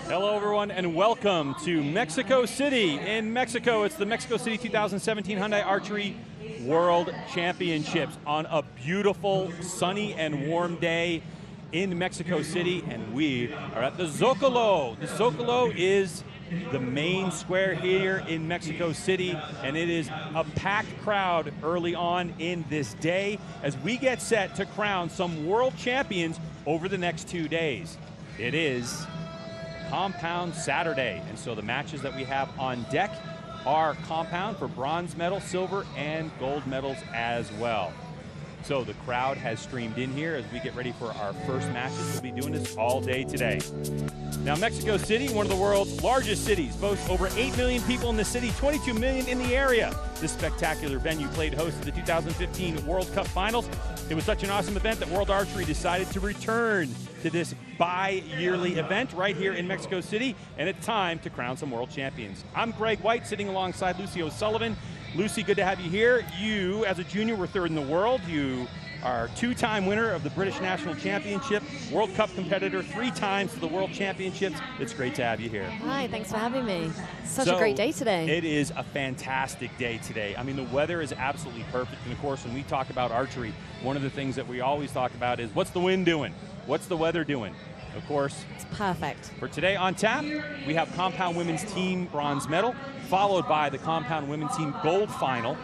Hello, everyone, and welcome to Mexico City. In Mexico, it's the Mexico City 2017 Hyundai Archery World Championships on a beautiful, sunny, and warm day in Mexico City, and we are at the Zocalo. The Zocalo is the main square here in Mexico City, and it is a packed crowd early on in this day as we get set to crown some world champions over the next 2 days. It is Compound Saturday, and so the matches that we have on deck are compound for bronze medal, silver, and gold medals as well. So the crowd has streamed in here as we get ready for our first matches. We'll be doing this all day today. Now, Mexico City, one of the world's largest cities, boasts over 8 million people in the city, 22 million in the area. This spectacular venue played host to the 2015 World Cup Finals. It was such an awesome event that World Archery decided to return to this bi-yearly event right here in Mexico City, and it's time to crown some world champions. I'm Greg White, sitting alongside Lucy O'Sullivan. Lucy, good to have you here. You, as a junior, were third in the world. You are two-time winner of the British National Championship, World Cup competitor 3 times to the World Championships. It's great to have you here. Hi, thanks for having me. Such a great day today. It is a fantastic day today. I mean, the weather is absolutely perfect. And of course, when we talk about archery, one of the things that we always talk about is what's the wind doing? What's the weather doing? Of course, it's perfect. For today on tap, we have compound women's team bronze medal, followed by the compound women's team gold final,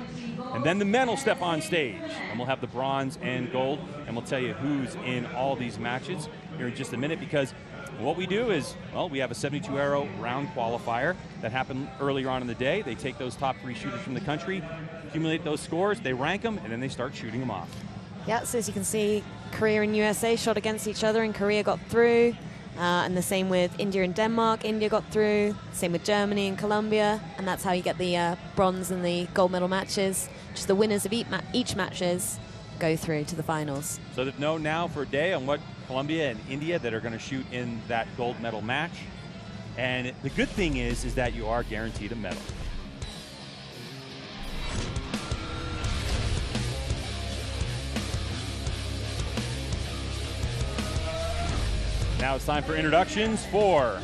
and then the men will step on stage, and we'll have the bronze and gold, and we'll tell you who's in all these matches here in just a minute, because what we do is, well, we have a 72-arrow round qualifier that happened earlier on in the day. They take those top 3 shooters from the country, accumulate those scores, they rank them, and then they start shooting them off. Yeah, so as you can see, Korea and USA shot against each other, and Korea got through. And the same with India and Denmark. India got through. Same with Germany and Colombia. And that's how you get the bronze and the gold medal matches. Just the winners of each matches go through to the finals. So they've known now for a day on what Colombia and India that are going to shoot in that gold medal match. And the good thing is that you are guaranteed a medal. Now it's time for introductions for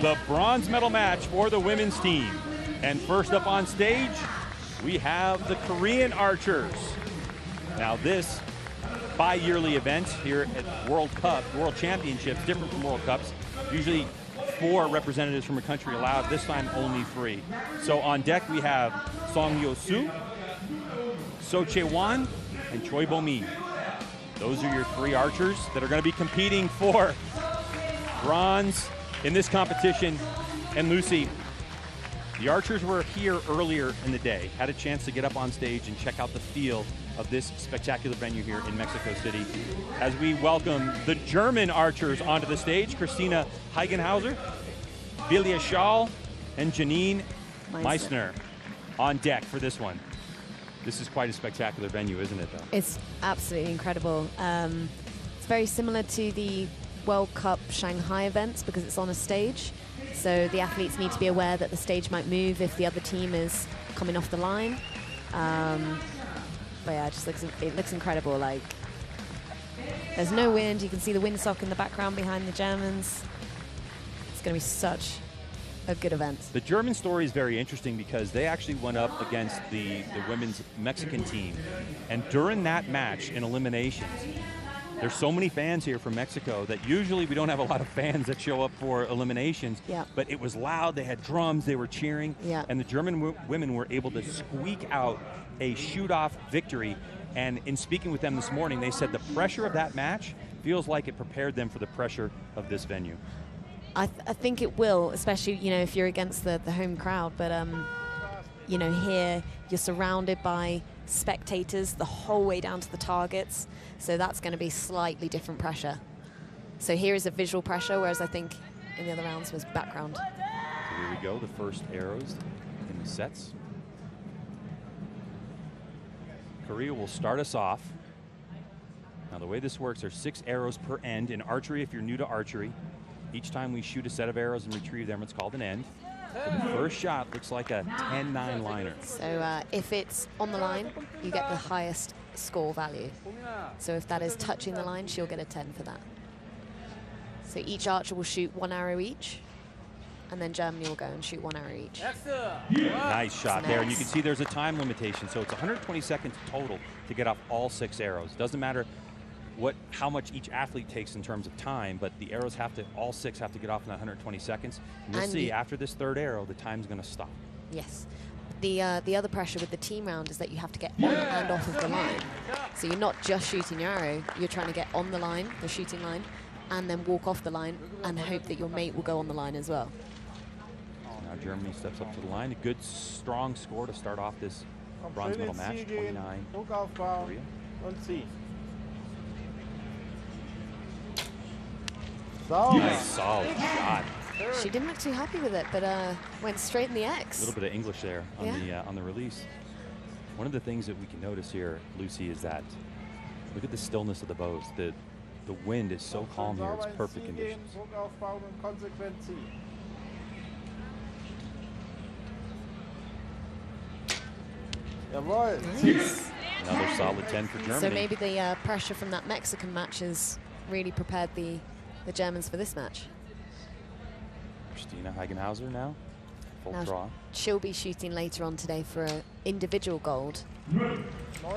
the bronze medal match for the women's team. And first up on stage, we have the Korean archers. Now this bi-yearly event here at World Championships, different from World Cups, usually 4 representatives from a country allowed, this time only 3. So on deck we have Song Yo-soo, So Chae-won, and Choi Bo-mi. Those are your 3 archers that are going to be competing for bronze in this competition. And Lucy, the archers were here earlier in the day, had a chance to get up on stage and check out the feel of this spectacular venue here in Mexico City. As we welcome the German archers onto the stage, Christina Heigenhauser, Vilja Schall, and Janine Meissner on deck for this one. This is quite a spectacular venue, isn't it, though? It's absolutely incredible. It's very similar to the World Cup Shanghai events because it's on a stage. So the athletes need to be aware that the stage might move if the other team is coming off the line. But yeah, it looks incredible. Like, there's no wind. You can see the windsock in the background behind the Germans. It's going to be such a good event. The German story is very interesting because they actually went up against the women's Mexican team. And during that match in eliminations, there's so many fans here from Mexico that usually we don't have a lot of fans that show up for eliminations. Yeah. But it was loud, they had drums, they were cheering. Yeah. And the German women were able to squeak out a shoot-off victory. And in speaking with them this morning, they said the pressure of that match feels like it prepared them for the pressure of this venue. I think it will, especially, you know, if you're against the home crowd. But, you know, here you're surrounded by spectators the whole way down to the targets. So that's going to be slightly different pressure. So here is a visual pressure, whereas I think in the other rounds was background. So here we go, the first arrows in the sets. Korea will start us off. Now the way this works, there's 6 arrows per end. In archery, if you're new to archery, each time we shoot a set of arrows and retrieve them, it's called an end. So the first shot looks like a 10-9 liner. So if it's on the line, you get the highest score value. So if that is touching the line, she'll get a 10 for that. So each archer will shoot 1 arrow each, and then Germany will go and shoot 1 arrow each. Nice shot there, and you can see there's a time limitation, so it's 120 seconds total to get off all 6 arrows. Doesn't matter how much each athlete takes in terms of time, but the arrows all 6 have to get off in 120 seconds. And you'll see after this 3rd arrow, the time's going to stop. Yes. The other pressure with the team round is that you have to get on and off of the line. So you're not just shooting your arrow, you're trying to get on the line, the shooting line, and then walk off the line and hope that your mate will go on the line as well. Now Germany steps up to the line. A good, strong score to start off this bronze medal match, 29. Korea. Nice, solid shot. She didn't look too happy with it, but went straight in the X. A little bit of English there on the release. One of the things that we can notice here, Lucy, is that look at the stillness of the bows. The wind is so calm here. It's perfect conditions. Nice. Another solid 10 for Germany. So maybe the pressure from that Mexican match has really prepared the Germans for this match. Christina Hagenhauser now, full draw. She'll be shooting later on today for an individual gold,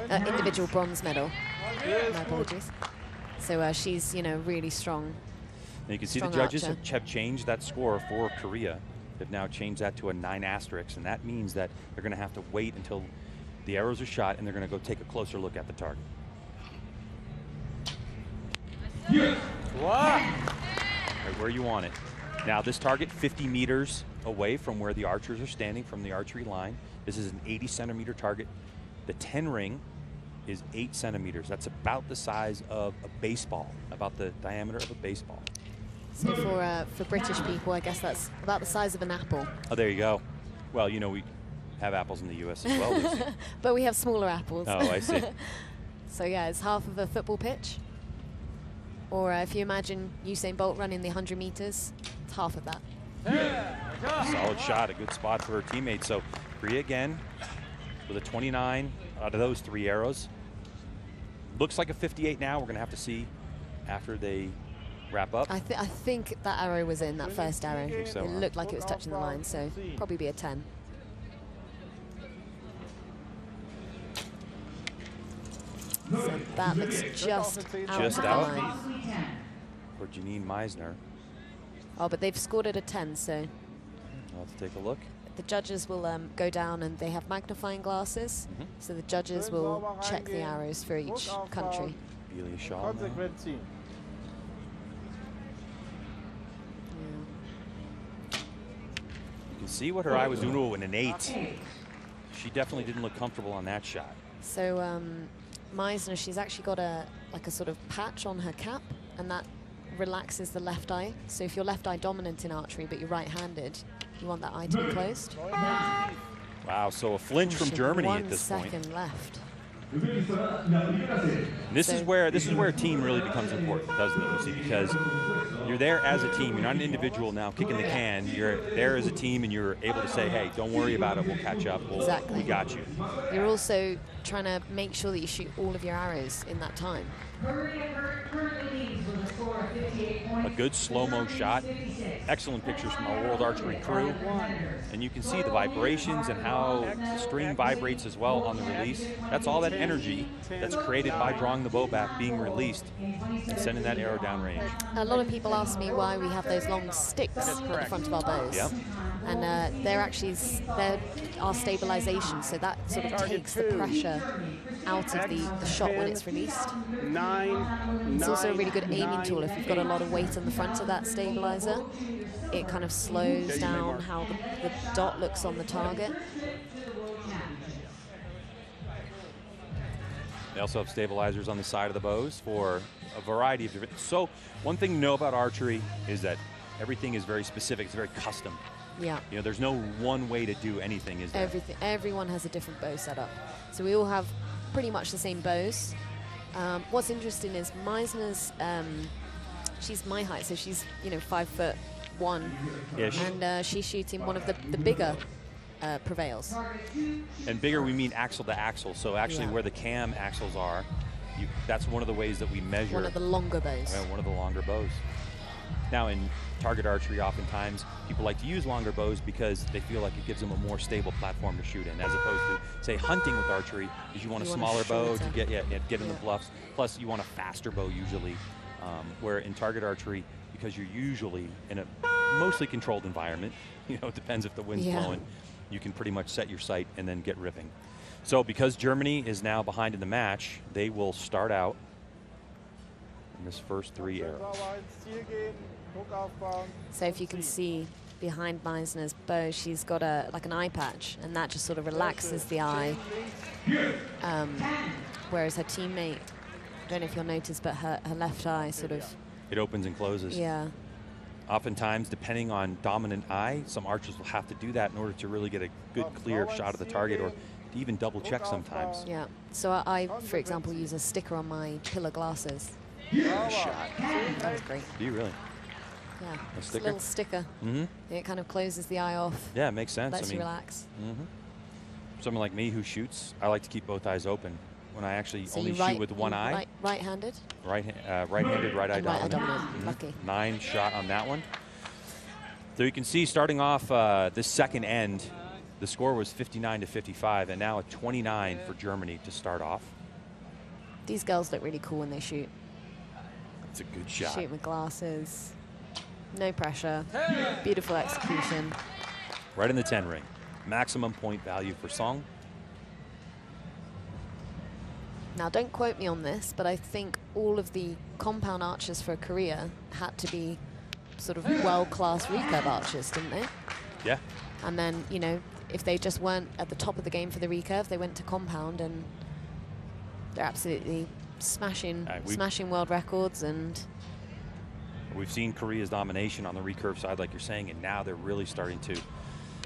individual bronze medal. My apologies. So she's, really strong. And you can see the judges have changed that score for Korea. They've now changed that to a 9 asterisk, and that means that they're going to have to wait until the arrows are shot, and they're going to go take a closer look at the target. Right where you want it. Now this target 50 meters away from where the archers are standing from the archery line. This is an 80 centimeter target. The 10 ring is 8 centimeters. That's about the size of a baseball, about the diameter of a baseball. So for British people, I guess that's about the size of an apple. Oh, there you go. Well, we have apples in the U.S. as well, Lucy. But we have smaller apples. Oh, I see. So yeah, it's half of a football pitch. Or if you imagine Usain Bolt running the 100 meters, it's half of that. Solid shot, a good spot for her teammate. So Korea again with a 29 out of those 3 arrows. Looks like a 58 now. We're going to have to see after they wrap up. I think that arrow was in, that first arrow. So, it looked like it was touching the line, so probably be a 10. So that looks just out of the line. For Janine Meisner. Oh, but they've scored at a 10, so. Let's take a look. The judges will go down, and they have magnifying glasses, so the judges will check the arrows for each country. Belia Shaw. You can see what her eye was doing with an 8. She definitely didn't look comfortable on that shot. So Meisner, she's actually got a sort of patch on her cap, and that relaxes the left eye. So if you're left eye dominant in archery, but you're right-handed, you want that eye to be closed. Wow, so a flinch from Germany at this point. 1 second left. This is where a team really becomes important, doesn't it, Lucy? Because you're there as a team. You're not an individual now kicking the can. You're there as a team, and you're able to say, hey, don't worry about it. We'll catch up. Exactly. We got you. You're also trying to make sure that you shoot all of your arrows in that time. A good slow-mo shot. Excellent pictures from our World Archery crew. And you can see the vibrations and how the string vibrates as well on the release. That's all that energy that's created by drawing the bow back being released and sending that arrow downrange. A lot of people ask me why we have those long sticks at the front of our bows. Yep. And they're our stabilization, so that sort of takes the pressure out of the shot when it's released. It's also a really good aiming tool if you've got a lot of weight on the front of that stabilizer. It kind of slows down how the dot looks on the target. They also have stabilizers on the side of the bows for a variety of different. So one thing to know about archery is that everything is very specific. It's very custom. Yeah. There's no one way to do anything, is there? Everyone has a different bow setup. So we all have pretty much the same bows. What's interesting is Meisner's, she's my height, so she's 5'1". Yeah, and she's shooting one of the bigger prevails. And bigger, we mean axle to axle. So actually, where the cam axles are, that's one of the ways that we measure. One of the longer bows. One of the longer bows. Now in target archery, oftentimes people like to use longer bows because they feel like it gives them a more stable platform to shoot in, as opposed to, say, hunting with archery, is you want a smaller bow to get in the bluffs. Plus, you want a faster bow usually, where in target archery, because you're usually in a mostly controlled environment, you know, it depends if the wind's blowing, you can pretty much set your sight and then get ripping. So because Germany is now behind in the match, they will start out in this first 3 arrows. So if you can see behind Meisner's bow, she's got like an eye patch, and that just sort of relaxes the eye. Whereas her teammate, I don't know if you'll notice, but her left eye sort of... It opens and closes. Yeah. Oftentimes, depending on dominant eye, some archers will have to do that in order to really get a good, clear shot of the target, or to even double check sometimes. Yeah. So I, for example, use a sticker on my pillar glasses. Shot. That was great. Do you really? Yeah. A It's sticker? a little sticker. It kind of closes the eye off. Yeah, it makes sense. Lets you relax. Someone like me who shoots, I like to keep both eyes open. When I actually So only shoot with one eye. Right-handed? Right-handed, right eye dominant. Lucky. 9 shot on that one. So you can see starting off this second end, the score was 59-55, and now a 29 for Germany to start off. These girls look really cool when they shoot. That's a good shot. Shoot with glasses. No pressure. Beautiful execution. Right in the 10 ring. Maximum point value for Song. Now, don't quote me on this, but I think all of the compound archers for Korea had to be sort of world-class recurve archers, didn't they? Yeah. And then, you know, if they just weren't at the top of the game for the recurve, they went to compound, and they're absolutely smashing world records. And we've seen Korea's domination on the recurve side, like you're saying, and now they're really starting to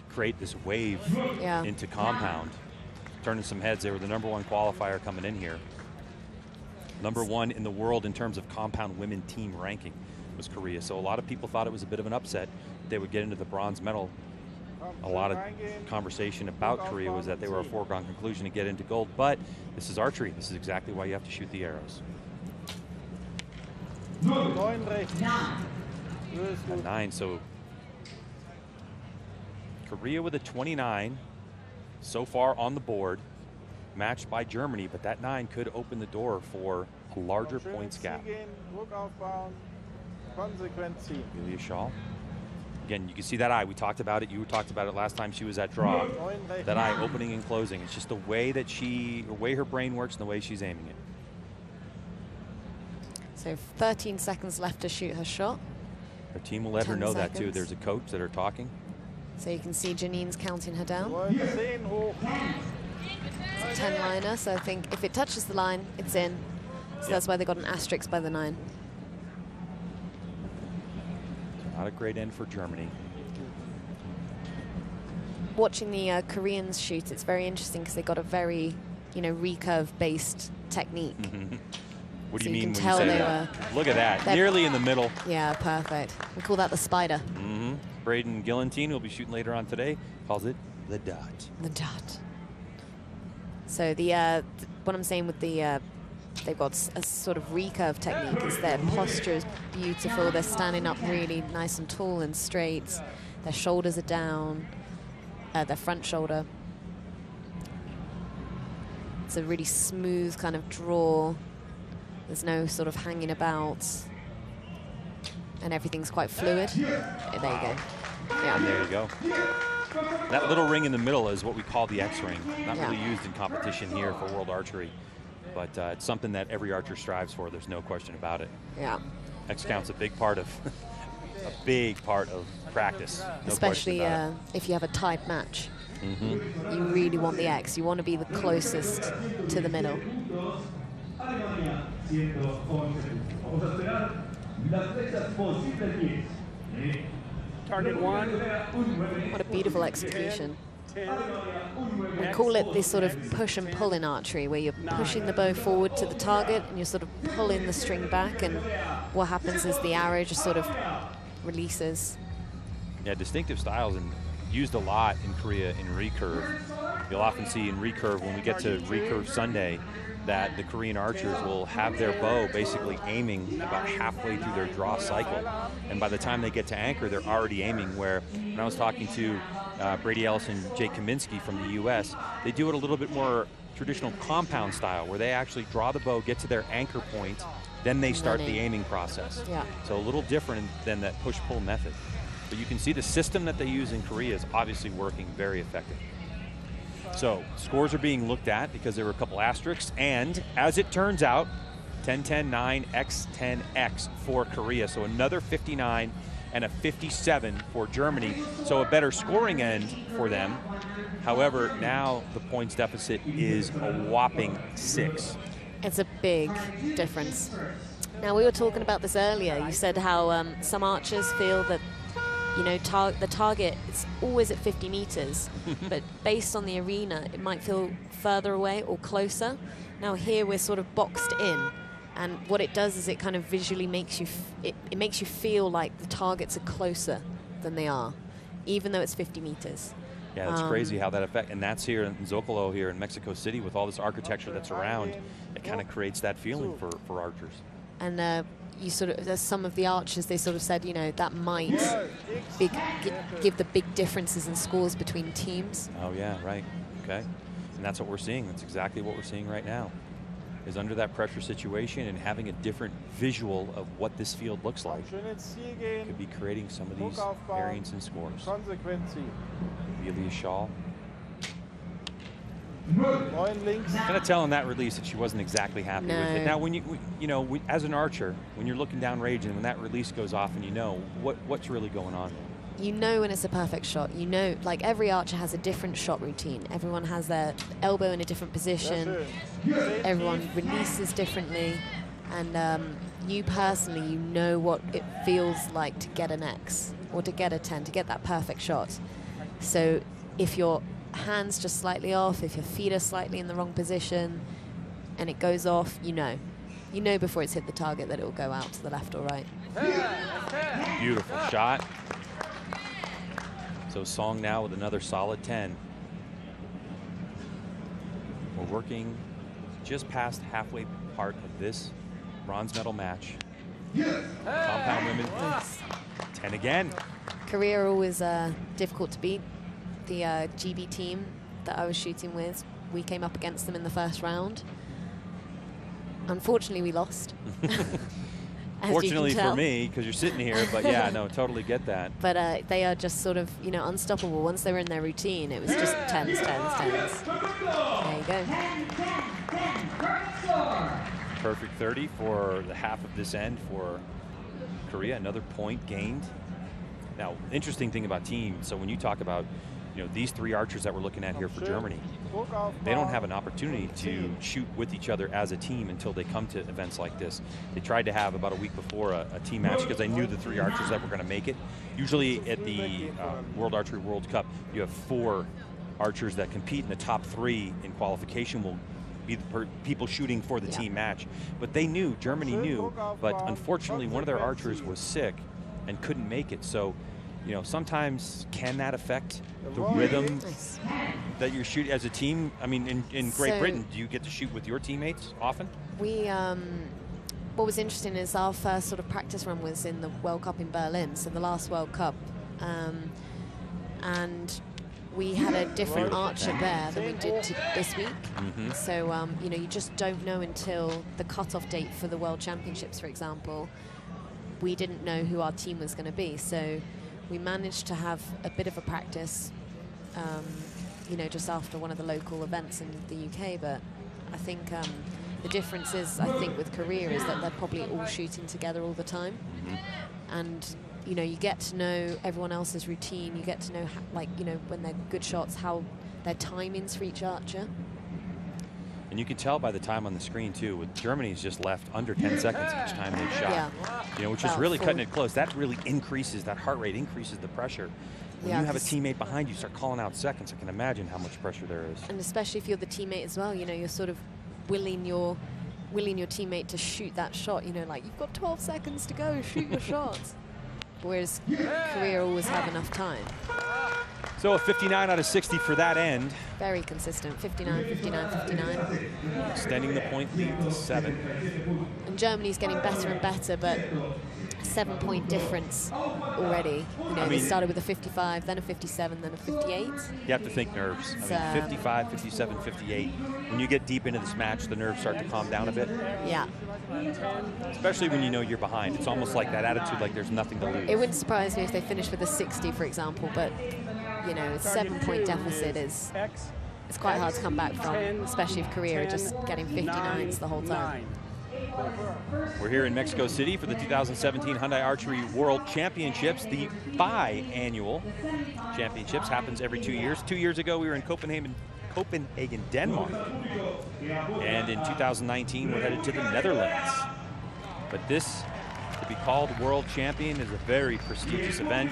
create this wave into compound. Turning some heads. They were the #1 qualifier coming in here. #1 in the world in terms of compound women team ranking was Korea. So a lot of people thought it was a bit of an upset. They would get into the bronze medal. A lot of conversation about Korea was that they were a foregone conclusion to get into gold, but this is archery. This is exactly why you have to shoot the arrows. 9, so Korea with a 29 so far on the board, matched by Germany, but that 9 could open the door for a larger points gap. Julia Shaw. Again, you can see that eye. We talked about it. You talked about it last time she was at draw. That eye opening and closing. It's just the way that the way her brain works and the way she's aiming it. so 13 seconds left to shoot her shot. Her team will let her 10 know that too. seconds. There's a coach that are talking. So you can see Janine's counting her down. It's a 10-liner, so I think if it touches the line, it's in. So that's why they got an asterisk by the 9. Not a great end for Germany. Watching the Koreans shoot, it's very interesting because they got a very, you know, recurve-based technique. What do So you you mean can when tell you say they that? Look at that, nearly in the middle. Yeah, perfect. We call that the spider. Braden Gillentine will be shooting later on today. Calls it the dot. The dot. So what I'm saying with the they've got a sort of recurve technique is their posture is beautiful. They're standing up really nice and tall and straight. Their shoulders are down, their front shoulder. It's a really smooth kind of draw. There's no sort of hanging about. And everything's quite fluid. There you go. Yeah. There you go. That little ring in the middle is what we call the X ring. Not really used in competition here for World Archery, but it's something that every archer strives for. There's no question about it. Yeah. X count's a big part of practice. No Especially if you have a tight match. You really want the X. You want to be the closest to the middle. Target 1. What a beautiful execution. We call it this sort of push and pull in archery, where you're pushing the bow forward to the target and you're sort of pulling the string back, and what happens is the arrow just sort of releases. Yeah, distinctive styles and used a lot in Korea in recurve. You'll often see in recurve, when we get to recurve Sunday, that the Korean archers will have their bow basically aiming about halfway through their draw cycle. And by the time they get to anchor, they're already aiming, where when I was talking to Brady Ellis and Jake Kaminsky from the US, they do it a little bit more traditional compound style, where they actually draw the bow, get to their anchor point, then they start the aiming process. Yeah. So a little different than that push-pull method. But you can see the system that they use in Korea is obviously working very effective. So scores are being looked at because there were a couple asterisks, and as it turns out, 10-10-9 x10x for Korea. So another 59 and a 57 for Germany. So a better scoring end for them. However, now the points deficit is a whopping 6. It's a big difference. Now, we were talking about this earlier. You said how some archers feel that, you know, the target is always at 50 meters, but based on the arena, it might feel further away or closer. Now here we're sort of boxed in, and what it does is it kind of visually makes you, it makes you feel like the targets are closer than they are, even though it's 50 meters. Yeah, it's crazy how that affects, and that's here in Zocalo here in Mexico City with all this architecture that's around. It kind of creates that feeling for archers. And you sort of, there's some of the archers, they sort of said, you know, that might give the big differences in scores between teams. Oh yeah, right, okay. And that's what we're seeing. That's exactly what we're seeing right now, is under that pressure situation and having a different visual of what this field looks like could be creating some of these variance in scores. Amelia Shaw. Kind of telling that release that she wasn't exactly happy with it. Now, when you as an archer, when you're looking down range and when that release goes off, and you know what's really going on. You know when it's a perfect shot. You know, like every archer has a different shot routine. Everyone has their elbow in a different position. Everyone releases differently, and you personally, you know what it feels like to get an X or to get a 10, to get that perfect shot. So if your hands just slightly off, if your feet are slightly in the wrong position and it goes off, you know before it's hit the target that it will go out to the left or right. Beautiful shot. So Song now with another solid 10. We're working just past halfway part of this bronze medal match. Compound women, 10 again. Korea are always difficult to beat. The GB team that I was shooting with, we came up against them in the first round. Unfortunately, we lost. Fortunately for me, because you're sitting here, but yeah, no, totally get that. But they are just sort of, you know, unstoppable. Once they were in their routine, it was just 10s, 10s, 10s. There you go. Perfect 30 for the half of this end for Korea. Another point gained. Now, interesting thing about teams, so when you talk about, you know, these three archers that we're looking at here for Germany, they don't have an opportunity to shoot with each other as a team until they come to events like this. They tried to have about a week before a team match because they knew the three archers that were going to make it. Usually at the World Archery World Cup, you have 4 archers that compete, and the top 3 in qualification will be the people shooting for the team match. But they knew, Germany knew, but unfortunately one of their archers was sick and couldn't make it. So, you know, sometimes can that affect the rhythm that you're shooting as a team? I mean, in Great Britain, do you get to shoot with your teammates often? We, what was interesting is our first sort of practice run was in the World Cup in Berlin, so the last World Cup. And we had a different archer there than we did this week. So, you know, you just don't know until the cutoff date for the World Championships, for example. We didn't know who our team was going to be. So we managed to have a bit of a practice, you know, just after one of the local events in the UK. But I think the difference is, I think, with Korea is that they're probably all shooting together all the time. And, you know, you get to know everyone else's routine. You get to know, how, like, you know, when they're good shots, how their timings for each archer. And you can tell by the time on the screen, too, with Germany's just left under 10 seconds each time they shot. You know, which is really cutting it close. That really increases, that heart rate increases the pressure. When you have a teammate behind you start calling out seconds, I can imagine how much pressure there is. And especially if you're the teammate as well, you know, you're sort of willing your teammate to shoot that shot. You know, like, you've got 12 seconds to go, shoot your shots. Whereas Korea always have enough time. So a 59 out of 60 for that end. Very consistent, 59, 59, 59. Extending the point lead to 7. And Germany's getting better and better, but a 7-point difference already. You know, they started with a 55, then a 57, then a 58. You have to think nerves. I mean, 55, 57, 58. When you get deep into this match, the nerves start to calm down a bit. Yeah. Especially when you know you're behind. It's almost like that attitude, like there's nothing to lose. It wouldn't surprise me if they finished with a 60, for example, but you know, a 7-point deficit is it's quite hard to come back from, especially if Korea are just getting 59s the whole time. We're here in Mexico City for the 2017 Hyundai Archery World Championships. The biannual championships happens every 2 years. 2 years ago, we were in Copenhagen, Denmark. And in 2019, we're headed to the Netherlands. But this, to be called World Champion, is a very prestigious event.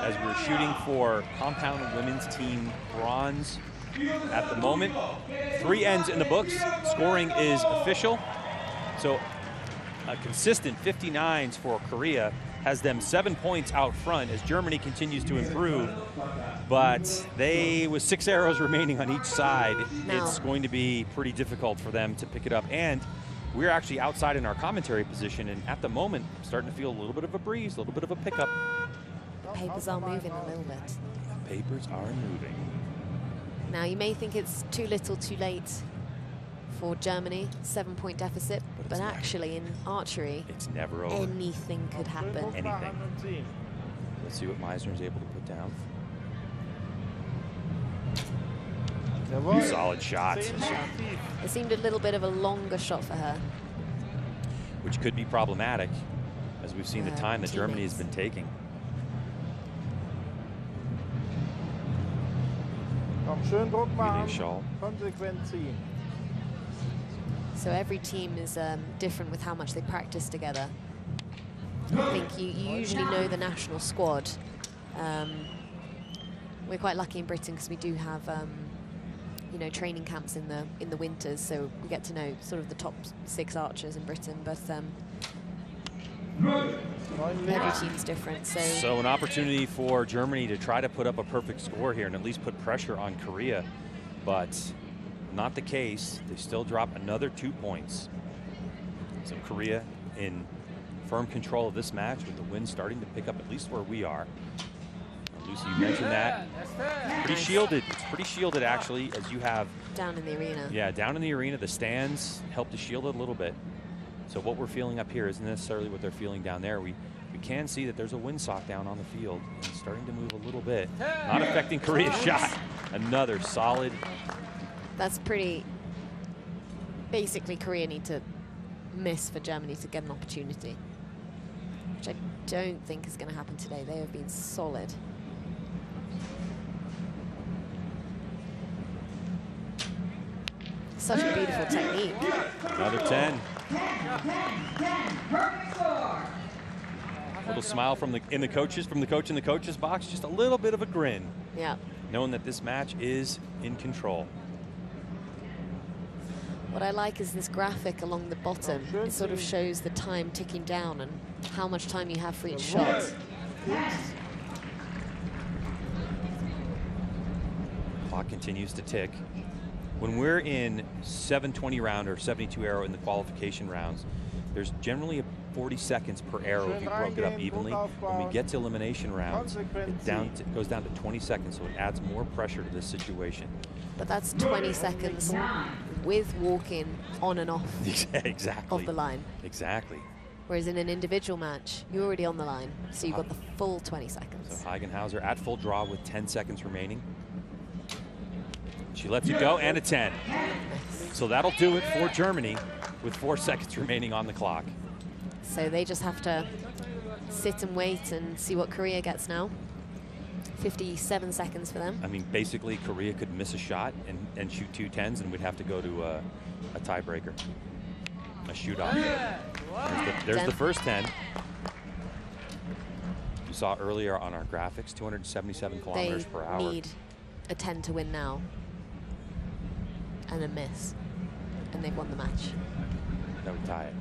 As we're shooting for compound women's team bronze at the moment. 3 ends in the books. Scoring is official. So a consistent 59s for Korea has them 7 points out front as Germany continues to improve. But with 6 arrows remaining on each side, it's going to be pretty difficult for them to pick it up. And we're actually outside in our commentary position, and at the moment, starting to feel a little bit of a breeze, a little bit of a pickup. Papers are moving a little bit. Papers are moving. Now, you may think it's too little, too late for Germany, 7-point deficit, but actually in archery, it's never over. Anything could happen. Anything. Let's see what Meisner is able to put down. Solid shot. It seemed a little bit of a longer shot for her. Which could be problematic, as we've seen the time that Germany has been taking. So every team is different with how much they practice together. I think you usually know the national squad. We're quite lucky in Britain because we do have you know, training camps in the winters, so we get to know sort of the top 6 archers in Britain. But every team's different. So an opportunity for Germany to try to put up a perfect score here and at least put pressure on Korea, but not the case. They still drop another 2 points. So Korea in firm control of this match, with the wind starting to pick up at least where we are. Lucy, you mentioned that. Pretty shielded. It's pretty shielded, actually, as you have... Down in the arena. Yeah, down in the arena. The stands help to shield it a little bit. So what we're feeling up here isn't necessarily what they're feeling down there. We can see that there's a windsock down on the field, and it's starting to move a little bit. Not affecting Korea's shot. Another solid... That's pretty... Basically, Korea need to miss for Germany to get an opportunity, which I don't think is going to happen today. They have been solid. Such a beautiful technique. Another 10. Little smile from the coach in the coach's box. Just a little bit of a grin. Yeah. Knowing that this match is in control. What I like is this graphic along the bottom. It sort of shows the time ticking down and how much time you have for each shot. Clock continues to tick. When we're in 720 round or 72 arrow in the qualification rounds, there's generally 40 seconds per arrow if you broke it up evenly. When we get to elimination rounds, it goes down to 20 seconds, so it adds more pressure to this situation. But that's 20 seconds with walking on and off of the line. Exactly. Whereas in an individual match, you're already on the line, so you've got the full 20 seconds. So Heigenhauser at full draw with 10 seconds remaining. She lets it go, and a 10. So that'll do it for Germany with 4 seconds remaining on the clock. So they just have to sit and wait and see what Korea gets now. 57 seconds for them. I mean, basically, Korea could miss a shot and shoot 2 10s, and we'd have to go to a tiebreaker, a shoot-off. There's the first 10. You saw earlier on our graphics, 277 kilometers per hour. They need a 10 to win now. And a miss. And they've won the match. That would tie it.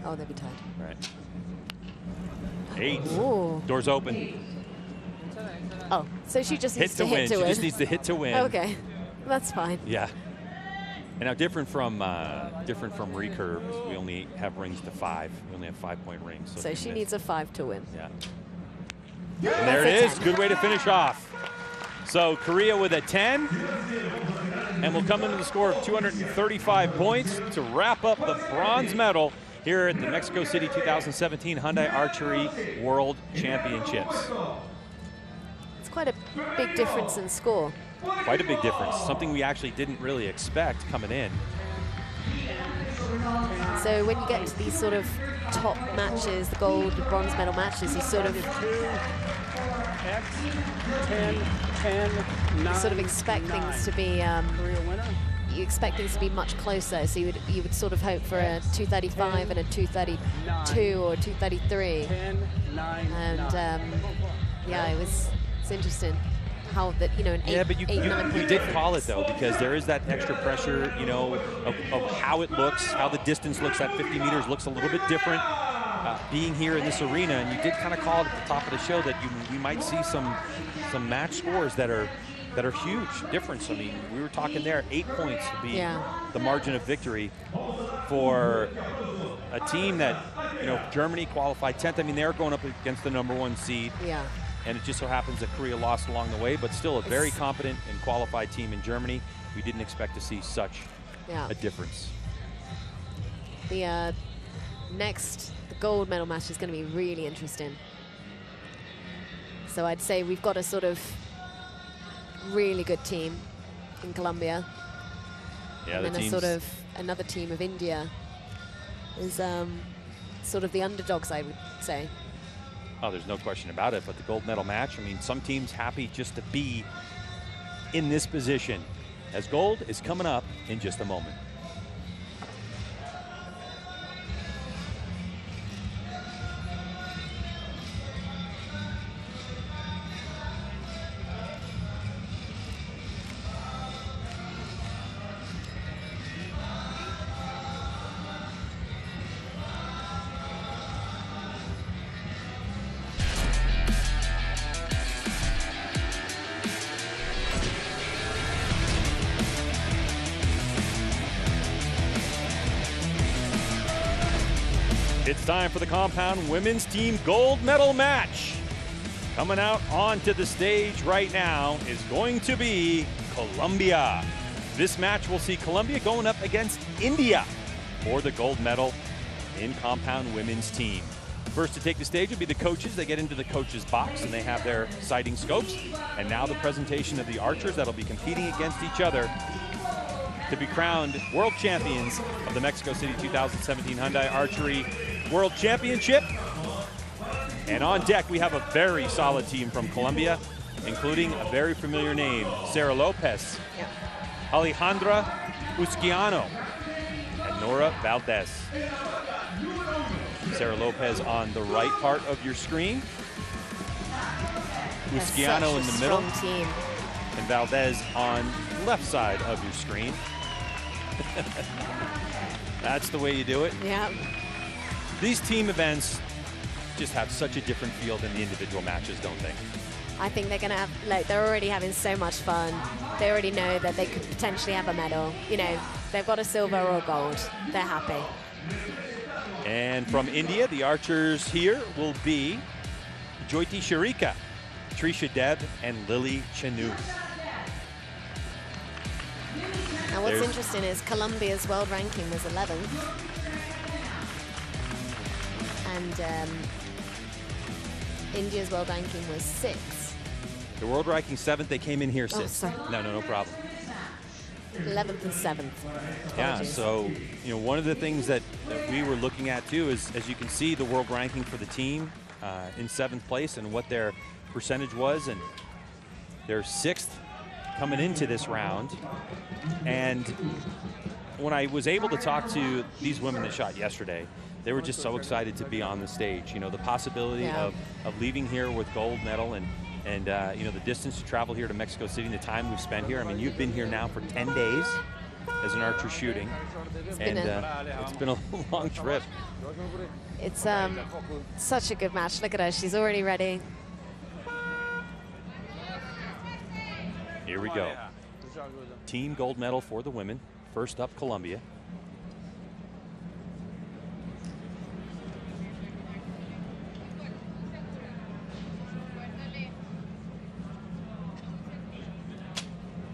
Oh, they'd be tied. Right. 8. Ooh. Doors open. Oh, so she just needs to She hit to win. just needs to hit to win. Okay, that's fine. Yeah. And now different from recurves, we only have rings to 5. We only have 5-point rings. So she needs a 5 to win. Yeah. And there it is. 10. Good way to finish off. So Korea with a 10. And we'll come into the score of 235 points to wrap up the bronze medal here at the Mexico City 2017 Hyundai Archery World Championships. It's quite a big difference in score. Quite a big difference. Something we actually didn't really expect coming in. So when you get to these sort of top matches, the gold, bronze medal matches, you sort of 2, X, 10, 10, 9, sort of expect 9. things to be Korea winner. you expect things to be much closer. So you would sort of hope for a 235 and a 232 or 233. 10, 9, And yeah, it's interesting how that, you know, an 8, Yeah, but you 9 point did difference. call it, though, because there is that extra pressure, you know, of how it looks, how the distance looks. That 50 meters looks a little bit different being here in this arena. And you did kind of call it at the top of the show that we might see some match scores that are huge difference. I mean, we were talking there, 8 points would be the margin of victory for a team that, you know, Germany qualified 10th. I mean, they're going up against the #1 seed. Yeah. And it just so happens that Korea lost along the way, but still a very competent and qualified team in Germany. We didn't expect to see such a difference. The the gold medal match is going to be really interesting. So I'd say we've got a sort of really good team in Colombia. Yeah, and then a sort of another team of India is sort of the underdogs, I would say. Oh, there's no question about it. But the gold medal match, I mean, some teams happy just to be in this position, as gold is coming up in just a moment. It's time for the compound women's team gold medal match. Coming out onto the stage right now is going to be Colombia. This match will see Colombia going up against India for the gold medal in compound women's team. First to take the stage will be the coaches. They get into the coaches box and they have their sighting scopes. And now the presentation of the archers that'll be competing against each other to be crowned world champions of the Mexico City 2017 Hyundai Archery World Championship. And on deck, we have a very solid team from Colombia, including a very familiar name, Sara Lopez, Alejandra Usquiano, and Nora Valdez. Sara Lopez on the right part of your screen, Usquiano in the middle, team. and Valdez on the left side of your screen. That's the way you do it. Yeah. These team events just have such a different feel than the individual matches, don't they? I think they're going to have, like, they're already having so much fun. They already know that they could potentially have a medal. You know, they've got a silver or gold. They're happy. And from India, the archers here will be Jyoti Sharika, Trisha Deb, and Lily Chanu. Now what's interesting is Colombia's world ranking was 11th. And India's world ranking was 6th. The world ranking 7th, they came in here 6th. Sorry. No problem. 11th and 7th. Yeah, Apologies. so, you know, one of the things that we were looking at too is, as you can see, the world ranking for the team in 7th place and what their percentage was, and they're 6th coming into this round. And when I was able to talk to these women that shot yesterday, they were just so excited to be on the stage. You know, the possibility of leaving here with gold medal and you know, the distance to travel here to Mexico City and the time we've spent here. I mean, you've been here now for 10 days as an archer shooting. It's been a long trip. It's such a good match. Look at her. She's already ready. Here we go. Team gold medal for the women. First up, Colombia.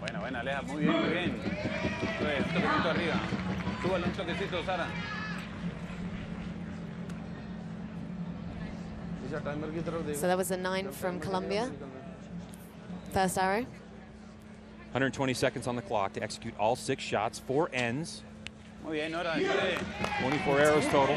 Buena, Aleja, muy bien, muy bien. Un toquecito arriba. Súbale un toquecito, Sara. So that was a 9 from Colombia. First arrow. 120 seconds on the clock to execute all 6 shots, 4 ends. Muy bien, Nora. 24 arrows total.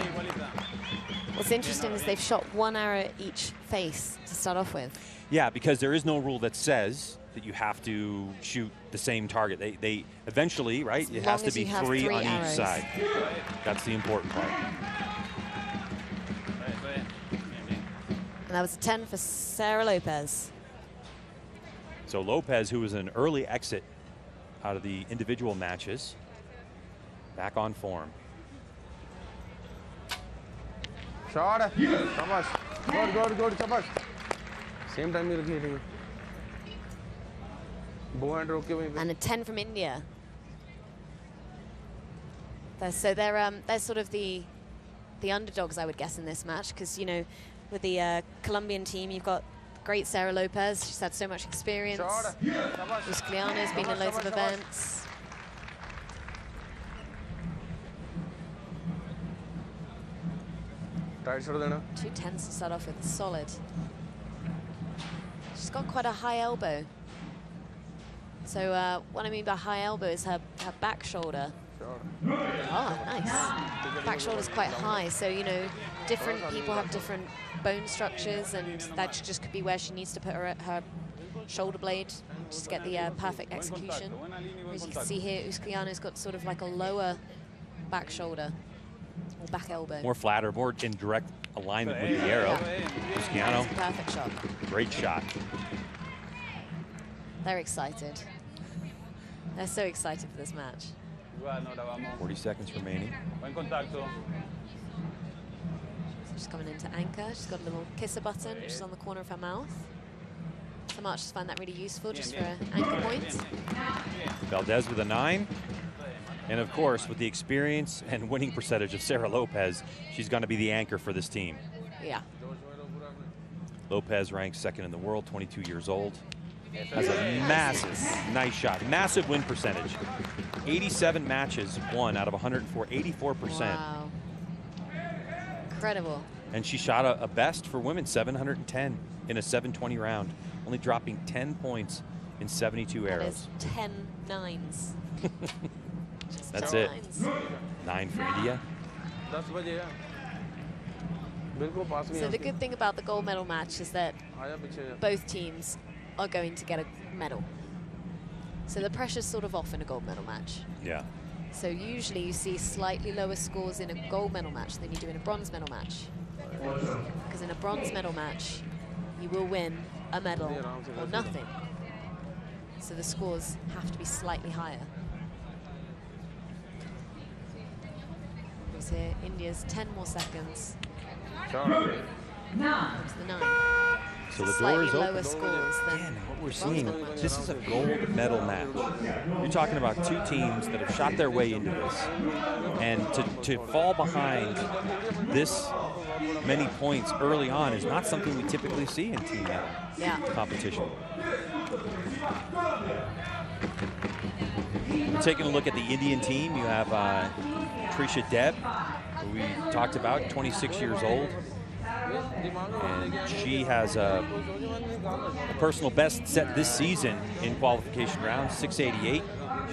What's interesting is they've shot 1 arrow at each face to start off with. Yeah, because there is no rule that says that you have to shoot the same target. They eventually, right? It has to be 3 on arrows. each side. That's the important part. And that was a 10 for Sara Lopez. So Lopez, who was an early exit out of the individual matches, back on form. Shot. Shabash. Good. Shabash. Same time you're hitting. Bow hand roke ke And a 10 from India. So they're sort of the underdogs, I would guess, in this match, because, you know, with the Colombian team, you've got great Sara Lopez. She's had so much experience. Uscliano's been in loads of events. Tight shot dena. 2 10s to start off with, solid. She's got quite a high elbow. So what I mean by high elbow is her back shoulder. Oh, nice. Back shoulder's quite high, so, you know, different people have different bone structures, and that just could be where she needs to put her shoulder blade just to get the perfect execution. As you can see here, Uscliano's got sort of like a lower back shoulder, or back elbow. More flatter, more in direct alignment with the arrow. Uscliano, perfect shot. Great shot. They're excited. They're so excited for this match. 40 seconds remaining. She's coming into anchor. She's got a little kisser button, which is on the corner of her mouth. Some archers find that really useful just for an anchor point. Valdez with a 9. And of course, with the experience and winning percentage of Sara Lopez, she's going to be the anchor for this team. Yeah. Lopez ranks 2nd in the world, 22 years old. Has a massive, nice shot, massive win percentage. 87 matches won out of 104, 84%. Wow. Incredible. And she shot a best for women, 710 in a 720 round, only dropping 10 points in 72 arrows. That is 10 9s. That's 10 it. 9s. 9 for India. So the good thing about the gold medal match is that both teams are going to get a medal. So the pressure's sort of off in a gold medal match. Yeah. So usually you see slightly lower scores in a gold medal match than you do in a bronze medal match. Because in a bronze medal match, you will win a medal or nothing. So the scores have to be slightly higher. Because here, India's 10 more seconds. Comes the 9. So the door Slightly is lower open. scores than Again, what we're bronze seeing, medal match. this is a gold medal match. You're talking about 2 teams that have shot their way into this. And to fall behind this many points early on is not something we typically see in team medal competition. We're taking a look at the Indian team. You have Trisha Deb, who we talked about, 26 years old. And she has a personal best set this season in qualification rounds, 688.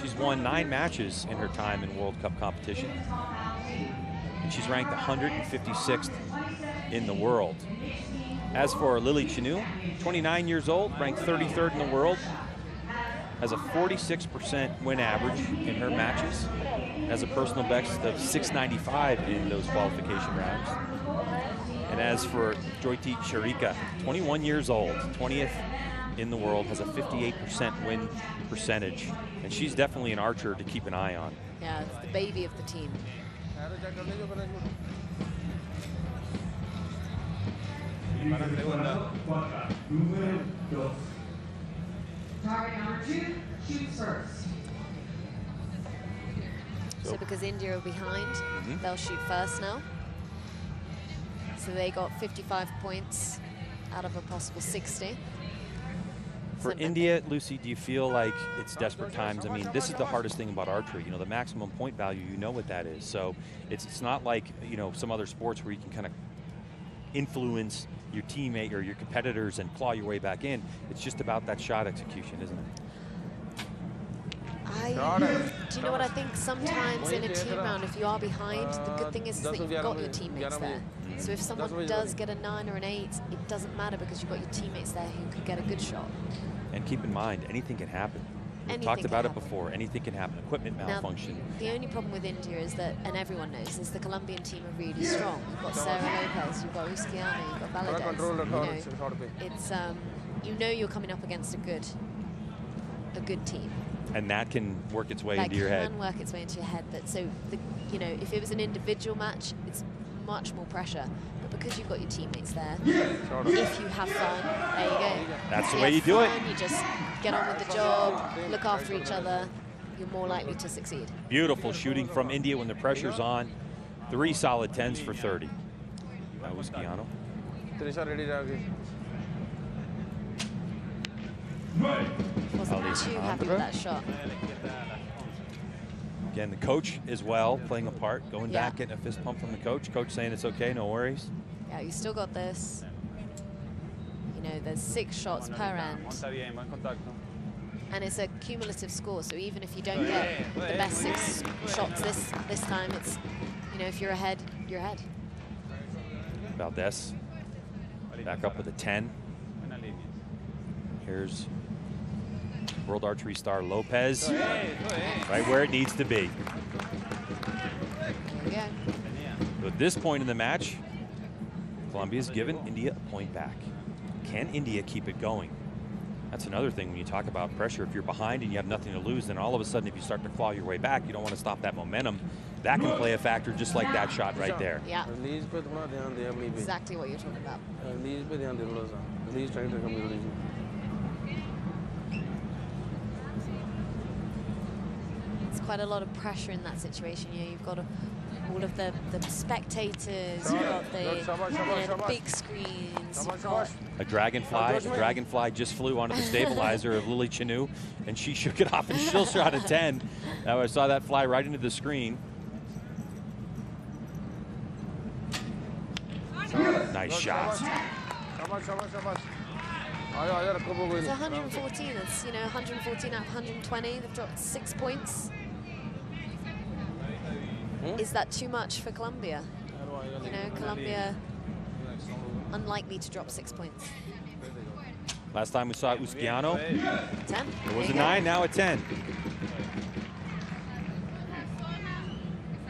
She's won 9 matches in her time in World Cup competition. And she's ranked 156th in the world. As for Lily Chinu, 29 years old, ranked 33rd in the world, has a 46% win average in her matches, has a personal best of 695 in those qualification rounds. And as for Jyoti Charika, 21 years old, 20th in the world, has a 58% win percentage. And she's definitely an archer to keep an eye on. Yeah, it's the baby of the team. Target number So because India are behind, they'll shoot first now. So they got 55 points out of a possible 60. For India, Lucy, do you feel like it's desperate times? I mean, this is the hardest thing about archery. You know, the maximum point value, you know what that is. So it's not like, you know, some other sports where you can kind of influence your teammate or your competitors and claw your way back in. It's just about that shot execution, isn't it? Do you know what I think? Sometimes in a team round, if you are behind, the good thing is that you've got your teammates there. So if someone does get a 9 or an 8, it doesn't matter because you've got your teammates there who could get a good shot. And keep in mind, anything can happen. We've talked about it before. Anything can happen. Equipment malfunction. Now, the only problem with India is that, and everyone knows, is the Colombian team are really strong. You've got Sara Lopez, you've got Rusciano, you've got Valadez. You know, it's you know you're coming up against a good team. And that can work its way into your head. That can work its way into your head. But so, you know, if it was an individual match, it's much more pressure. But because you've got your teammates there, if you have fun, there you go. That's the way you do it. You just get on with the job, look after each other, you're more likely to succeed. Beautiful shooting from India when the pressure's on. 3 solid 10s for 30. That was Giano. Wasn't too happy with that shot. Again, the coach as well playing a part, going back, getting a fist pump from the coach. Coach saying it's okay, no worries. Yeah, you still got this. You know, there's 6 shots per end. And it's a cumulative score, so even if you don't get the best 6 shots this time, it's, you know, if you're ahead, you're ahead. Valdez back up with a 10. Here's World Archery star Lopez, right where it needs to be. Yeah. So at this point in the match, Colombia's given India a point back. Can India keep it going? That's another thing when you talk about pressure. If you're behind and you have nothing to lose, then all of a sudden if you start to claw your way back, you don't want to stop that momentum. That can play a factor just like that shot right there. Yeah. Exactly what you're talking about. It's quite a lot of pressure in that situation. You know, you've got all of the spectators, you've got the big screens. A dragonfly just flew onto the stabilizer of Lily Chanu, and she shook it off and still shot a 10. Now I saw that fly right into the screen. Nice shot. It's 114. It's, you know, 114 out of 120. They've dropped 6 points. Is that too much for Colombia? You know, Colombia unlikely to drop 6 points. Last time we saw Rusciano, 10. It was a 9, now a 10.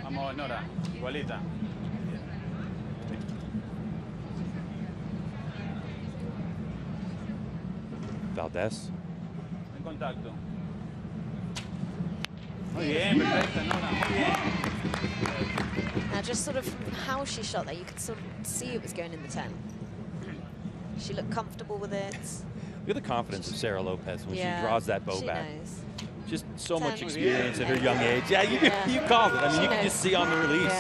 Vamos, Nora, igualita. Valdez. En contacto. Muy bien, perfecta, Nora, muy bien. Now, just sort of how she shot that, you could sort of see it was going in the 10. She looked comfortable with it. Look at the confidence of Sara Lopez when she draws that bow back. Knows. Just so much experience at her young age. Yeah, you called it. I mean, you can just see on the release.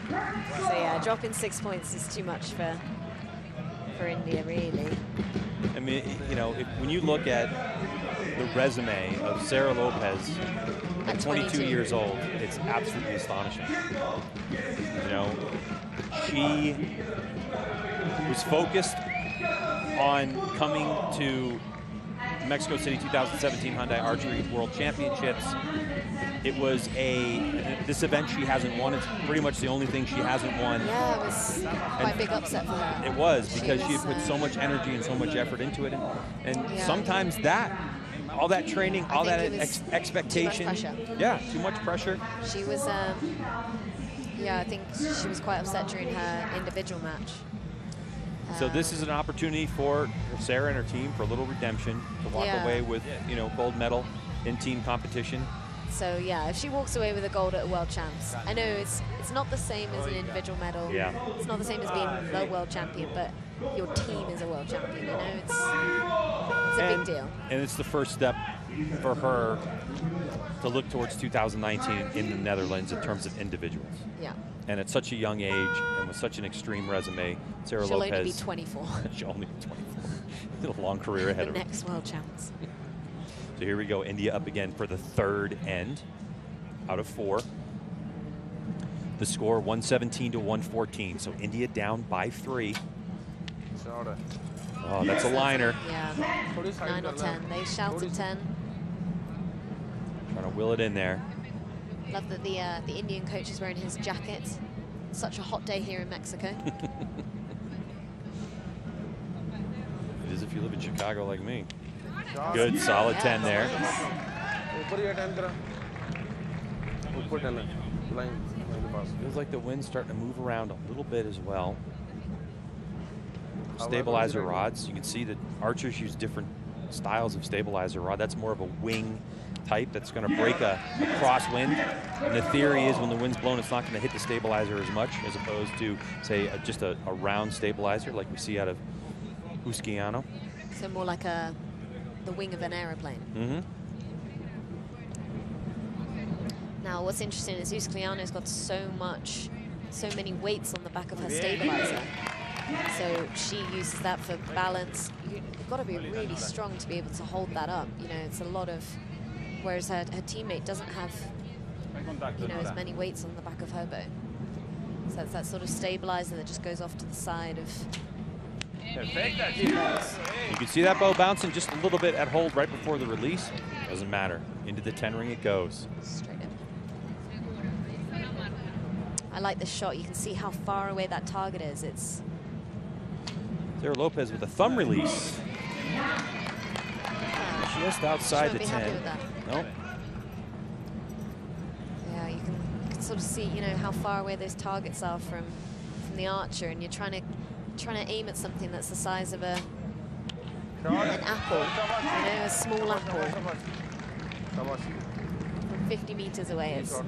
Yeah. So yeah, dropping 6 points is too much for India, really. I mean, you know, when you look at the resume of Sara Lopez at 22 years old, it's absolutely astonishing. You know, she was focused on coming to Mexico City 2017 Hyundai Archery World Championships. It was this event she hasn't won. It's pretty much the only thing she hasn't won. Yeah, it was quite a big upset for her. It was, because she had put so much energy and so much effort into it. And sometimes all that training, all that expectation. Too much pressure. Yeah, too much pressure. She was, yeah, I think she was quite upset during her individual match. So this is an opportunity for Sara and her team for a little redemption, to walk away with, you know, gold medal in team competition. So yeah, if she walks away with a gold at a World Champs, I know it's not the same as an individual medal. Yeah. It's not the same as being the world champion, but your team is a world champion. You know, it's a big deal. And it's the first step for her to look towards 2019 in the Netherlands in terms of individuals. Yeah. And at such a young age and with such an extreme resume, Sara She'll Lopez. only be 24. She'll only be 24. A long career ahead of her. The next world champs. So here we go, India up again for the third end out of 4. The score 117 to 114. So India down by 3. Oh, that's a liner. Yeah, 9 or 10. They shouted 10. Trying to will it in there. Love that the Indian coach is wearing his jacket. It's such a hot day here in Mexico. It is if you live in Chicago like me. Good, solid 10 there. Feels like the wind's starting to move around a little bit as well. Stabilizer rods. You can see that archers use different styles of stabilizer rod. That's more of a wing type that's going to break a crosswind. And the theory is when the wind's blowing, it's not going to hit the stabilizer as much as opposed to, say, just a round stabilizer like we see out of Husquiano. So more like the wing of an aeroplane. Mm-hmm. Now, what's interesting is Husquiano's got so many weights on the back of her stabilizer. So she uses that for balance. You've got to be really strong to be able to hold that up. You know, it's a lot of, whereas her teammate doesn't have, you know, as many weights on the back of her bow. So that's that sort of stabilizer that just goes off to the side of. You can see that bow bouncing just a little bit at hold right before the release. Doesn't matter. Into the 10 ring it goes. Straight in. I like this shot. You can see how far away that target is. It's Sara Lopez with a thumb release. Just outside the 10. Nope. Yeah, you can sort of see, you know, how far away those targets are from the archer, and you're trying to aim at something that's the size of an apple, you know, a small apple. From 50 meters away, it's,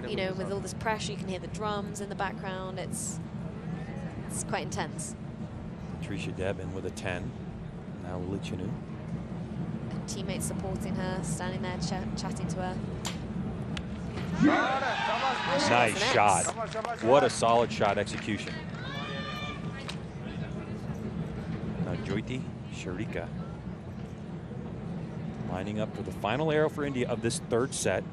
you know, with all this pressure, you can hear the drums in the background. It's quite intense. Patricia Debin with a 10. Now Lichinu. Teammates supporting her, standing there chatting to her. Nice shot. What a solid shot execution. Now Jyoti Sharika lining up for the final arrow for India of this third set.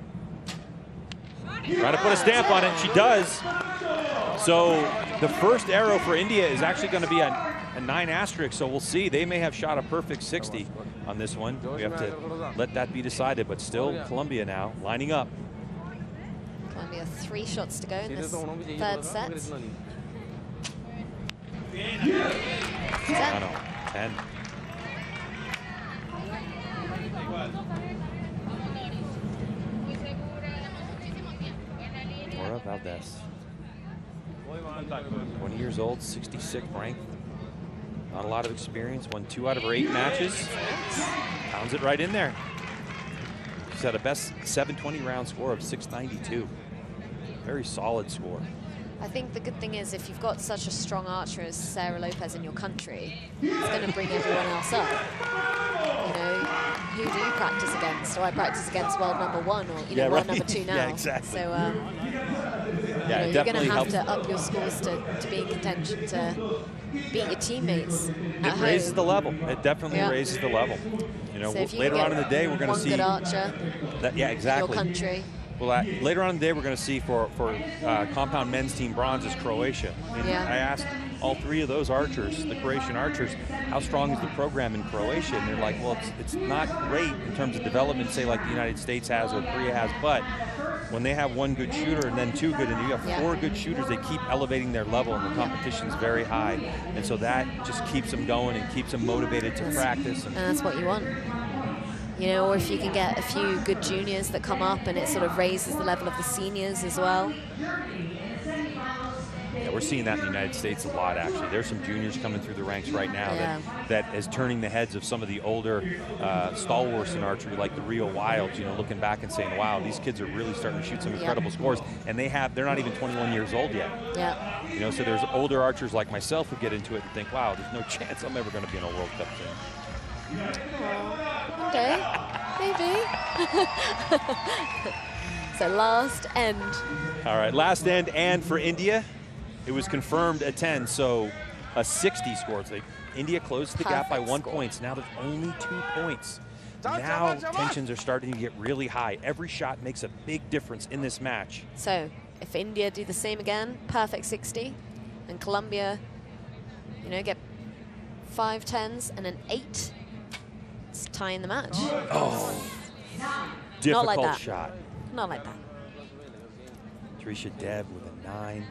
Trying to put a stamp on it. She does. So the first arrow for India is actually going to be a 9 asterisk. So we'll see. They may have shot a perfect 60 on this one. We have to let that be decided. But still, Colombia now lining up. Colombia 3 shots to go in this third set. 10. Laura Valdez. 20 years old, 66th ranked. Not a lot of experience. Won 2 out of her 8 matches. Pounds it right in there. She's had a best 720 round score of 692. Very solid score. I think the good thing is if you've got such a strong archer as Sara Lopez in your country, it's going to bring everyone else up. You know, who do you practice against? So I practice against world #1 or, you know, world #2 now. Yeah, exactly. So, yeah, you know, you're going to have to up your scores to be in contention to beat your teammates at It raises the level. It definitely raises the level. You know, so later on in the day, we're going to see one good archer. Yeah, exactly. In your country. Well, later on in the day, we're going to see for compound men's team bronze is Croatia. And I asked all 3 of those archers, the Croatian archers, how strong is the program in Croatia? And they're like, well, it's not great in terms of development, say like the United States has or Korea has, but when they have 1 good shooter and then 2 good, and you have 4 good shooters, they keep elevating their level, and the competition's very high. And so that just keeps them going and keeps them motivated to practice. And that's what you want. You know, or if you can get a few good juniors that come up and it sort of raises the level of the seniors as well. Yeah, we're seeing that in the United States a lot, actually. There's some juniors coming through the ranks right now that is turning the heads of some of the older stalwarts in archery, like the Rio Wilds, you know, looking back and saying, wow, these kids are really starting to shoot some incredible scores, and they're not even 21 years old yet. Yeah. You know, so there's older archers like myself who get into it and think, wow, there's no chance I'm ever going to be in a World Cup team. One day, maybe. So last end. All right, last end, and for India, it was confirmed a 10, so a 60 score. So India closed the gap by 1 point. Now there's only 2 points. Now tensions are starting to get really high. Every shot makes a big difference in this match. So if India do the same again, perfect 60, and Colombia, you know, get 5 10s and an 8, it's tying the match. Oh, difficult Not like that. shot. Not like that. Trisha Deb with a 9.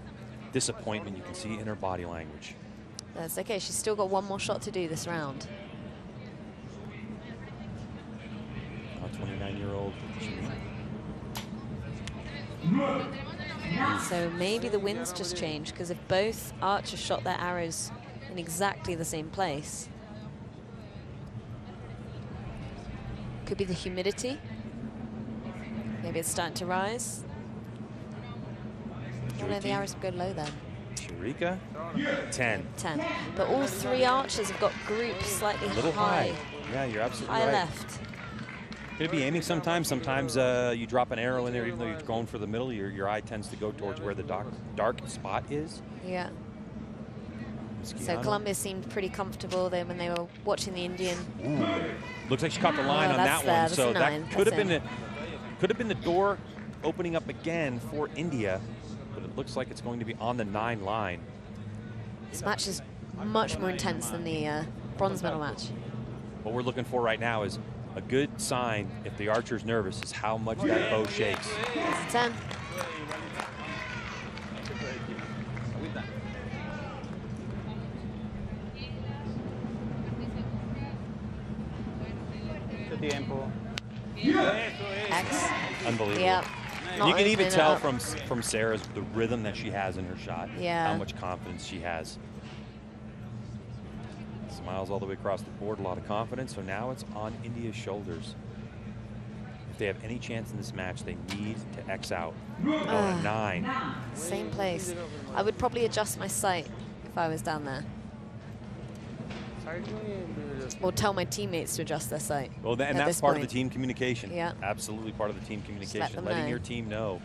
Disappointment you can see in her body language. That's okay. She's still got one more shot to do this round. 29-year-old. So maybe the winds just changed, because if both archers shot their arrows in exactly the same place, could be the humidity. Maybe it's starting to rise. Oh no, the arrows go low then. Sharika, 10. 10. But all 3 archers have got groups slightly A little high. Yeah, you're absolutely high right. left. Could be aiming sometimes. Sometimes you drop an arrow in there, even though you're going for the middle, your eye tends to go towards where the dark spot is. Yeah. So Colombia seemed pretty comfortable then when they were watching the Indian. Ooh. Looks like she caught the line on that one. So that could have been the door opening up again for India, but it looks like it's going to be on the 9 line. This match is much more intense than the bronze medal match. What we're looking for right now is a good sign, if the archer's nervous, is how much that bow shakes. It's a 10. X. Unbelievable. Yeah. You can even tell from Sarah's the rhythm that she has in her shot. Yeah. How much confidence she has. Smiles all the way across the board, a lot of confidence. So now it's on India's shoulders. If they have any chance in this match, they need to X out. Going to 9. Same place. I would probably adjust my sight if I was down there. Or tell my teammates to adjust their sight. Well, and that's part of the team communication. Yeah. Absolutely part of the team communication. Letting your team know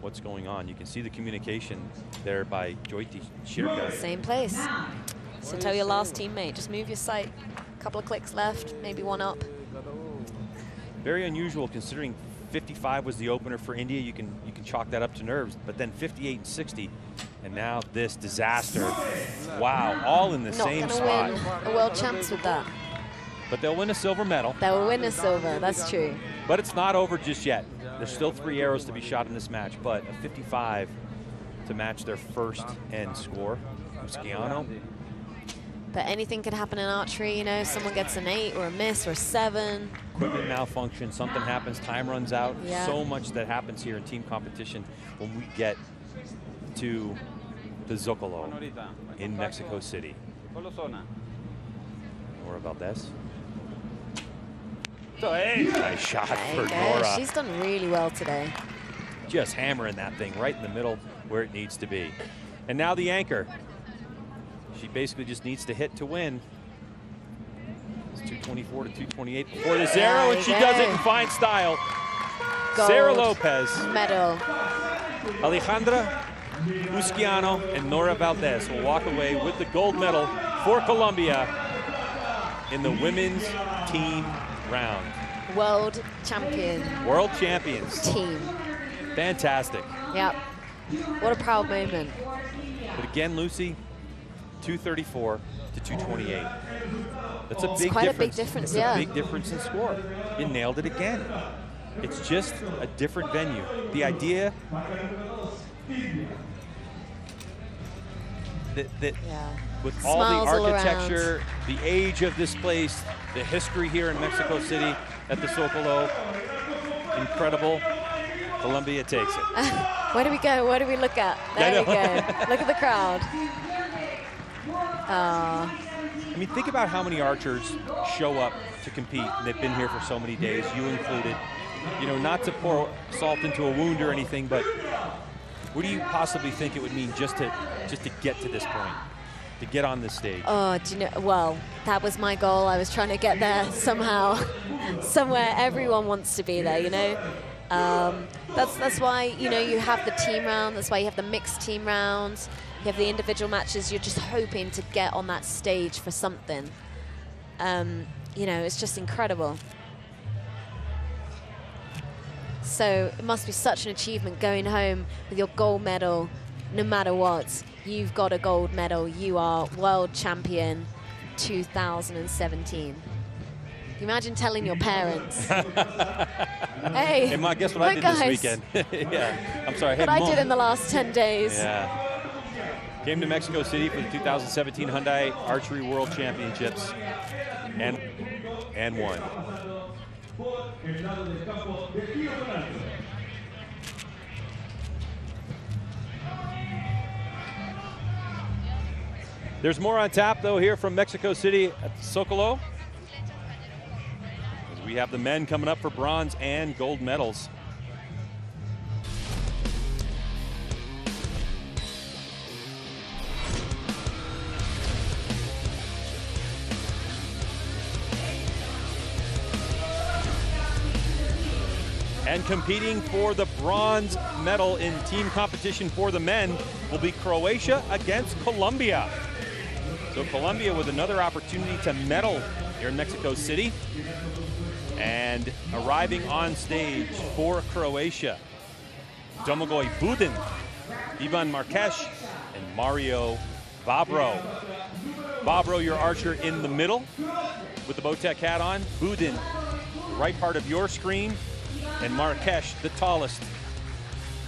what's going on. You can see the communication there by Jyoti Shirka. Same place. So tell your last teammate, just move your sight. A couple of clicks left, maybe 1 up. Very unusual considering 55 was the opener for India. You can chalk that up to nerves, but then 58 and 60, and now this disaster. Wow, all in the same spot. Not gonna win a world champs with that. But they'll win a silver medal. They will win a silver, that's true. But it's not over just yet. There's still 3 arrows to be shot in this match, but a 55 to match their first end score. Musciano. But anything can happen in archery, you know, someone gets an 8 or a miss or a 7. Equipment malfunction, something happens, time runs out. Yeah. So much that happens here in team competition when we get to the Zocalo in Mexico City. Nora Valdez. Nice shot for Nora. She's done really well today. Just hammering that thing right in the middle where it needs to be. And now the anchor. She basically just needs to hit to win. It's 224 to 228 before the zero, and she does it in fine style. Gold Sara Lopez, medal. Alejandra Musciano, and Nora Valdez will walk away with the gold medal for Colombia in the women's team round. World champion. World champions. Team. Fantastic. Yep. What a proud moment. But again, Lucy, 234 to 228. That's a big difference. Quite a big difference, It's a big difference in score. You nailed it again. It's just a different venue. The idea that with all the architecture, the age of this place, the history here in Mexico City at the Zocalo, incredible. Colombia takes it. Where do we go? What do we look at? There we go. Look at the crowd. I mean, think about how many archers show up to compete, and they've been here for so many days, you included. You know, not to pour salt into a wound or anything, but what do you possibly think it would mean just to get to this point, to get on this stage? Oh, do you know, well, that was my goal. I was trying to get there somehow, somewhere. Everyone wants to be there, you know. That's why, you know, you have the team round. That's why you have the mixed team rounds. You have the individual matches. You're just hoping to get on that stage for something. You know, it's just incredible. So it must be such an achievement going home with your gold medal, no matter what. You've got a gold medal. You are world champion 2017. Can you imagine telling your parents, hey, guess what I did guys, this weekend? Yeah, I'm sorry. What I did in the last 10 days. Yeah. Came to Mexico City for the 2017 Hyundai Archery World Championships and won. There's more on tap, though, here from Mexico City at Zocalo. As we have the men coming up for bronze and gold medals. And competing for the bronze medal in team competition for the men will be Croatia against Colombia. So Colombia with another opportunity to medal here in Mexico City. And arriving on stage for Croatia, Domagoj Budin, Ivan Marques, and Mario Vavro. Vavro, your archer in the middle with the Bowtech hat on. Budin, right part of your screen. And Marques, the tallest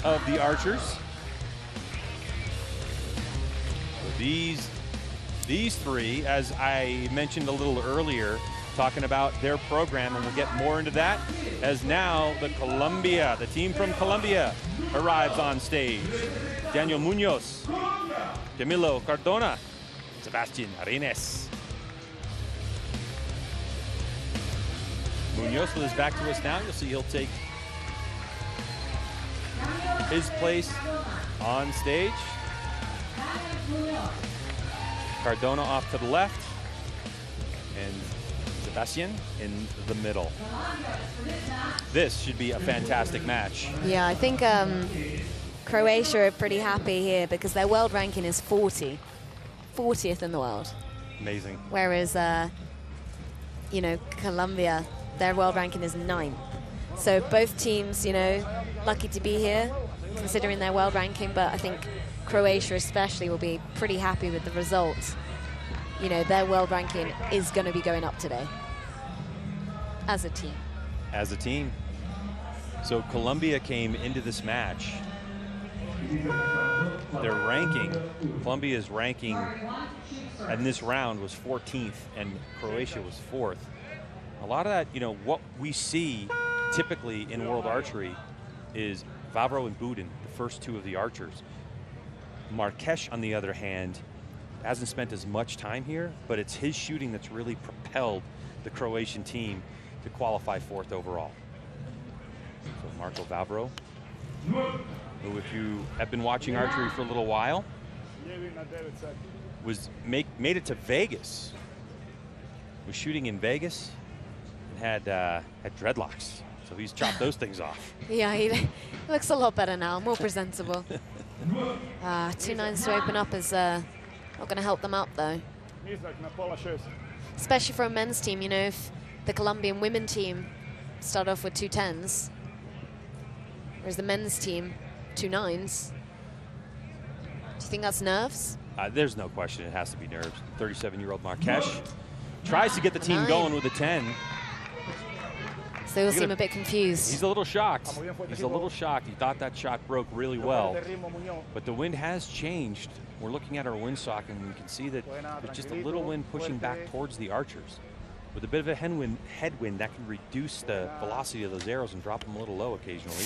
of the archers. So these three, as I mentioned a little earlier, talking about their program, and we'll get more into that, as now the team from Colombia arrives on stage. Daniel Munoz, Camilo Cardona, Sebastian Arenas. Munoz with his back to us now. You'll see he'll take his place on stage. Cardona off to the left, and Sebastian in the middle. This should be a fantastic match. Yeah, I think Croatia are pretty happy here because their world ranking is 40th in the world. Amazing. Whereas, you know, Colombia, their world ranking is 9th. So both teams, you know, lucky to be here, considering their world ranking, but I think Croatia especially will be pretty happy with the result. You know, their world ranking is going to be going up today as a team. As a team. So Colombia came into this match. Their ranking, Colombia's ranking in this round was 14th and Croatia was 4th. A lot of that, you know, what we see typically in World Archery is Vavro and Budin, the first two of the archers. Marques, on the other hand, hasn't spent as much time here, but it's his shooting that's really propelled the Croatian team to qualify 4th overall. So Marco Vavro, who, if you have been watching archery for a little while, made it to Vegas. Was shooting in Vegas and had dreadlocks, so he's chopped those things off. Yeah, he looks a lot better now, more presentable. 2 nines to open up is not going to help them out though. Especially for a men's team, you know, if the Colombian women team start off with 2 10s, whereas the men's team 2 9s. Do you think that's nerves? There's no question it has to be nerves. 37-year-old Marques tries to get the team going with a 10. So they all seem a bit confused. He's a little shocked. He's a little shocked. He thought that shot broke really well. But the wind has changed. We're looking at our windsock, and we can see that there's just a little wind pushing back towards the archers. With a bit of a headwind, that can reduce the velocity of those arrows and drop them a little low occasionally.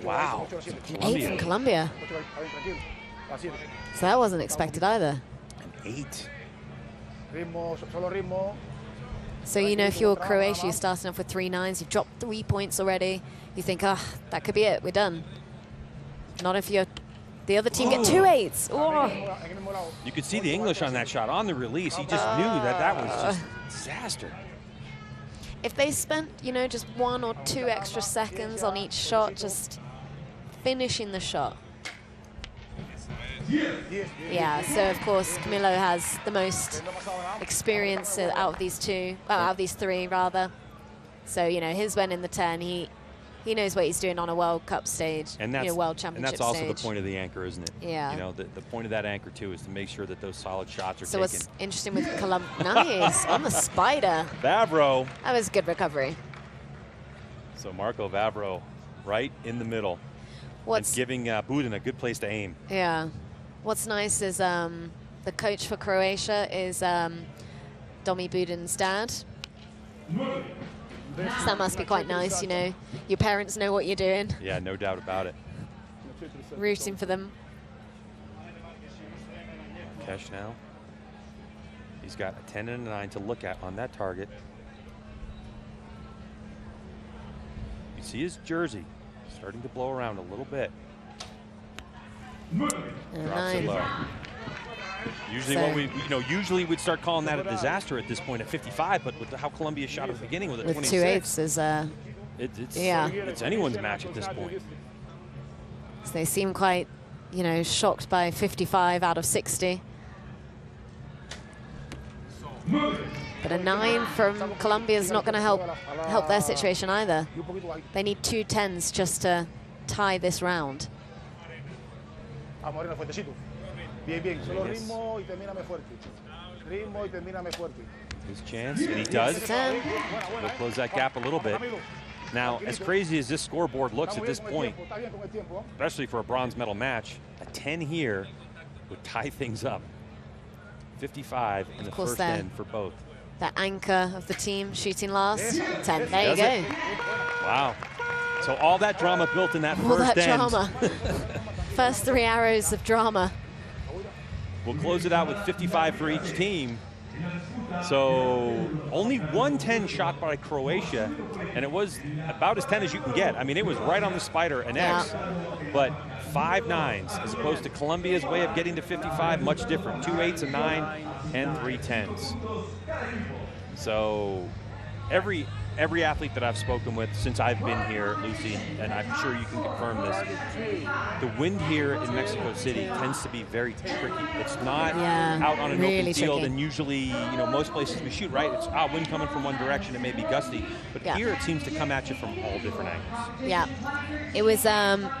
Wow. 8 from Colombia. So that wasn't expected either. An 8. So, you know, if you're Croatia, you're starting off with 3 9s, you've dropped 3 points already. You think, ah, that could be it, we're done. Not if you're the other team get 2 8s. Oh. You could see the English on that shot. On the release, he just knew that was just disaster. If they spent, you know, just 1 or 2 extra seconds on each shot, just finishing the shot. Yeah, so of course Camilo has the most experience out of these out of these 3 rather. So, you know, his win in the 10, he knows what he's doing on a World Cup stage, and that's, World Championship and that's also stage. the point of the anchor, isn't it? Yeah. You know, the point of that anchor too is to make sure that those solid shots are so taken. what's interesting with Colombia, nice, on the spider. Vavro. That was a good recovery. So Marco Vavro right in the middle. What's and giving Budin a good place to aim. Yeah. What's nice is the coach for Croatia is Domi Budin's dad. So that must be quite nice, you know. Your parents know what you're doing. Yeah, no doubt about it. Rooting for them. Kesh now. He's got a 10 and a 9 to look at on that target. You see his jersey starting to blow around a little bit. Drops it low. Usually when usually we'd start calling that a disaster at this point at 55, but with how Colombia shot at the beginning with a 26. 2 8s is it's anyone's match at this point. So they seem quite, you know, shocked by 55 out of 60. But a 9 from Colombia is not going to help their situation either. They need 2 10s just to tie this round. His chance, and he does. He'll close that gap a little bit. Now, as crazy as this scoreboard looks at this point, especially for a bronze medal match, a 10 here would tie things up. 55 in the first end for both. That anchor of the team shooting last. 10. There you go. Wow. So all that drama built in that all first that end. Drama. First 3 arrows of drama. We'll close it out with 55 for each team. So only 1 10 shot by Croatia, and it was about as 10 as you can get. I mean, it was right on the spider, an X, but 5 9s as opposed to Colombia's way of getting to 55, much different. 2 8s, a 9, and 3 10s. So every athlete that I've spoken with since I've been here, Lucy, and I'm sure you can confirm this, the wind here in Mexico City tends to be very tricky. It's not out on an open field, and usually, you know, most places we shoot, right? It's wind coming from one direction, it may be gusty, but here it seems to come at you from all different angles. Yeah, it was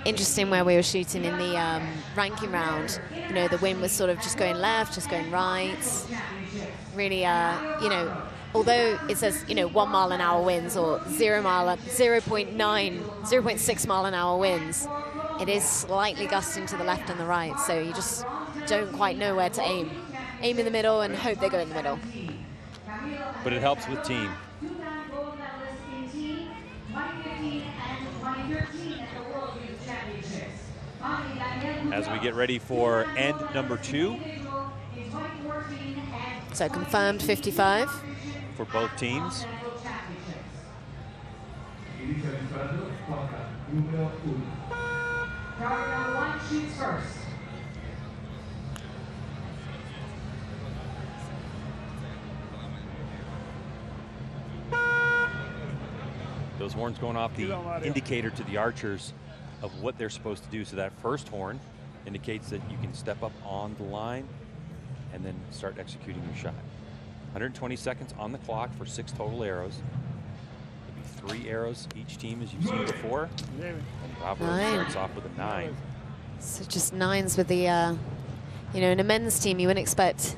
interesting where we were shooting in the ranking round. You know, the wind was sort of just going left, just going right. Really, you know, although it says, you know, 1 mile an hour winds or 0.6 mile an hour winds, it is slightly gusting to the left and the right, so you just don't quite know where to aim. Aim in the middle and hope they go in the middle. But it helps with team. As we get ready for end number 2. So confirmed 55. For both teams. Those horns going off, the indicator to the archers of what they're supposed to do. So that first horn indicates that you can step up on the line and then start executing your shot. 120 seconds on the clock for 6 total arrows. There'll be 3 arrows each team, as you've seen before. And Bravo starts off with a 9. So just 9s with the, you know, in a men's team, you wouldn't expect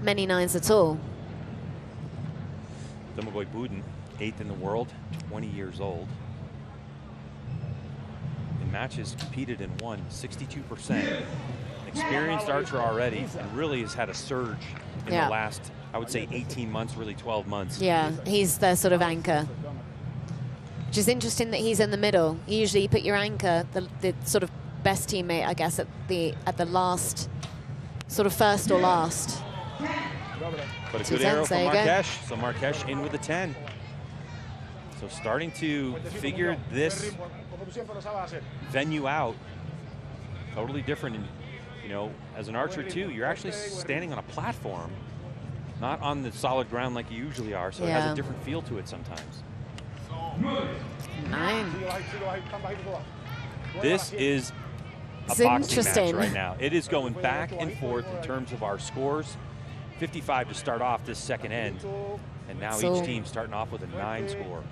many 9s at all. Domagoy Budin, 8th in the world, 20 years old. In matches competed and won 62%. Experienced archer already, and really has had a surge in the last I would say 18 months, really 12 months. Yeah, he's their sort of anchor. Which is interesting that he's in the middle. Usually you put your anchor, the sort of best teammate, I guess, at the last, sort of first or last. But a good arrow from Marques. So Marques in with a 10. So starting to figure this venue out. Totally different. And, you know, as an archer too, you're actually standing on a platform, not on the solid ground like you usually are. So it has a different feel to it sometimes. 9. This is a boxing match right now. It is going back and forth in terms of our scores. 55 to start off this second end, and now each team starting off with a 9 score.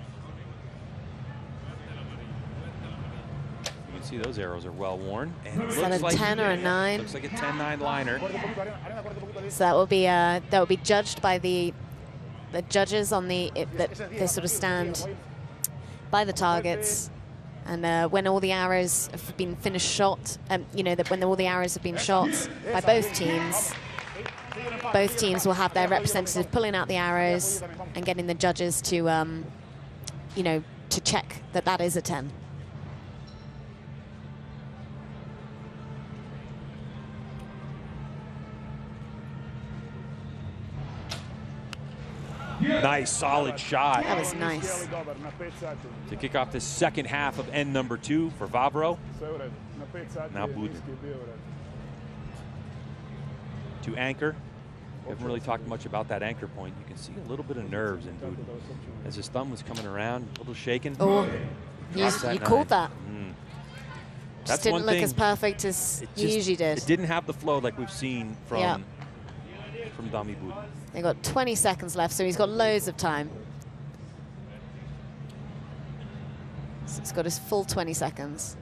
You can see those arrows are well worn. And is that a 10 or a 9? Looks like a 10-9 liner. So that will be judged by the judges on they sort of stand by the targets, and when all the arrows have been finished shot, you know, that when all the arrows have been shot by both teams will have their representative pulling out the arrows and getting the judges to, you know, to check that that is a 10. Nice, solid shot. That was nice. To kick off the second half of end number 2 for Vavro. Now Budin. To anchor. We haven't really talked much about that anchor point. You can see a little bit of nerves in Budin. As his thumb was coming around, a little shaken. Oh, you called that. Just didn't look as perfect as you usually did. It didn't have the flow like we've seen from Dami Budin. They've got 20 seconds left, so he's got loads of time. So he's got his full 20 seconds.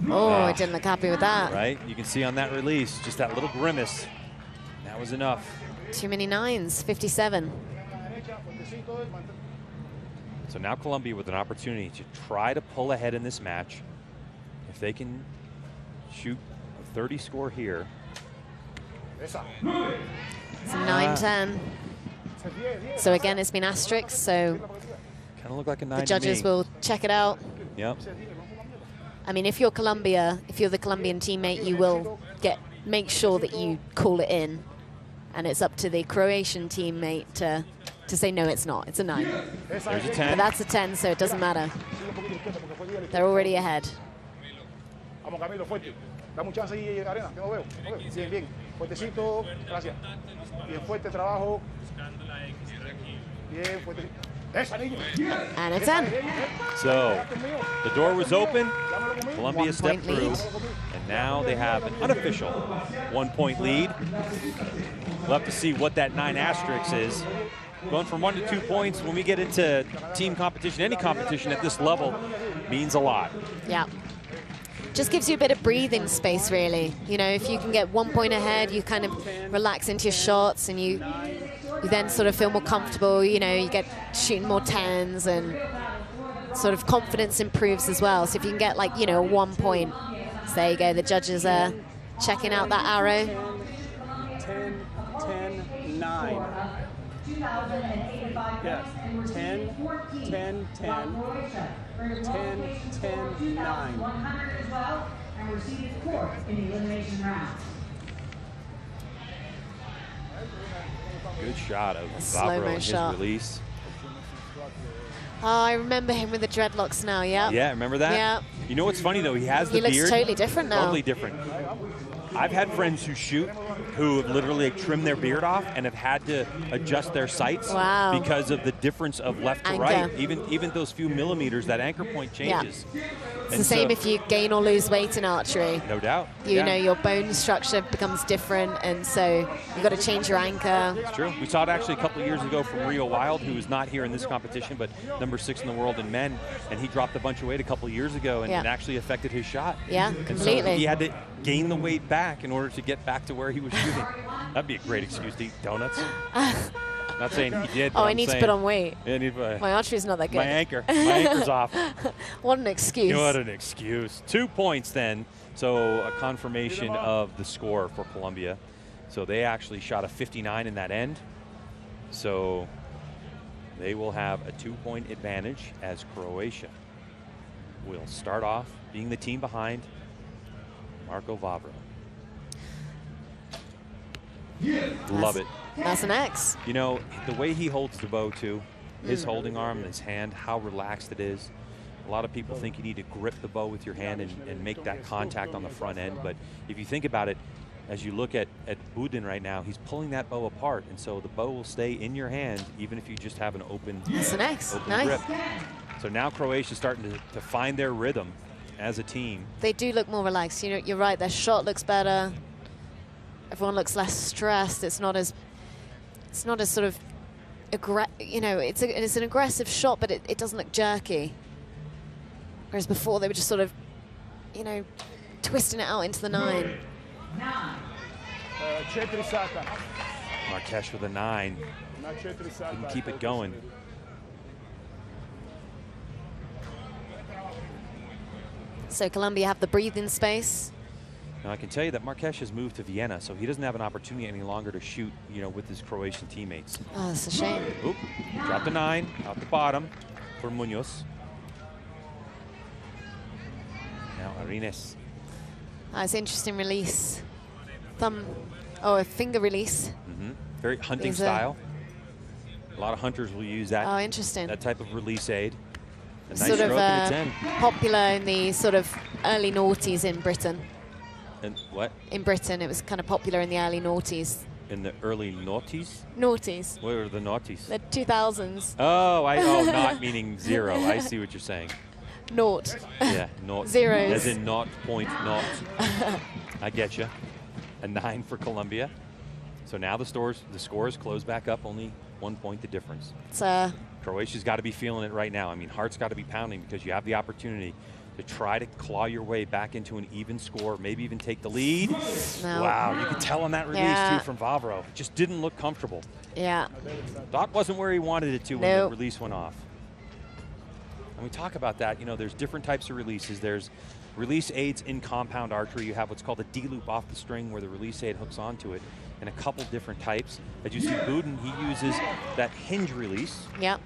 Oh, I didn't look happy with that. Right, you can see on that release, just that little grimace. That was enough. Too many 9s, 57. So now Colombia with an opportunity to try to pull ahead in this match. If they can shoot a 30 score here. It's a 9-10. So again, it's been asterisk, so kind of look like a 9 the judges will check it out. Yep. I mean, if you're Colombia, if you're the Colombian teammate, you will make sure that you call it in, and it's up to the Croatian teammate to say no, it's not. It's a 9. There's a 10. But that's a 10, so it doesn't matter. They're already ahead. Dame un chance ahí, Arena, que no veo. Bien, bien. Fuertecito, gracias. Bien fuerte trabajo. Bien fuerte. And a 10. So the door was open. Colombia stepped through. And now they have an unofficial 1-point lead. We'll have to see what that 9 asterisk is. Going from 1 to 2 points when we get into team competition, any competition at this level, means a lot. Yeah. Just gives you a bit of breathing space, really. You know, if you can get 1 point ahead, you kind of relax into your shots, and you then sort of feel more comfortable. You know, you get shooting more 10s, and sort of confidence improves as well. So if you can get, like, you know, 1 point, so there you go. The judges are checking out that arrow. 10, 10, 9. Yes, 10, 10, 10. 10, 10, 9. Good shot of Slow-mo Vavro in his shot. release. Oh, I remember him with the dreadlocks now, yeah. Yeah, remember that? Yeah. You know what's funny, though? He has the beard. He looks totally different now. Totally different. I've had friends who shoot who have literally trimmed their beard off and have had to adjust their sights because of the difference of left to right. Even those few millimeters, that anchor point changes. Yeah. It's the same if you gain or lose weight in archery. No doubt. You know, your bone structure becomes different, and so you've got to change your anchor. It's true. We saw it actually a couple of years ago from Rio Wild, who was not here in this competition, but number 6 in the world in men, and he dropped a bunch of weight a couple of years ago, and it actually affected his shot. Yeah, completely. And so he had to gain the weight back in order to get back to where he was shooting. That'd be a great excuse to eat donuts. Not saying he did. Oh, I need to put on weight. Yeah, my archery's not that good. My anchor's off. What an excuse. What an excuse. 2 points then. So a confirmation of the score for Colombia. So they actually shot a 59 in that end. So they will have a 2-point advantage as Croatia will start off being the team behind Marco Vavro. Love it. That's an X. You know, the way he holds the bow too, his holding arm and his hand, how relaxed it is. A lot of people think you need to grip the bow with your hand and make that contact on the front end. But if you think about it, as you look at Budin right now, he's pulling that bow apart. And so the bow will stay in your hand even if you just have an open, That's an X. Nice. grip. So now Croatia's starting to find their rhythm as a team. They do look more relaxed. You know, you're right. Their shot looks better. Everyone looks less stressed. It's not as sort of, you know, it's an aggressive shot, but it doesn't look jerky. Whereas before they were just sort of, you know, twisting it out into the 9. 4 sata. Marques with a 9. Na 4 sata. Couldn't keep it going. So Colombia have the breathing space. Now I can tell you that Marques has moved to Vienna, so he doesn't have an opportunity any longer to shoot, you know, with his Croatian teammates. Oh, that's a shame. Oop, dropped a 9 out the bottom for Munoz. Now Arines. It's an interesting release. A finger release. Very hunting style. A lot of hunters will use that. Oh, interesting. That type of release aid. A nice sort stroke of and it's in. popular in the sort of early noughties in Britain. And what? In Britain, it was kind of popular in the early noughties. In the early noughties? Noughties. What were the noughties? The 2000s. Oh, not meaning 0. I see what you're saying. Naught. Yeah, naught. Zeros. As in 0.0. I get you. A 9 for Colombia. So now the scores close back up, only 1 point the difference. Croatia's got to be feeling it right now. I mean, heart's got to be pounding because you have the opportunity to try to claw your way back into an even score, maybe even take the lead. No. Wow, you could tell on that release too from Vavro. It just didn't look comfortable. Yeah. Dot wasn't where he wanted it to when the release went off. And we talk about that, you know, there's different types of releases. There's release aids in compound archery. You have what's called a D-loop off the string where the release aid hooks onto it, and a couple different types. As you see, Budin, he uses that hinge release. Yep.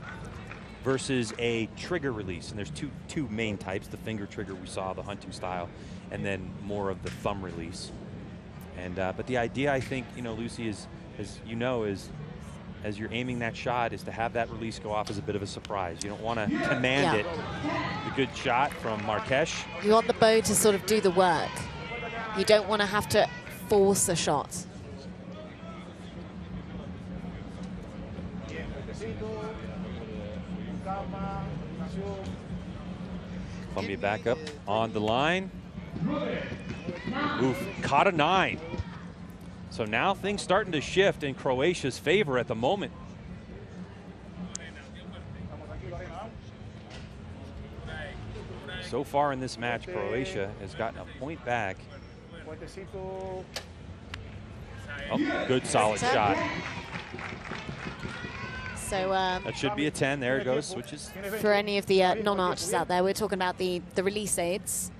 Versus a trigger release, and there's two main types: the finger trigger we saw, the hunting style, and then more of the thumb release. And but the idea, I think, you know, Lucy, is as you're aiming that shot, is to have that release go off as a bit of a surprise. You don't want to command it. The good shot from Marques. You want the bow to sort of do the work. You don't want to have to force a shot. Columbia back up on the line. Oof, caught a 9. So now things starting to shift in Croatia's favor at the moment. So far in this match, Croatia has gotten a point back. Oh, good solid shot. So that should be a 10. There it goes. Switches. For any of the non-archers out there, we're talking about the release aids.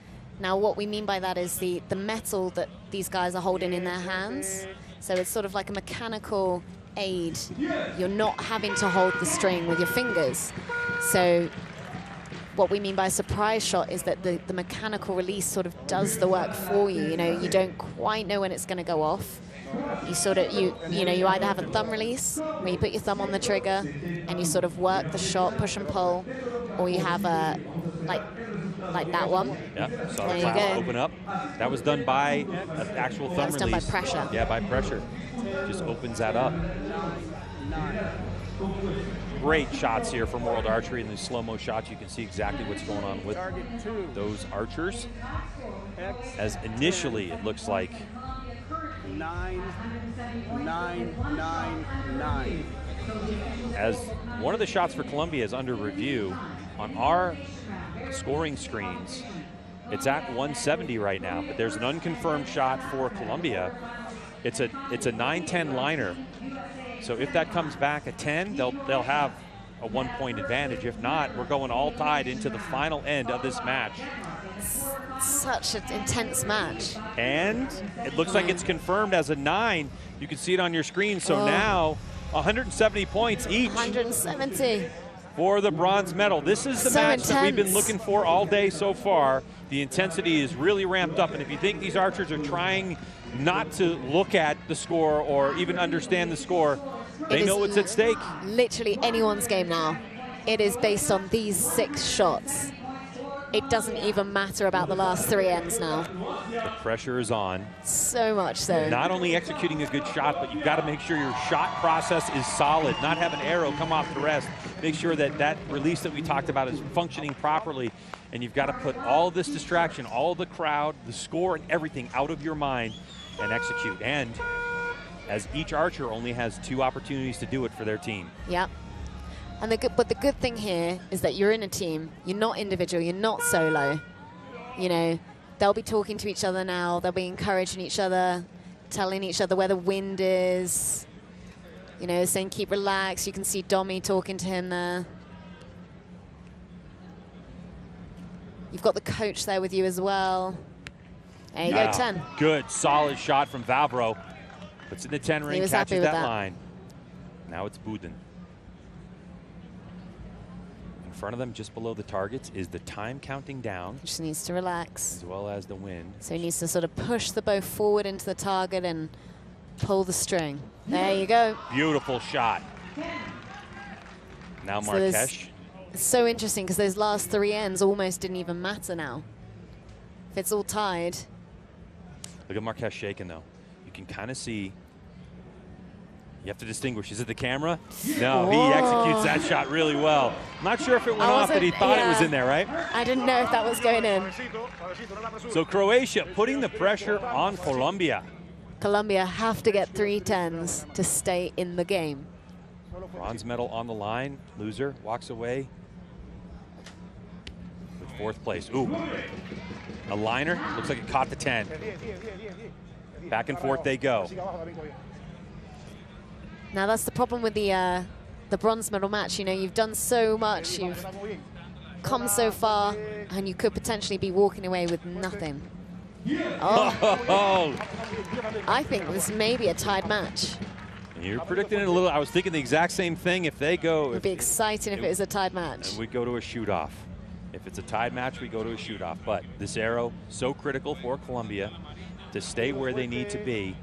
Now, what we mean by that is the metal that these guys are holding in their hands. So it's sort of like a mechanical aid. You're not having to hold the string with your fingers. So what we mean by a surprise shot is that the mechanical release sort of does the work for you. You know, you don't quite know when it's going to go off. You sort of, you either have a thumb release where you put your thumb on the trigger and you sort of work the shot, push and pull, or you have a, like that one. Yeah, saw the cloud open up. That was done by an actual thumb release. That was done by pressure. Yeah, by pressure. Just opens that up. Great shots here from World Archery. In the slow-mo shots, you can see exactly what's going on with those archers. As initially, it looks like 9, 9, 9, 9. As one of the shots for Colombia is under review on our scoring screens, it's at 170 right now, but there's an unconfirmed shot for Colombia. It's a 9-10 liner. So if that comes back a 10, they'll have a 1-point advantage. If not, we're going all tied into the final end of this match. Such an intense match. And it looks like it's confirmed as a 9. You can see it on your screen. So now 170 points each. 170. For the bronze medal. This is the match that we've been looking for all day so far. The intensity is really ramped up. And if you think these archers are trying not to look at the score or even understand the score, they know what's at stake. Literally anyone's game now. It is based on these 6 shots. It doesn't even matter about the last 3 ends now. The pressure is on. So much so. Not only executing a good shot, but you've got to make sure your shot process is solid, not have an arrow come off the rest. Make sure that that release that we talked about is functioning properly. And you've got to put all this distraction, all the crowd, the score, and everything out of your mind and execute. And as each archer only has 2 opportunities to do it for their team. Yep. And but the good thing here is that you're in a team. You're not individual. You're not solo. You know, they'll be talking to each other now. They'll be encouraging each other, telling each other where the wind is. You know, saying keep relaxed. You can see Domi talking to him there. You've got the coach there with you as well. There you go, 10. Good, solid shot from Vavro. Puts in the 10 ring, catches that line. Now it's Budin. In front of them, just below the targets, is the time counting down. Just needs to relax. As well as the wind. So he needs to sort of push the bow forward into the target and pull the string. There you go. Beautiful shot. Now Marques. It's so interesting because those last 3 ends almost didn't even matter now. If it's all tied. Look at Marques shaking, though. You can kind of see. You have to distinguish. Is it the camera? No, he executes that shot really well. I'm not sure if it went off, that he thought it was in there, right? I didn't know if that was going in. So Croatia putting the pressure on Colombia. Colombia have to get 3 10s to stay in the game. Bronze medal on the line. Loser walks away with 4th place. Ooh, a liner. Looks like it caught the 10. Back and forth they go. Now that's the problem with the bronze medal match. You know, you've done so much, you've come so far, and you could potentially be walking away with nothing. Oh. I think this may be a tied match. You're predicting it a little. I was thinking the exact same thing. If they go, it would be exciting if it was a tied match. And we go to a shoot-off. If it's a tied match, we go to a shoot-off. But this arrow, so critical for Colombia to stay where they need to be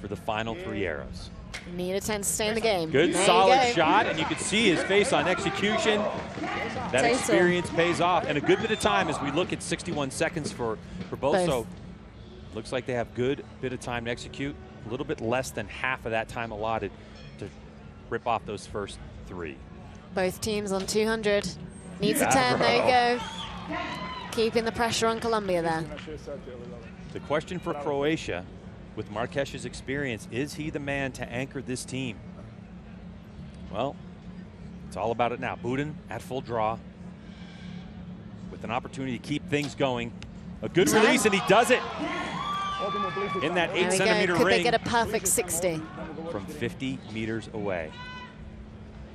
for the final 3 arrows. Need a 10 to stay in the game. Good, solid shot, and you can see his face on execution. That experience pays off, and a good bit of time as we look at 61 seconds for both. So looks like they have good bit of time to execute. A little bit less than half of that time allotted to rip off those first 3. Both teams on 200. Needs a 10. There you go. Keeping the pressure on Colombia there. The question for Croatia, with Marques's experience, is he the man to anchor this team? Well, it's all about it now. Budin at full draw with an opportunity to keep things going. A good release, and he does it in that 8-centimeter ring. Could they get a perfect 60? From 50 meters away.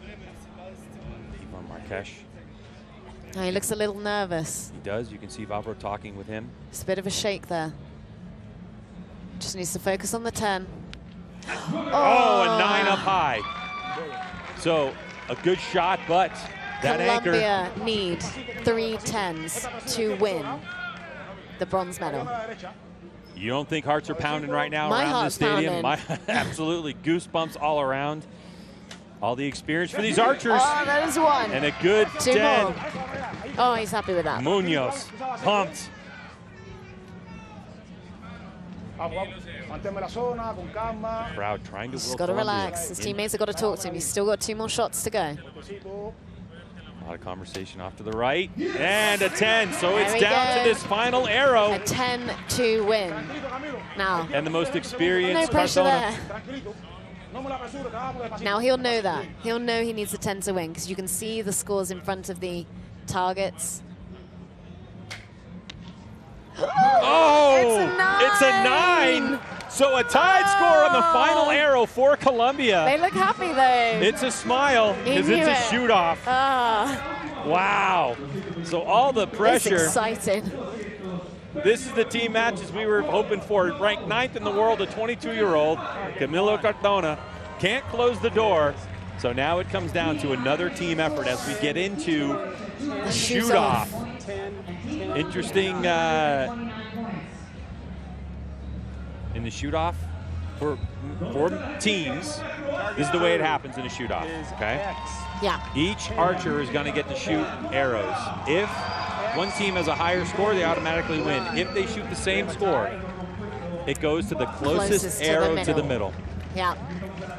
Ivan Marques. Oh, he looks a little nervous. He does. You can see Vavro talking with him. It's a bit of a shake there. Just needs to focus on the 10. Oh, a 9 up high. So a good shot, but that Colombia need 3 10s to win the bronze medal. You don't think hearts are pounding right now My around this stadium? Absolutely, goosebumps all around. All the experience for these archers. Oh, that is 1. And a good 2 10. more. Oh, he's happy with that. Munoz, pumped. Crowd trying to He's got to relax. His teammates have got to talk to him. He's still got 2 more shots to go. A lot of conversation off to the right. And a 10. So it's down to this final arrow. A 10 to win. Now. And the most experienced No pressure there. Now he'll know that. He'll know he needs a 10 to win because you can see the scores in front of the targets. Oh, it's a 9. So a tied score on the final arrow for Colombia. They look happy though. It's a smile because it's a shoot-off. Wow. So all the pressure. It's exciting. This is the team matches we were hoping for. Ranked 9th in the world, a 22-year-old, Camilo Cardona, can't close the door. So now it comes down to another team effort as we get into shoot-off. Interesting in the shoot-off for teams. This is the way it happens in a shoot-off, okay? Yeah. Each archer is going to get to shoot arrows. If one team has a higher score, they automatically win. If they shoot the same score, it goes to the closest arrow to the middle. Yeah,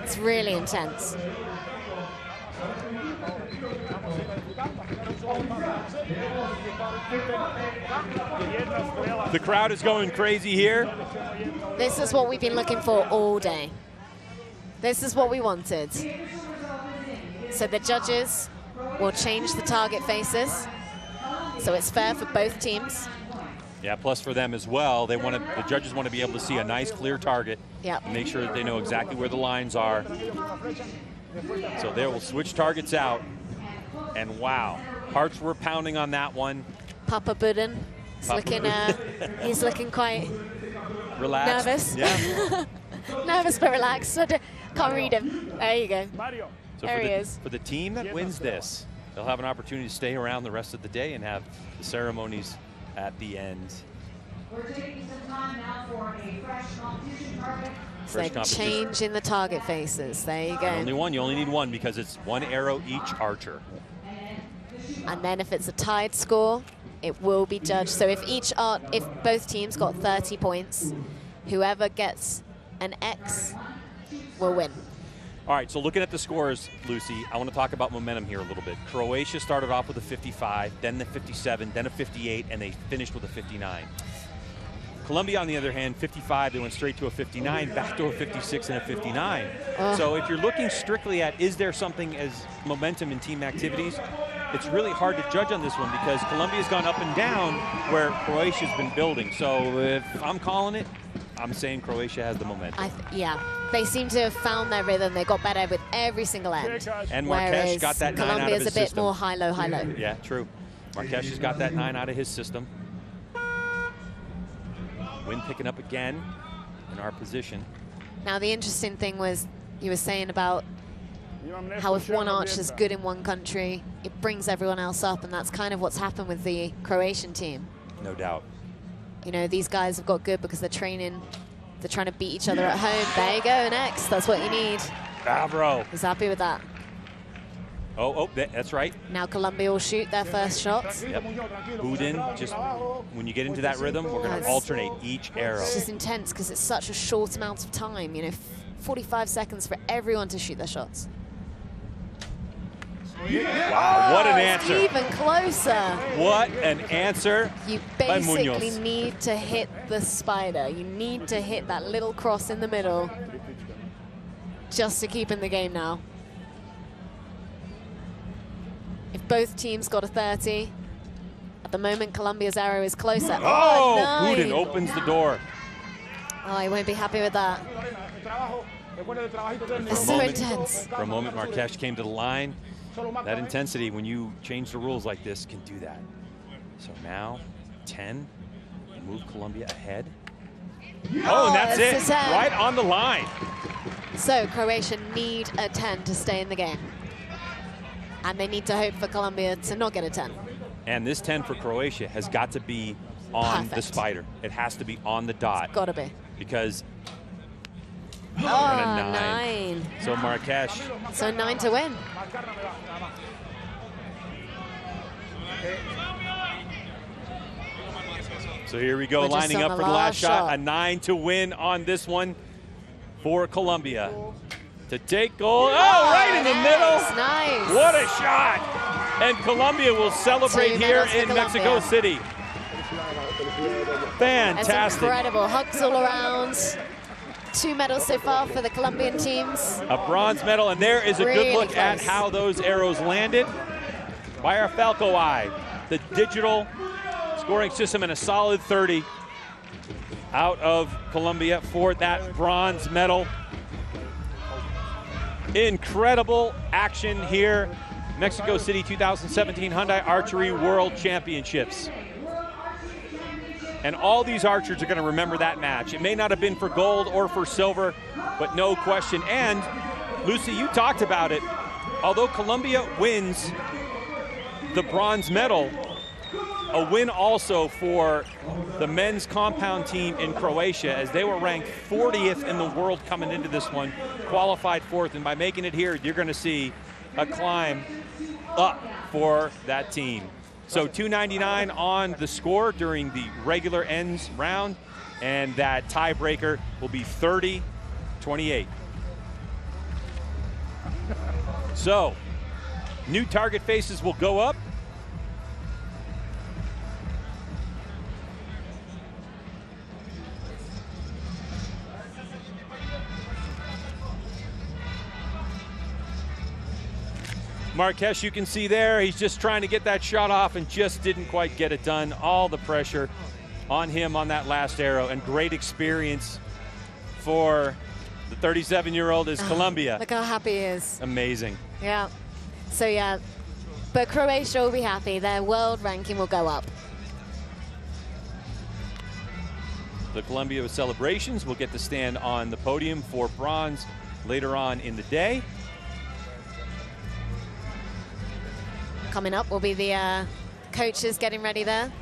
it's really intense. The crowd is going crazy here. This is what we've been looking for all day. This is what we wanted. So the judges will change the target faces, so it's fair for both teams. Yeah, plus for them as well, the judges want to be able to see a nice clear target. Yeah. Make sure that they know exactly where the lines are. So they will switch targets out. And wow, hearts were pounding on that one. Papa Budden is looking, he's looking quite relaxed. Nervous. Yeah. Nervous but relaxed. Can't read him. There you go. So there he is. For the team that wins this, they'll have an opportunity to stay around the rest of the day and have the ceremonies at the end. We're taking some time now for a fresh competition target. So change in the target faces. There you go. And only one. You only need one because it's one arrow each archer. And then if it's a tied score, it will be judged. So if both teams got 30 points, whoever gets an X will win. All right, so looking at the scores, Lucy, I want to talk about momentum here a little bit. Croatia started off with a 55, then the 57, then a 58, and they finished with a 59. Colombia, on the other hand, 55, they went straight to a 59, back to a 56 and a 59. So if you're looking strictly at is there something as momentum in team activities, it's really hard to judge on this one because Colombia's gone up and down where Croatia's been building. So if I'm calling it, I'm saying Croatia has the momentum. Yeah, they seem to have found their rhythm. They got better with every single end. And Marques got that 9 out of his system. Colombia's a bit more high-low, high-low. Yeah, true. Marques has got that 9 out of his system. Wind picking up again in our position. Now, the interesting thing was you were saying about how if one archer's good in one country, it brings everyone else up, and that's kind of what's happened with the Croatian team. No doubt. You know, these guys have got good because they're training, they're trying to beat each other at home. There you go, next. That's what you need. Bravo. He's happy with that. Oh, that's right. Now Colombia will shoot their first shots. Yep. Budin, just when you get into that rhythm, we're going to alternate each arrow. It's just intense because it's such a short amount of time, you know, 45 seconds for everyone to shoot their shots. Wow, what an answer. Even closer. What an answer. You basically need to hit the spider. You need to hit that little cross in the middle just to keep in the game now. If both teams got a 30, at the moment Colombia's arrow is closer. Oh, Budin opens the door. Oh, he won't be happy with that. It's so intense. For a moment, Marques came to the line. That intensity, when you change the rules like this, can do that. So now, 10, move Colombia ahead. Oh, and that's it, right on the line. So Croatia need a 10 to stay in the game. And they need to hope for Colombia to not get a 10. And this 10 for Croatia has got to be on the spider. It has to be on the dot. It's got to be. Because a 9. So Marques. So 9 to win. So here we go, lining up for the last shot. A 9 to win on this one for Colombia. To take goal. Oh, right in the middle. Nice. What a shot. And Colombia will celebrate here in Mexico City. Fantastic. That's incredible. Hugs all around. 2 medals so far for the Colombian teams. A bronze medal, and there is a good look at how those arrows landed by our Falco Eye. The digital scoring system, and a solid 30 out of Colombia for that bronze medal. Incredible action here. Mexico City 2017 Hyundai Archery World Championships. And all these archers are going to remember that match. It may not have been for gold or for silver, but no question. And, Lucy, you talked about it. Although Colombia wins the bronze medal, a win also for the men's compound team in Croatia, as they were ranked 40th in the world coming into this one, qualified 4th. And by making it here, you're going to see a climb up for that team. So 299 on the score during the regular ends round, and that tiebreaker will be 30-28. So new target faces will go up. Marquez, you can see there, he's just trying to get that shot off and just didn't quite get it done. All the pressure on him on that last arrow, and great experience for the 37-year-old is Colombia. Look how happy he is. Amazing. Yeah. So, yeah. But Croatia will be happy. Their world ranking will go up. The Colombia celebrations will get to stand on the podium for bronze later on in the day. Coming up will be the coaches getting ready there.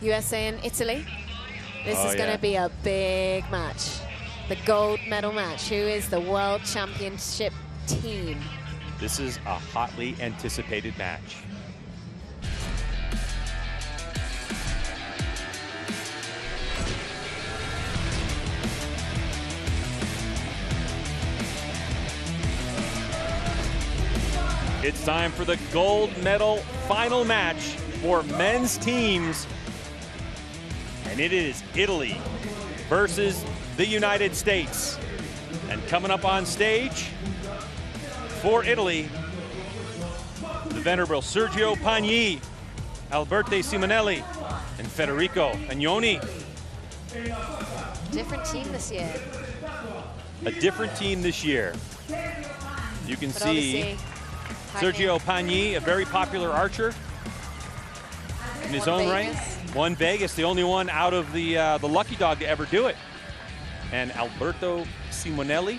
USA and Italy. This is going to be a big match. The gold medal match. Who is the world championship team? This is a hotly anticipated match. It's time for the gold medal final match for men's teams. And it is Italy versus the United States. And coming up on stage for Italy, the venerable Sergio Pagni, Alberto Simonelli, and Federico Agnoni. Different team this year. A different team this year. You can see Sergio Pagni, a very popular archer in his own right. Won Vegas, the only one out of the lucky dog to ever do it. And Alberto Simonelli.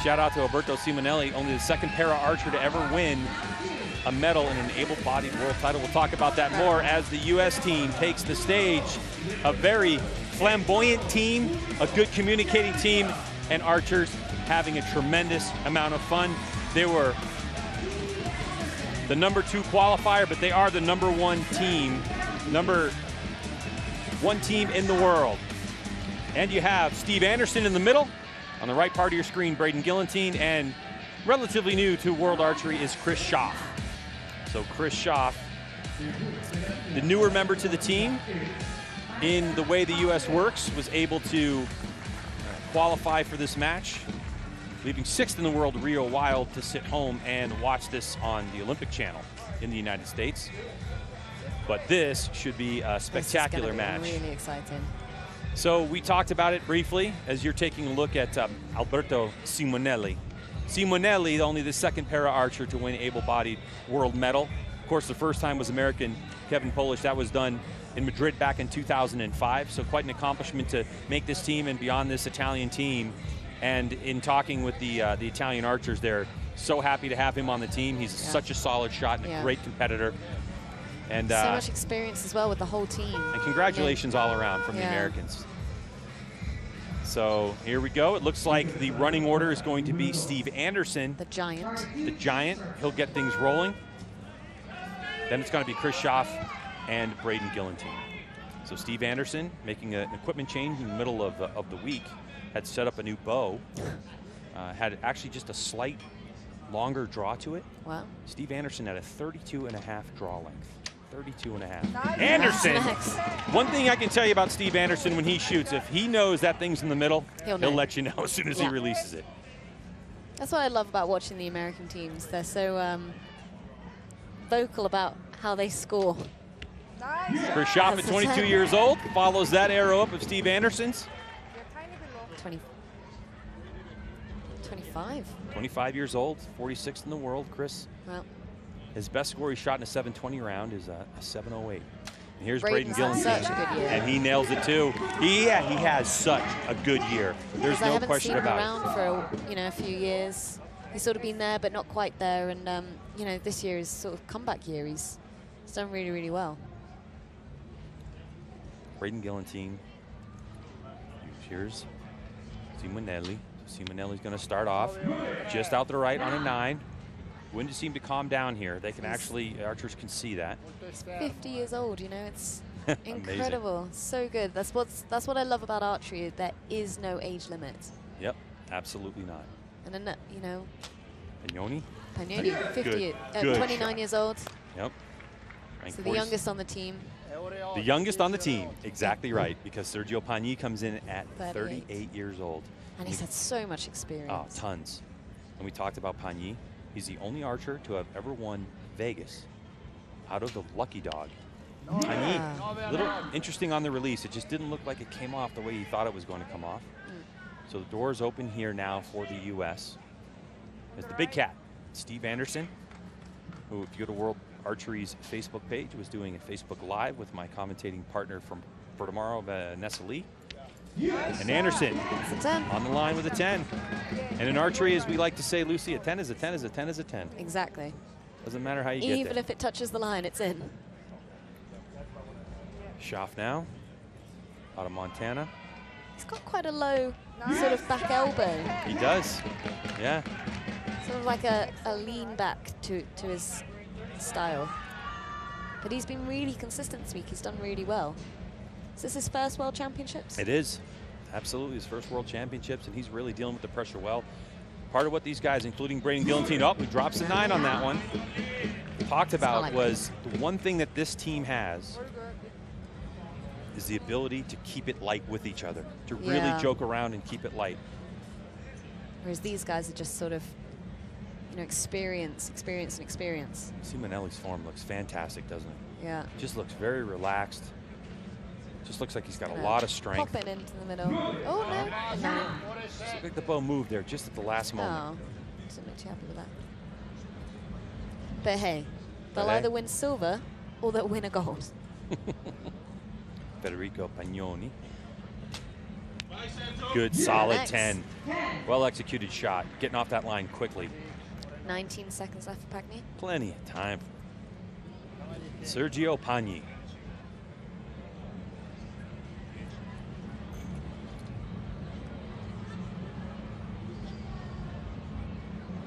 Shout out to Alberto Simonelli, only the second para archer to ever win a medal in an able-bodied world title. We'll talk about that more as the U.S. team takes the stage. A very flamboyant team, a good communicating team, and archers having a tremendous amount of fun. They were the #2 qualifier, but they are the #1 team, #1 team in the world. And you have Steve Anderson in the middle. On the right part of your screen, Braden Gillentine, and relatively new to World Archery is Chris Schaff. So Chris Schaff, the newer member to the team, in the way the U.S. works, was able to qualify for this match, leaving 6th in the world Rio Wild to sit home and watch this on the Olympic channel in the United States. But this should be a spectacular match. Really exciting. So we talked about it briefly as you're taking a look at Alberto Simonelli. Simonelli, only the second para archer to win able-bodied world medal. Of course, the first time was American Kevin Polish. That was done in Madrid back in 2005. So quite an accomplishment to make this team and beyond this Italian team. And in talking with the Italian archers, they're so happy to have him on the team. He's such a solid shot and a great competitor. And so much experience as well with the whole team. And congratulations all around from the Americans. So here we go. It looks like the running order is going to be Steve Anderson. The Giant. The Giant. He'll get things rolling. Then it's going to be Chris Schaff and Braden Gillentine. So Steve Anderson making an equipment change in the middle of the week. Had set up a new bow. Had actually just a slight longer draw to it. Wow. Steve Anderson had a 32.5 draw length. 32.5. Anderson! One thing I can tell you about Steve Anderson when he shoots, if he knows that thing's in the middle, he'll let you know as soon as he releases it. That's what I love about watching the American teams. They're so vocal about how they score. Chris Schaff at 22 years old follows that arrow up of Steve Anderson's. 25. 25 years old, 46th in the world, Chris. Well, his best score he shot in a 720 round is a 708. Here's Braden's Braden had Gillentine, such a good year. and he nails it too. He has such a good year. There's I no haven't question seen him about around for a few years. He's sort of been there, but not quite there. And this year is sort of comeback year. He's done really, really well. Braden Gillentine. Here's Simonelli. Simonelli's going to start off just out the right on a 9. Wind seemed to calm down here. They can actually, archers can see that. He's 50 years old, it's incredible. So good. That's what I love about archery. There is no age limit. Yep, absolutely not. And then, Pagnoni? Pagnoni, 50, good 29 shot. years old. Yep. So the youngest on the team. The youngest on the team, exactly right, because Sergio Pagni comes in at 38 years old. And he's had so much experience. Oh, tons. And we talked about Pagni. He's the only archer to have ever won Vegas out of the Lucky Dog. Pagni, a little interesting on the release. It just didn't look like it came off the way he thought it was going to come off. So the door's open here now for the U.S. There's the big cat, Steve Anderson, who, if you go to World Archery's Facebook page, was doing a Facebook Live with my commentating partner for tomorrow, Nessa Lee. And Anderson on the line with a 10. And in archery, as we like to say, Lucy, a 10 is a 10 is a 10 is a 10. Exactly. Doesn't matter how you get there. Even if it touches the line, it's in. Schaff now, out of Montana. He's got quite a low sort of back elbow. He does, yeah. Sort of like a lean back to his style. But he's been really consistent this week. He's done really well. Is this his first World Championships? It is. Absolutely his first World Championships, and he's really dealing with the pressure well. Part of what these guys, including Braden Gillentine, he drops the 9 on that one. Talked about was the one thing that this team has is the ability to keep it light with each other, to really joke around and keep it light. Whereas these guys are just sort of, experience. Simonelli's form looks fantastic, doesn't it? Yeah. Just looks very relaxed. Just looks like he's got a lot of strength. Pop it into the middle. Oh, no. No. Just looked like the bow moved there just at the last moment. Oh, doesn't look too happy with that. But hey, they'll either win silver or they'll win a gold. Federico Pagnoni. Good, solid 10. Well-executed shot. Getting off that line quickly. 19 seconds left for Pagni. Plenty of time. Sergio Pagni.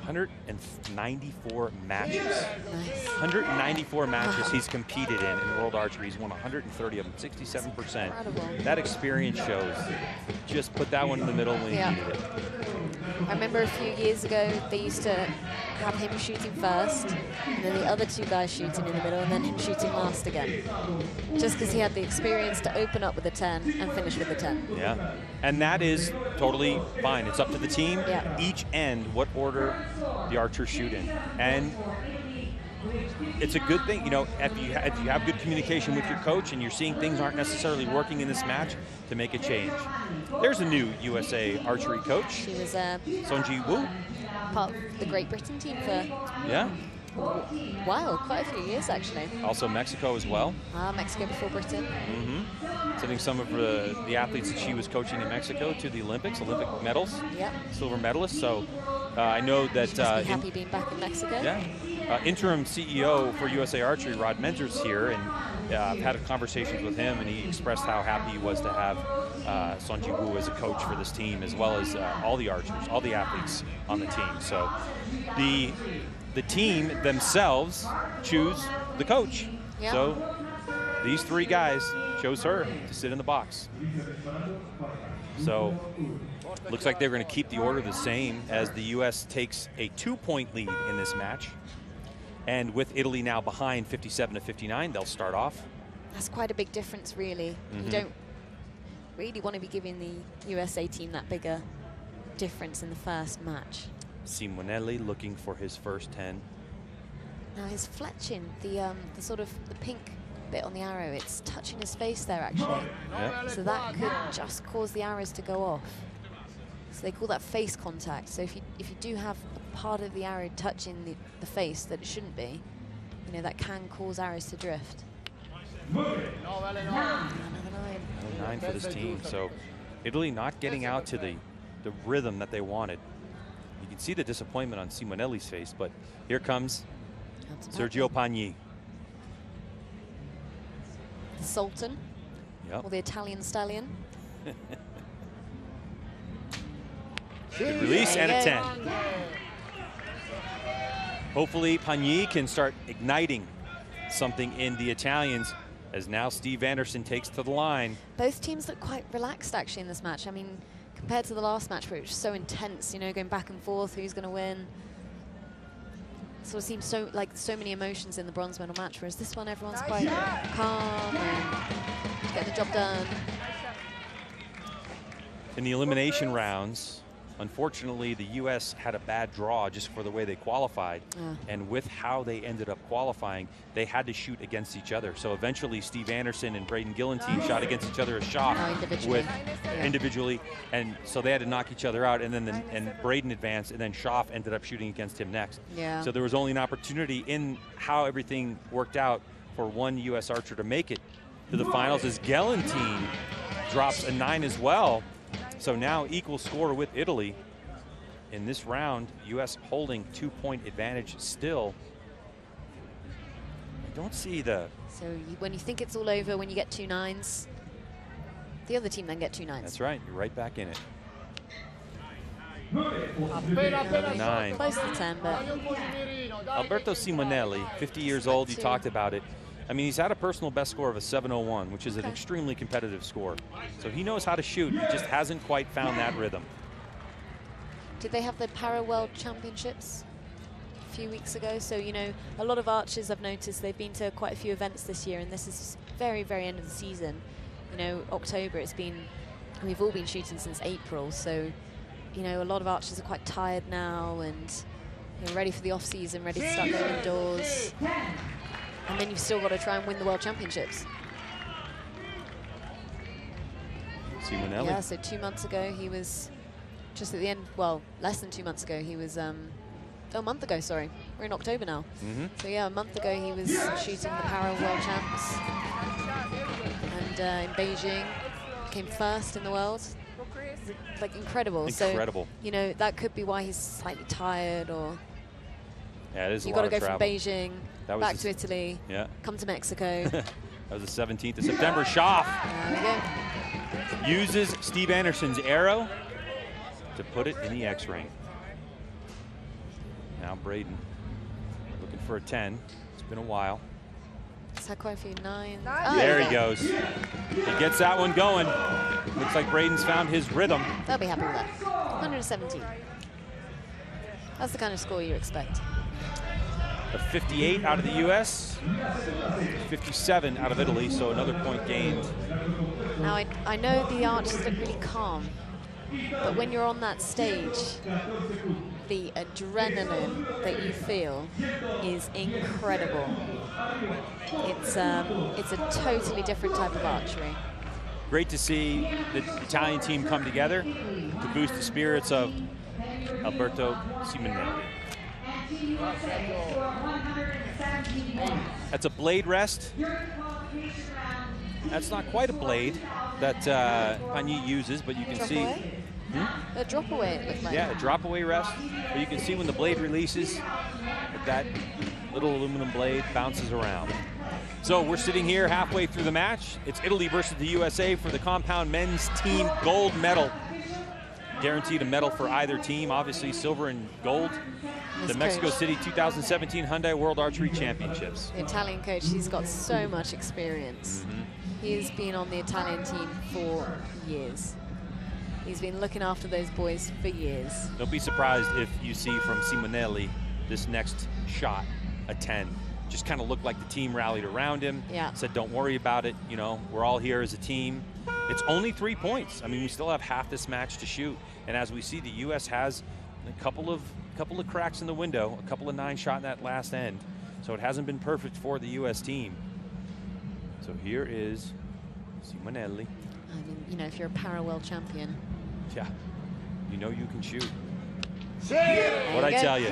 $194 matches. Nice. 194 matches he's competed in World Archery. He's won 130 of them, 67%. Incredible. That experience shows. Just put that one in the middle when he needed it. I remember a few years ago, they used to have him shooting first, and then the other two guys shooting in the middle, and then him shooting last again. Just because he had the experience to open up with a 10 and finish with a 10. Yeah, and that is totally fine. It's up to the team. Yeah. Each end, what order the archers shoot in. And it's a good thing, if you have good communication with your coach and you're seeing things aren't necessarily working in this match, to make a change. There's a new USA archery coach. She was Sonji Wu. part of the Great Britain team for Yeah. Wow, quite a few years actually. Also Mexico as well. Mexico before Britain. Mm-hmm. Sending some of the athletes that she was coaching in Mexico to the Olympics, Olympic medals, Yep. silver medalists. So I know that. She must be happy being back in Mexico. Yeah. Interim CEO for USA Archery, Rod Menzer's here, and I've had conversations with him, and he expressed how happy he was to have Sonji Wu as a coach for this team, as well as all the archers, all the athletes on the team. So the team themselves choose the coach. Yep. So these three guys chose her to sit in the box. So looks like they're going to keep the order the same as the U.S. takes a 2-point lead in this match. And with Italy now behind 57-59, they'll start off. That's quite a big difference, really. Mm-hmm. You don't really want to be giving the USA team that bigger difference in the first match. Simonelli looking for his first 10. Now his fletching, the sort of the pink bit on the arrow, it's touching his face there actually. Yeah. So that could just cause the arrows to go off. So they call that face contact. So if you do have a part of the arrow touching the face that it shouldn't be, that can cause arrows to drift. Another 9. 9 for this team. So Italy not getting out to the rhythm that they wanted. You can see the disappointment on Simonelli's face, but here comes Sergio Pagni. The Sultan, or the Italian stallion. Good release and a 10. Hopefully Pagni can start igniting something in the Italians, as now Steve Anderson takes to the line. Both teams look quite relaxed actually in this match. I mean, compared to the last match, which was so intense, you know, going back and forth, who's going to win. So it seems so many emotions in the bronze medal match, whereas this one everyone's quite calm and getting the job done. In the elimination rounds, unfortunately, the U.S. had a bad draw just for the way they qualified. And with how they ended up qualifying, they had to shoot against each other. So eventually, Steve Anderson and Braden Gillentine shot against each other as Schaaf individually. And so they had to knock each other out. And then and Braden advanced, and then Schaaf ended up shooting against him next. So there was only an opportunity in how everything worked out for one U.S. archer to make it to the finals, as Gillentine drops a 9 as well. So now equal score with Italy. In this round, U.S. holding 2-point advantage still. I don't see the... So when you think it's all over, when you get 2 9s, the other team then get 2 9s. That's right, you're right back in it. Another 9. Close to 10, but... Alberto Simonelli, 50 years old, you talked about it. I mean, he's had a personal best score of a 701, which is an extremely competitive score. So he knows how to shoot. He just hasn't quite found that rhythm. Did they have the Para World Championships a few weeks ago? So, you know, a lot of archers, I've noticed, they've been to quite a few events this year, and this is very, very end of the season. You know, October, we've all been shooting since April. So, you know, a lot of archers are quite tired now and, you know, ready for the off-season, ready to start going indoors. And then you've still got to try and win the World Championships. Simonelli. Yeah, so 2 months ago, he was just at the end, well, less than 2 months ago, he was, a month ago, sorry. We're in October now. So yeah, a month ago, he was shooting the Para World Champs. And in Beijing, came first in the world. Like, incredible. Incredible. So, you know, that could be why he's slightly tired, or... Yeah, it is You've a lot got to of go travel. from Beijing back to Italy, come to Mexico. That was the 17th of September. Schaaf uses Steve Anderson's arrow to put it in the X-ring. Now Braden looking for a 10. It's been a while. He's had quite a few 9s. There he goes. He gets that one going. Looks like Braden's found his rhythm. They'll be happy with that. 117. That's the kind of score you expect. A 58 out of the U.S., 57 out of Italy, so another point gained. Now, I know the archers look really calm, but when you're on that stage, the adrenaline that you feel is incredible. It's a totally different type of archery. Great to see the Italian team come together to boost the spirits of Alberto Simonelli. That's a blade rest. That's not quite a blade that Pagni uses, but you can see. A drop away, it looks like. Yeah, a drop away rest. But you can see when the blade releases, that little aluminum blade bounces around. So we're sitting here halfway through the match. It's Italy versus the USA for the compound men's team gold medal. Guaranteed a medal for either team, obviously silver and gold. The Mexico City 2017 Hyundai World Archery Championships. The Italian coach, he's got so much experience. He's been on the Italian team for years. He's been looking after those boys for years. Don't be surprised if you see from Simonelli this next shot, a 10. Just kind of looked like the team rallied around him. Said, don't worry about it. You know, we're all here as a team. It's only 3 points. I mean, we still have half this match to shoot. And as we see, the U.S. has a couple of cracks in the window, a couple of 9 shot in that last end. So it hasn't been perfect for the U.S. team. So here is Simonelli. I mean, you know, if you're a Para World champion. You know you can shoot. What'd I tell you?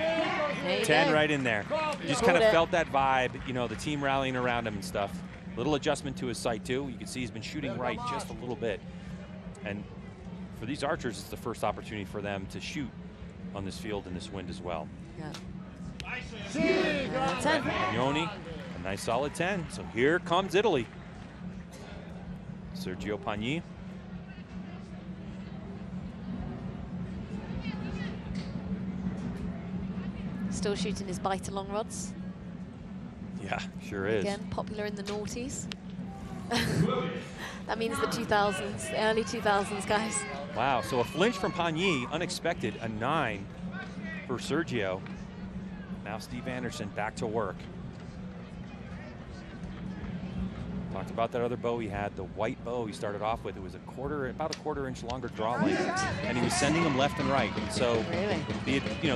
10 right in there. Just kind of felt that vibe, you know, the team rallying around him and stuff. Little adjustment to his sight too. You can see he's been shooting right just a little bit. And for these archers, it's the first opportunity for them to shoot on this field in this wind as well. Yeah. 10. Pagnoni, a nice solid 10. So here comes Italy. Sergio Pagni. Still shooting his bite along rods. Yeah, sure is. Again, popular in the noughties. That means the 2000s, the early 2000s, guys. Wow, so a flinch from Pagni, unexpected, a 9 for Sergio. Now Steve Anderson back to work. Talked about that other bow he had, the white bow he started off with. It was about a quarter-inch longer draw length, and he was sending them left and right. And so, really?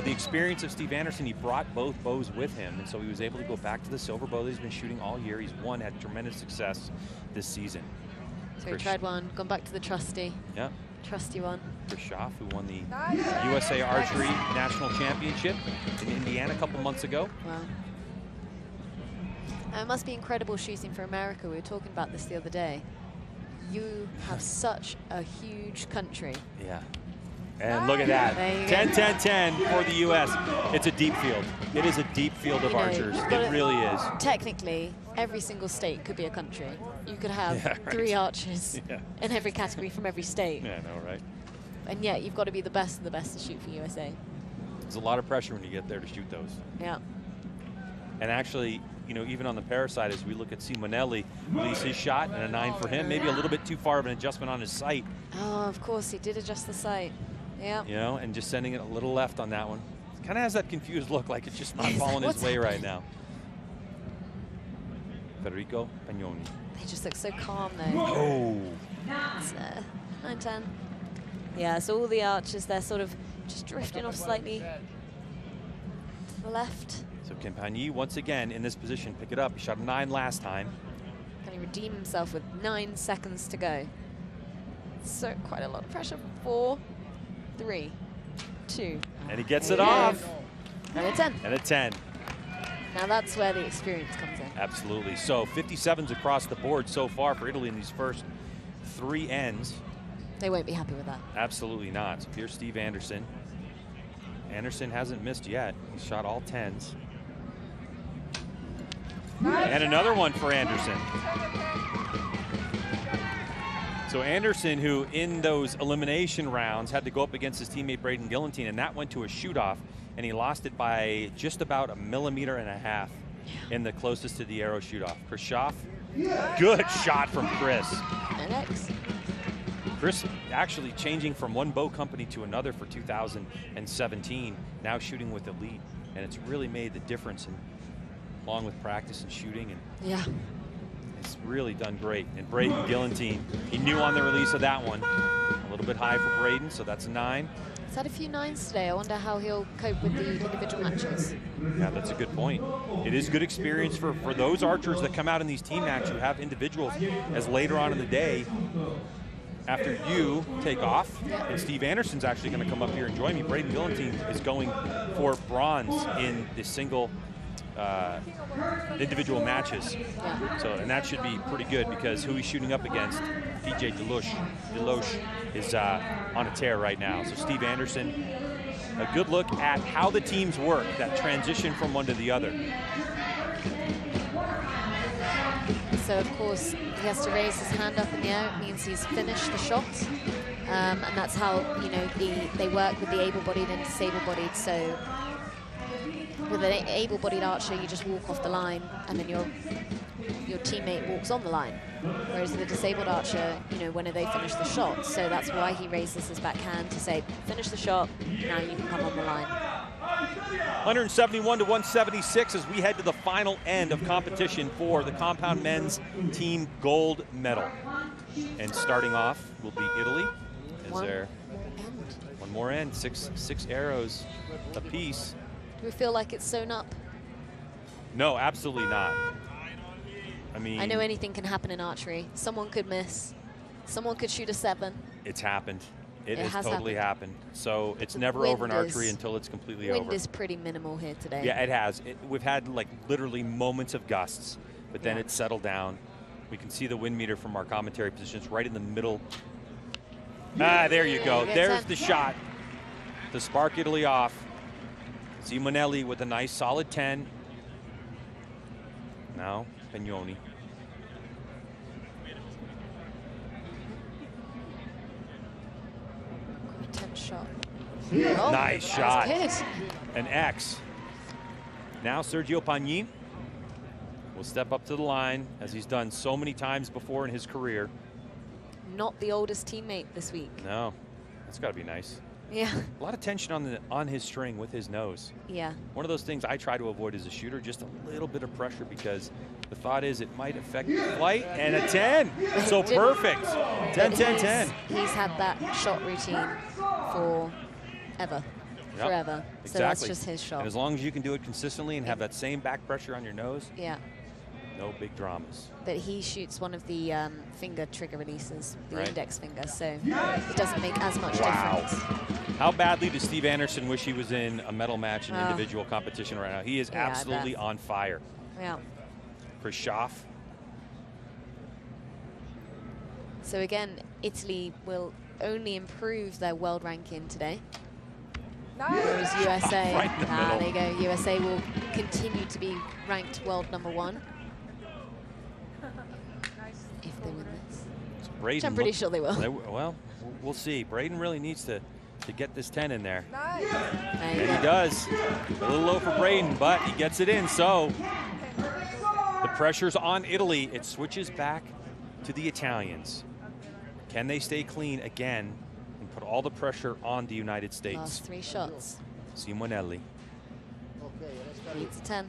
the experience of Steve Anderson, he brought both bows with him, and so he was able to go back to the silver bow that he's been shooting all year. He's had tremendous success this season. So he tried one, gone back to the trusty. Yeah. Trusty one. Chris Schaff, who won the USA Archery National Championship in Indiana a couple months ago. Wow. It must be incredible shooting for America. We were talking about this the other day. You have such a huge country. Yeah. And look at that. 10-10-10 for the U.S. It's a deep field. It is a deep field of archers. It really is. Technically, every single state could be a country. You could have 3 archers in every category from every state. Yeah, I know, right? And yet, you've got to be the best of the best to shoot for USA. There's a lot of pressure when you get there to shoot those. Yeah. And actually, even on the para side, as we look at Simonelli, release his shot and a 9 for him. Maybe a little bit too far of an adjustment on his sight. Oh, of course, he did adjust the sight. Yeah. And just sending it a little left on that one. Kind of has that confused look, like it's just not falling his way right now. Federico Pagnoni. They just look so calm, though. Oh. It's 9-10. Yeah, so all the archers, they're sort of just drifting off slightly to the left. So can Pagni, once again, in this position, pick it up? He shot a 9 last time. Can he redeem himself with 9 seconds to go? So quite a lot of pressure. 4, 3, 2. And he gets it off. And a 10. And a 10. Now that's where the experience comes in. Absolutely. So 57s across the board so far for Italy in these first 3 ends. They won't be happy with that. Absolutely not. So here's Steve Anderson. Anderson hasn't missed yet. He's shot all 10s. And another one for Anderson. So Anderson, who in those elimination rounds had to go up against his teammate Braden Gillentine, and that went to a shoot-off, and he lost it by just about 1.5 millimeters in the closest to the arrow shoot-off. Chris Schaff, good shot from Chris. Chris actually changing from one bow company to another for 2017, now shooting with Elite, and it's really made the difference, along with practice and shooting. And it's really done great. And Braden Gillentine, he knew on the release of that one. A little bit high for Braden, so that's a 9. He's had a few 9s today. I wonder how he'll cope with the individual matches. Yeah, that's a good point. It is good experience for those archers that come out in these team matches who have individuals, as later on in the day, after you take off, and Steve Anderson's actually going to come up here and join me. Braden Gillentine is going for bronze in the single individual matches. So, and that should be pretty good because who he's shooting up against, DJ Deloche is on a tear right now. So Steve Anderson, a good look at how the teams work, that transition from one to the other. So of course he has to raise his hand up in the air. It means he's finished the shot, and that's how they work with the able-bodied and disabled-bodied. So with an able-bodied archer, you just walk off the line, and then your teammate walks on the line. Whereas with a disabled archer, when they finish the shot. So that's why he raises his backhand to say, finish the shot, now you can come on the line. 171 to 176 as we head to the final end of competition for the compound men's team gold medal. And starting off will be Italy. One more end, six arrows apiece. Do we feel like it's sewn up? No, absolutely not. I know anything can happen in archery. Someone could miss. Someone could shoot a 7. It's happened. It has totally happened. So it's The never wind over in archery until it's completely Wind over. is pretty minimal here today. Yeah, it has. We've had like literally moments of gusts, but then it's settled down. We can see the wind meter from our commentary positions right in the middle. Ah, there you go. There's the shot to spark Italy off. Simonelli with a nice solid 10. Now, Pignoni. Intense shot. Nice shot. Good. An X. Now Sergio Pagni will step up to the line as he's done so many times before in his career. Not the oldest teammate this week. No, that's got to be nice. Yeah. A lot of tension on his string with his nose. Yeah. One of those things I try to avoid as a shooter, just a little bit of pressure, because the thought is it might affect the flight. And a 10. So perfect. 10, 10, 10. He's had that shot routine for ever. Yep, Forever. Exactly. So that's just his shot. And as long as you can do it consistently and have that same back pressure on your nose, Yeah. no big dramas. But he shoots one of the finger trigger releases, the Right. index finger, so it doesn't make as much Wow. difference. How badly does Steve Anderson wish he was in a medal match in individual competition right now? He is Yeah, I absolutely bet. on fire. Yeah. For Schaff. So again, Italy will only improve their world ranking today. Whereas USA, Right in the middle. there you go. USA will continue to be ranked world #1 if they win this. Which I'm pretty sure they will. Well, we'll see. Braden really needs to get this 10 in there. There you And go. he does. A little low for Braden, but he gets it in. So the pressure's on Italy. It switches back to the Italians. Can they stay clean again and put all the pressure on the United States? Last 3 shots. Simonelli. Leads a 10.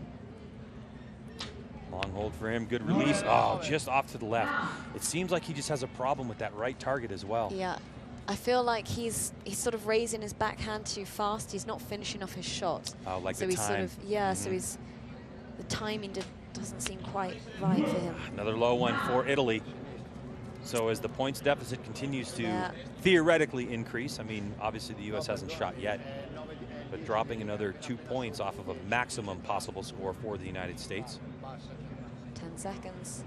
Long hold for him. Good release. Oh, just off to the left. It seems like he just has a problem with that right target as well. Yeah. I feel like he's sort of raising his backhand too fast. He's not finishing off his shot. Oh, like so the he's time. sort of, yeah, so he's, the timing doesn't seem quite right for him. Another low one for Italy. So as the points deficit continues to Yeah. theoretically increase, I mean, obviously the U.S. hasn't shot yet, but dropping another 2 points off of a maximum possible score for the United States. 10 seconds.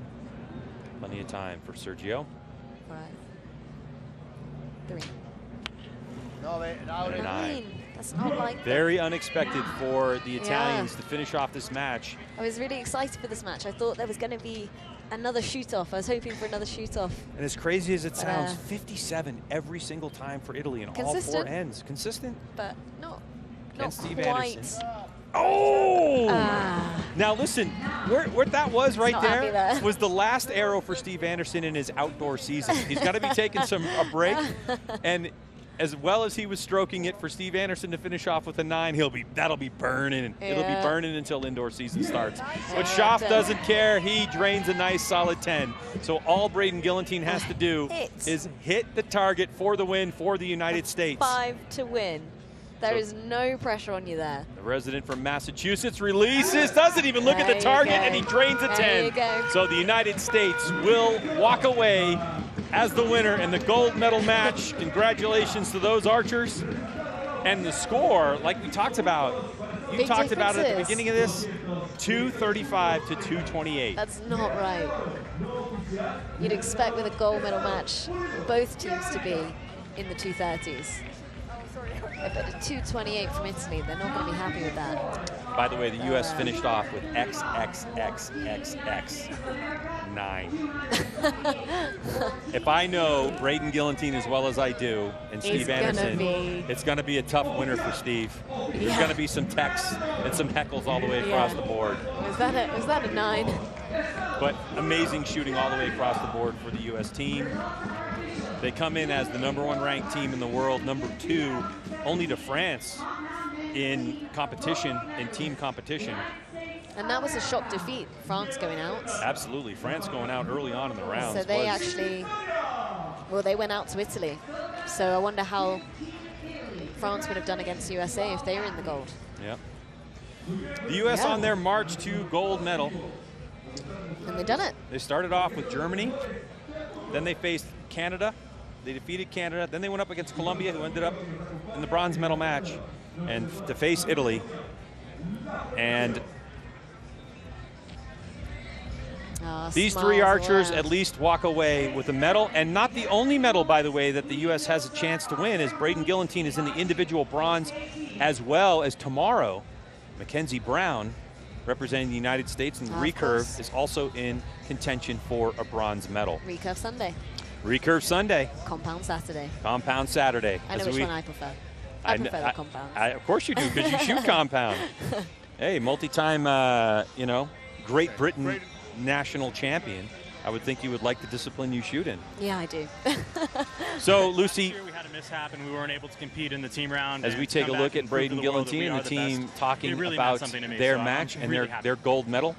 Plenty of time for Sergio. 5, 3, And 9. 9. That's not like them. Very unexpected for the Italians to finish off this match. I was really excited for this match. I thought there was going to be another shoot-off. I was hoping for another shoot-off. And as crazy as it sounds, 57 every single time for Italy in all 4 Consistent. ends. Consistent. But not Steve quite. Anderson. Oh! Ah. Now listen, where that was right Not happy there there. was the last arrow for Steve Anderson in his outdoor season. He's got to be taking a break, and as well as he was stroking it for Steve Anderson to finish off with a 9, that'll be burning. It'll be Yeah. burning until indoor season starts. But Yeah, Schaff it doesn't care. He drains a nice solid 10. So all Braden Gillentine has to do Hit. is hit the target for the win for the United States. 5 to win. There So- is no pressure on you there. The resident from Massachusetts releases, doesn't even look at There the you target, go. and he drains a 10. There you go. So the United States will walk away as the winner in the gold medal match. Congratulations to those archers. And the score, like we talked about, you Big talked about it at the differences. beginning of this, 235 to 228. That's not right. You'd expect with a gold medal match both teams to be in the 230s. But a 228 from Italy, they're not going to be happy with that. By the way, the U.S. finished off with XXXXX 9. If I know Braden Gillentine as well as I do, and Steve Anderson, it's going to be a tough winner for Steve. There's going to be some texts and some heckles all the way across the board. Was that a 9? But amazing shooting all the way across the board for the U.S. team. They come in as the #1 ranked team in the world, #2 only to France in competition, in team competition. And that was a shock defeat, France going out. Absolutely, France going out early on in the rounds. So they actually, well, they went out to Italy. So I wonder how France would have done against USA if they were in the gold. Yep. The U.S. Yeah. on their march to gold medal. And they've done it. They started off with Germany, then they faced Canada. They defeated Canada. Then they went up against Colombia, who ended up in the bronze medal match, and to face Italy. And These three smiles archers around. at least walk away with a medal, and not the only medal, by the way, that the U.S. has a chance to win, as Braden Gillentine is in the individual bronze, as well as tomorrow, Mackenzie Brown, representing the United States in the recurve, is also in contention for a bronze medal. Recurve Sunday. Recurve Sunday. Compound Saturday. Compound Saturday. I know which one I prefer. I prefer the compound. Of course you do, because you shoot compound. Hey, multi-time, you know, Great Britain national champion. I would think you would like the discipline you shoot in. Yeah, I do. So, Lucy, we had a mishap and we weren't able to compete in the team round. as we take a look at Braden Gillentine and the team talking about their match and their gold medal,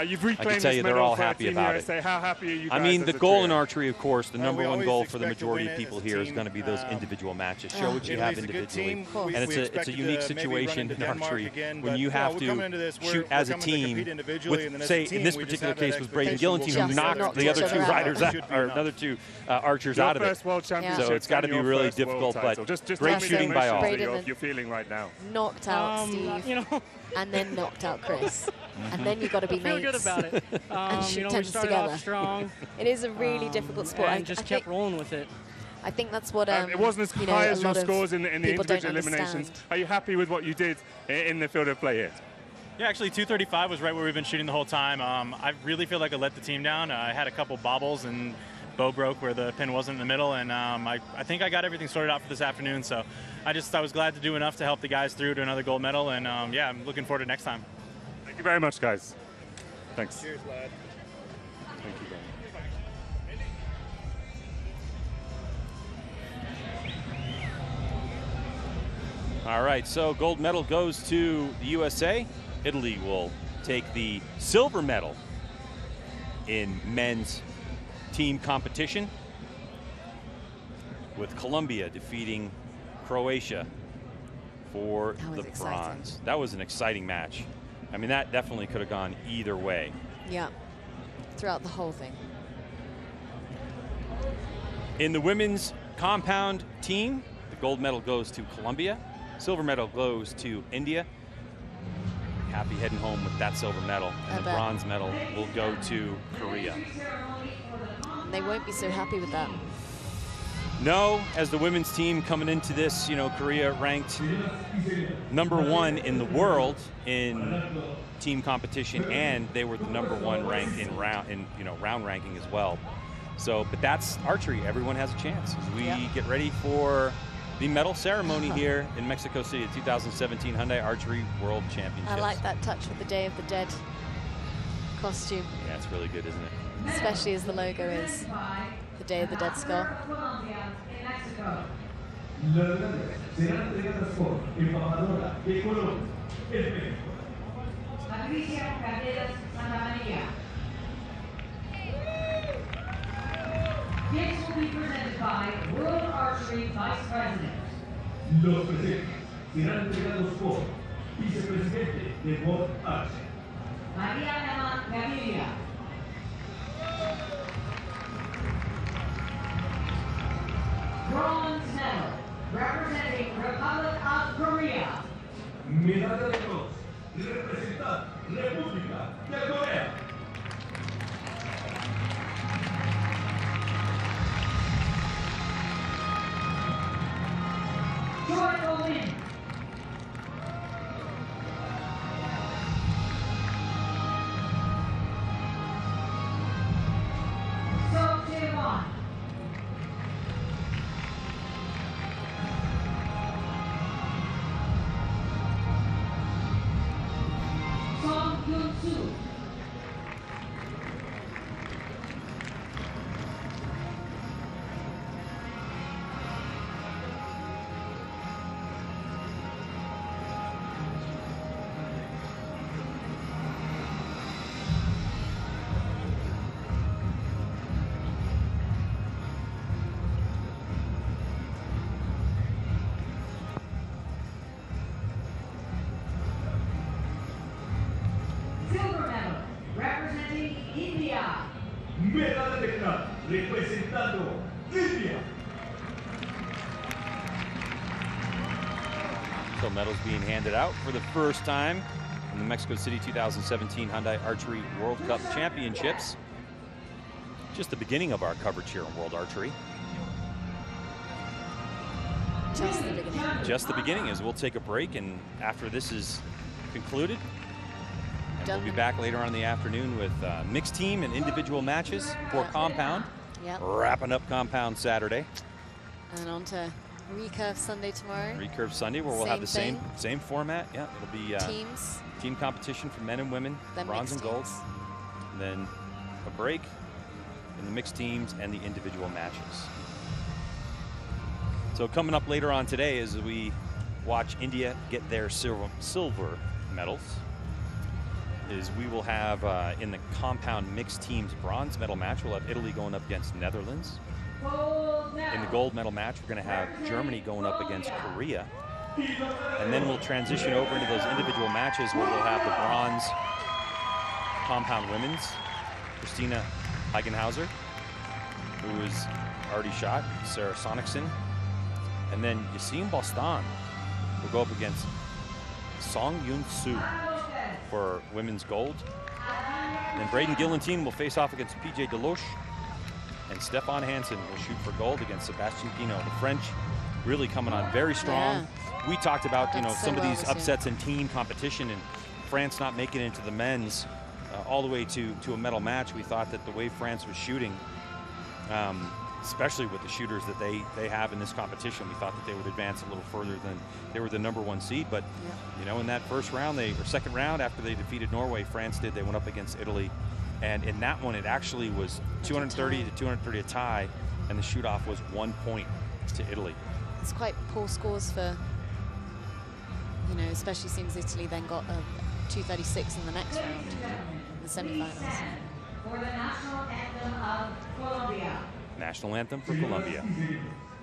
You've I can tell you they're all happy about it. How happy are you I guys mean, as the a goal trio? in archery, of course, the number we one always goal for the expect to majority win of it people as a here is team. going to be those individual matches. Show what you Italy's have a good individually. team. And We it's a expected unique to maybe situation run into in Denmark archery again, when but, you have we're coming into to this, we're shoot as a coming to compete team individually, and with, then as say, a team, in this we just particular have that case, with Braden expectation Gillentine, who we'll knocked knock the each other two other out. riders out, Should be or enough. another two archers Your out of it. first World Championship. So it's got to be really difficult, but great shooting by all. You're feeling right now. Knocked out Steve. You know, And then knocked out Chris. And then you've got to be feel mates. good about it. And shoot You know, we tens started together. off strong. It is a really difficult sport. And just kept rolling with it. I think that's what It wasn't as you know, high a as your lot of scores in the people don't individual eliminations. understand. Are you happy with what you did in the field of play here? Yeah, actually 235 was right where we've been shooting the whole time. I really feel like I let the team down. I had a couple bobbles and bow broke where the pin wasn't in the middle, and I think I got everything sorted out for this afternoon. So I was glad to do enough to help the guys through to another gold medal, and yeah, I'm looking forward to next time. Thank you very much, guys. Thanks. Cheers, lad. Thank you, guys. All right, so gold medal goes to the USA. Italy will take the silver medal in men's team competition, with Colombia defeating Croatia for That was the exciting. bronze. That was an exciting match. I mean, that definitely could have gone either way. Yeah. Throughout the whole thing. In the women's compound team, the gold medal goes to Colombia. Silver medal goes to India. Happy heading home with that silver medal. And I the bet. bronze medal will go to Korea. They won't be so happy with that. No, as the women's team coming into this, you know, Korea ranked #1 in the world in team competition, and they were the #1 ranked in round ranking as well. So, but that's archery. Everyone has a chance as we get ready for the medal ceremony here in Mexico City, the 2017 Hyundai Archery World Championships. I like that touch with the Day of the Dead costume, Yeah, it's really good, isn't it? especially as the logo is the Day of the Dead skull. Colombia in Mexico. Las medallas serán entregadas por embajadora de Colombia en México. Patricia Carreras Santa Maria. Gifts will be presented by World Archery Vice President. Los presentes serán entregados por vicepresidente de World Archery. Maria Emma Gaviria. Bronze medal, representing Republic of Korea. Medalla de bronce, representante República de Corea. Joy Olin. So Taewon. Song Kyun-soo. Silver medal, representing India. Medalla de plata, representando India. So medals being handed out for the first time in the Mexico City 2017 Hyundai Archery World Cup Championships. just the beginning of our coverage here on World Archery. Just the beginning. Just the beginning, as we'll take a break, and after this is concluded, and we'll be back later on in the afternoon with mixed team and individual matches for Compound. Yep. Wrapping up Compound Saturday. And on to Recurve Sunday tomorrow. Recurve Sunday, where we'll have the same format. Yeah, it'll be teams. Team competition for men and women, Then bronze and gold. teams. And then a break in the mixed teams and the individual matches. So coming up later on today, as we watch India get their silver medals, is we will have in the compound mixed teams bronze medal match, we'll have Italy going up against Netherlands. In the gold medal match, we're going to have Germany going up against Korea. And then we'll transition over into those individual matches where we'll have the bronze compound women's, Christina Heigenhauser, who is already shot, Sarah Sonicson. And then Yassine Bostan will go up against Song Yoon Soo for women's gold. And then Braden Gillantine will face off against PJ Deloche. And Stefan Hansen will shoot for gold against Sebastian Pino. The French really coming on very strong. Yeah. We talked about some of these upsets in team competition and France not making it into the men's all the way to a medal match. We thought that the way France was shooting, especially with the shooters that they have in this competition, we thought that they would advance a little further than they were the #1 seed. But in that first round, or second round, after they defeated Norway, France did. They went up against Italy, and in that one, it actually was 230 to 230 a tie, and the shoot-off was 1 point to Italy. It's quite poor scores for, especially since Italy then got a 236 in the next round, in the semifinals. For the national anthem of Colombia. National anthem for Colombia.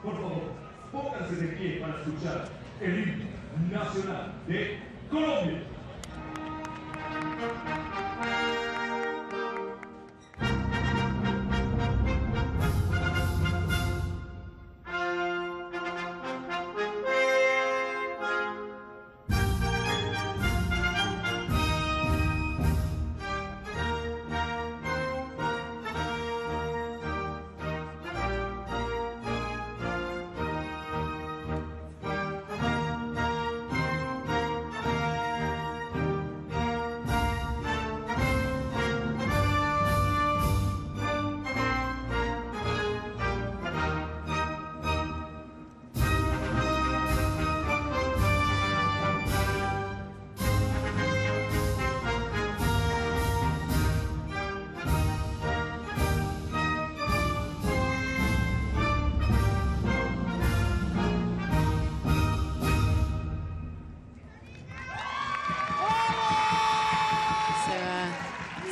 Por favor, pónganse de pie para escuchar el himno nacional de Colombia.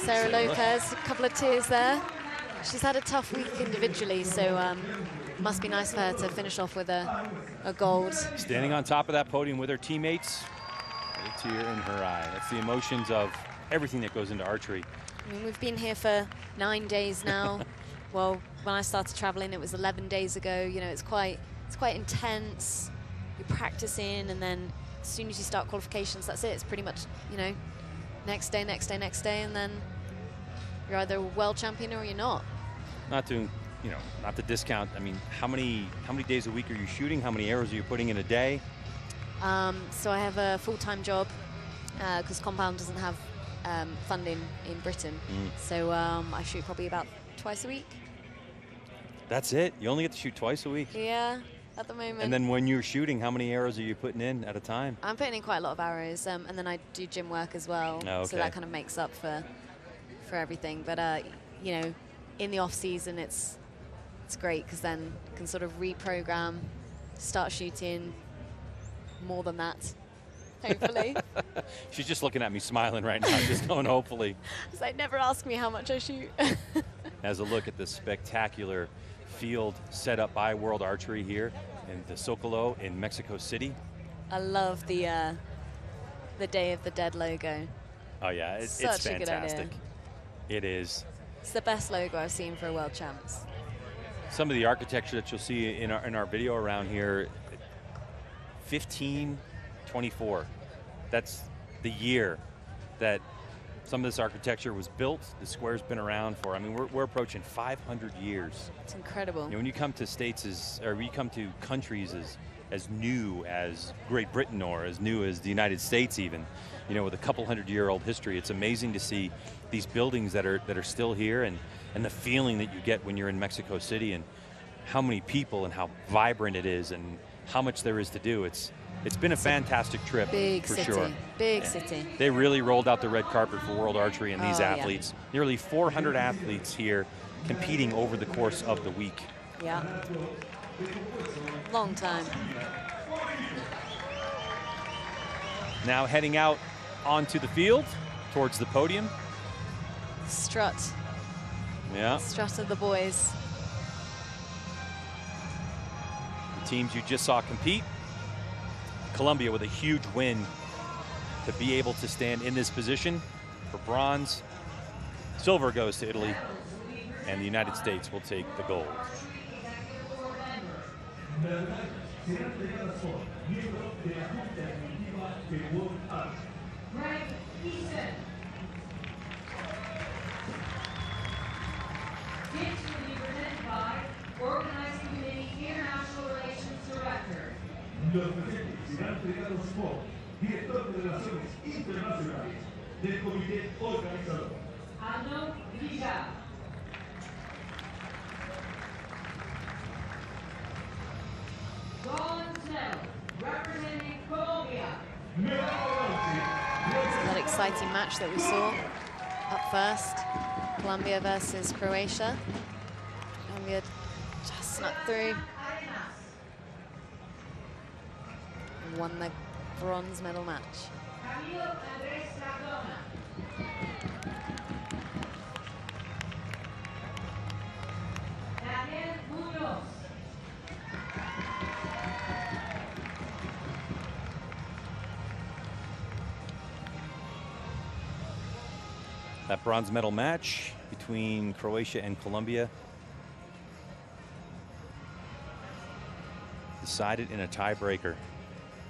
Sara Lopez, a couple of tears there. She's had a tough week individually, so must be nice for her to finish off with a gold. Standing on top of that podium with her teammates, a tear in her eye. That's the emotions of everything that goes into archery. I mean, we've been here for 9 days now. Well, when I started traveling, it was 11 days ago. It's quite intense. You're practicing, and then as soon as you start qualifications, that's it. It's pretty much, next day, and then you're either a world champion or you're not. Not to discount. I mean, how many days a week are you shooting? How many arrows are you putting in a day? So I have a full-time job because Compound doesn't have funding in Britain. So I shoot probably about twice a week. That's it? You only get to shoot twice a week? Yeah, at the moment. And then when you're shooting, how many arrows are you putting in at a time? I'm putting in quite a lot of arrows, and then I do gym work as well. Oh, okay. So that kind of makes up for everything. But in the off season, it's great because then I can sort of reprogram, start shooting more than that, hopefully. She's just looking at me smiling right now, just going hopefully. It's like, never ask me how much I shoot. As a look at this spectacular field set up by World Archery here in the Zocalo in Mexico City. I love the Day of the Dead logo. Oh yeah, it's Such a good fantastic. idea. It is. It's the best logo I've seen for a World Champs. Some of the architecture that you'll see in our video around here, 1524. That's the year that Some of this architecture was built. The square's been around for, I mean, we're approaching 500 years. It's incredible. You know, when you come to states or you come to countries as new as Great Britain or as new as the United States even, you know, with a couple 100-year-old history, it's amazing to see these buildings that are still here and the feeling that you get when you're in Mexico City and how many people and how vibrant it is and how much there is to do. It's been a fantastic trip, Big for city, sure. big city. They really rolled out the red carpet for World Archery and these Oh, athletes. Yeah. Nearly 400 athletes here competing over the course of the week. Yeah. Long time. Now heading out onto the field towards the podium. Strut. Yeah. Strut of the boys. The teams you just saw compete. Colombia with a huge win to be able to stand in this position for bronze. Silver goes to Italy, and the United States will take the gold. Gifts will be presented by Organizing Committee International Relations Director. Los presentes serán entregados por Director de Relaciones Internacionales del Comité Organizador. Arnaud Villa. Bronze medal, representing Colombia. That exciting match that we saw up first. Colombia versus Croatia. Colombia just snuck through. And won the bronze medal match. Camilo Andrés Cardona. Daniel Munoz. That bronze medal match between Croatia and Colombia decided in a tiebreaker.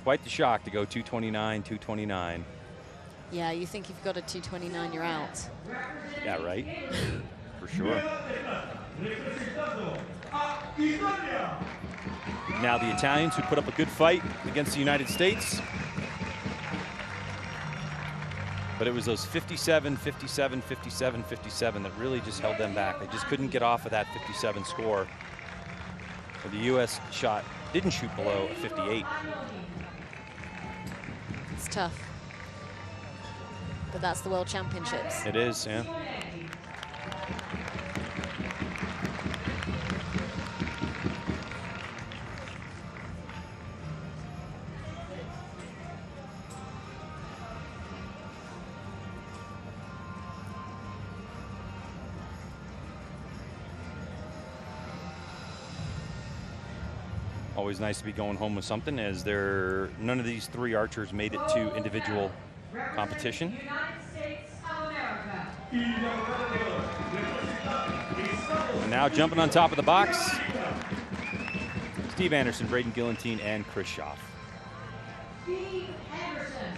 Quite the shock to go 229, 229. Yeah, you think you've got a 229, you're out. Yeah, right? For sure. Now the Italians, who put up a good fight against the United States. But it was those 57, 57, 57, 57 that really just held them back. They just couldn't get off of that 57 score. But the U.S. didn't shoot below a 58. It's tough. But that's the World Championships. It is, yeah. Always nice to be going home with something, as none of these three archers made it to individual competition. United States of America. And now jumping on top of the box, Steve Anderson, Braden Gillentine, and Chris Schaff. Steve Anderson.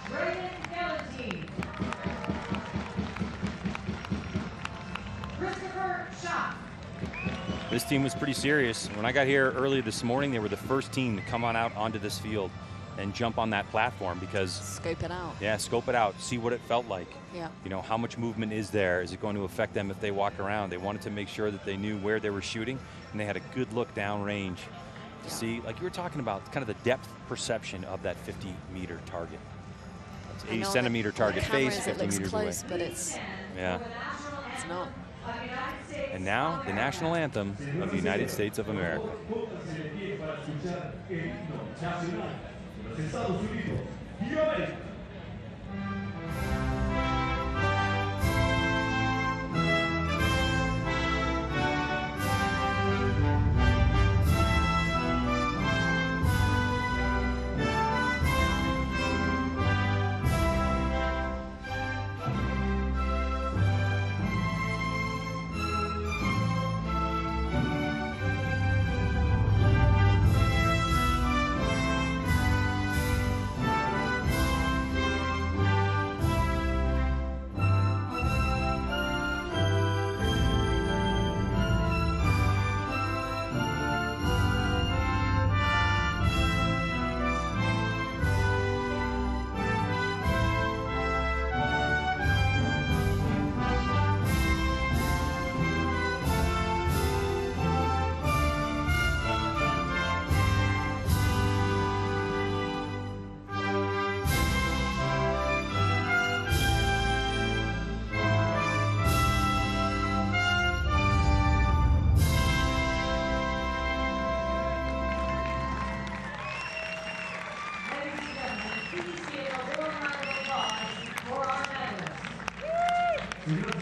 Braden Gillentine. Christopher Schaff. This team was pretty serious. When I got here early this morning, they were the first team to come on out onto this field and jump on that platform because... Scope it out. Yeah, scope it out, see what it felt like. Yeah. You know, how much movement is there? Is it going to affect them if they walk around? They wanted to make sure that they knew where they were shooting, and they had a good look downrange to see, like you were talking about, kind of the depth perception of that 50-meter target. It's 80-centimeter target face, 50 meters close, away. But it's not. And now, the national anthem of the United States of America. Estados Unidos y América.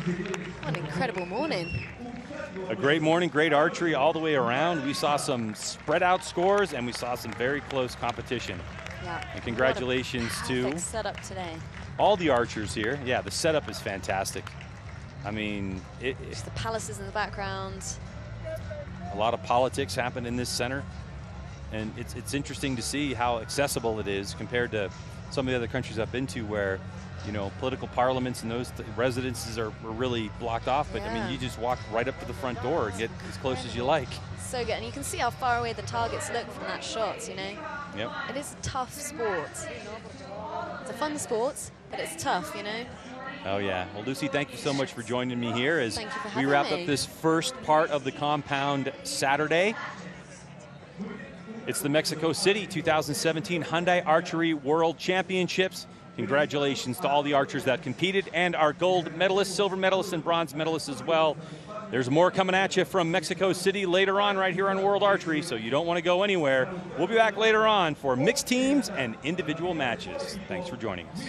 What an incredible morning. A great morning, great archery all the way around. We saw some spread out scores and we saw some very close competition. Yeah. And congratulations to setup today. all the archers here. Yeah, the setup is fantastic. I mean, Just the palaces in the background. a lot of politics happen in this center. And it's interesting to see how accessible it is compared to some of the other countries I've been to where, you know, political parliaments and those residences are really blocked off. But I mean, you just walk right up to the front door and get as close as you like. So good. And you can see how far away the targets look from that shot, you know? Yep. It is a tough sport. It's a fun sport, but it's tough, you know? Oh, yeah. Well, Lucy, thank you so much for joining me here as Thank you for we having wrap me. up this first part of the compound Saturday. It's the Mexico City 2017 Hyundai Archery World Championships. Congratulations to all the archers that competed and our gold medalists, silver medalists, and bronze medalists as well. There's more coming at you from Mexico City later on right here on World Archery, so you don't want to go anywhere. We'll be back later on for mixed teams and individual matches. Thanks for joining us.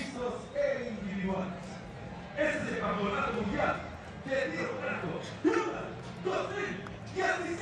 Este campeonato mundial de tiro blanco. 1, 2, 3, 17.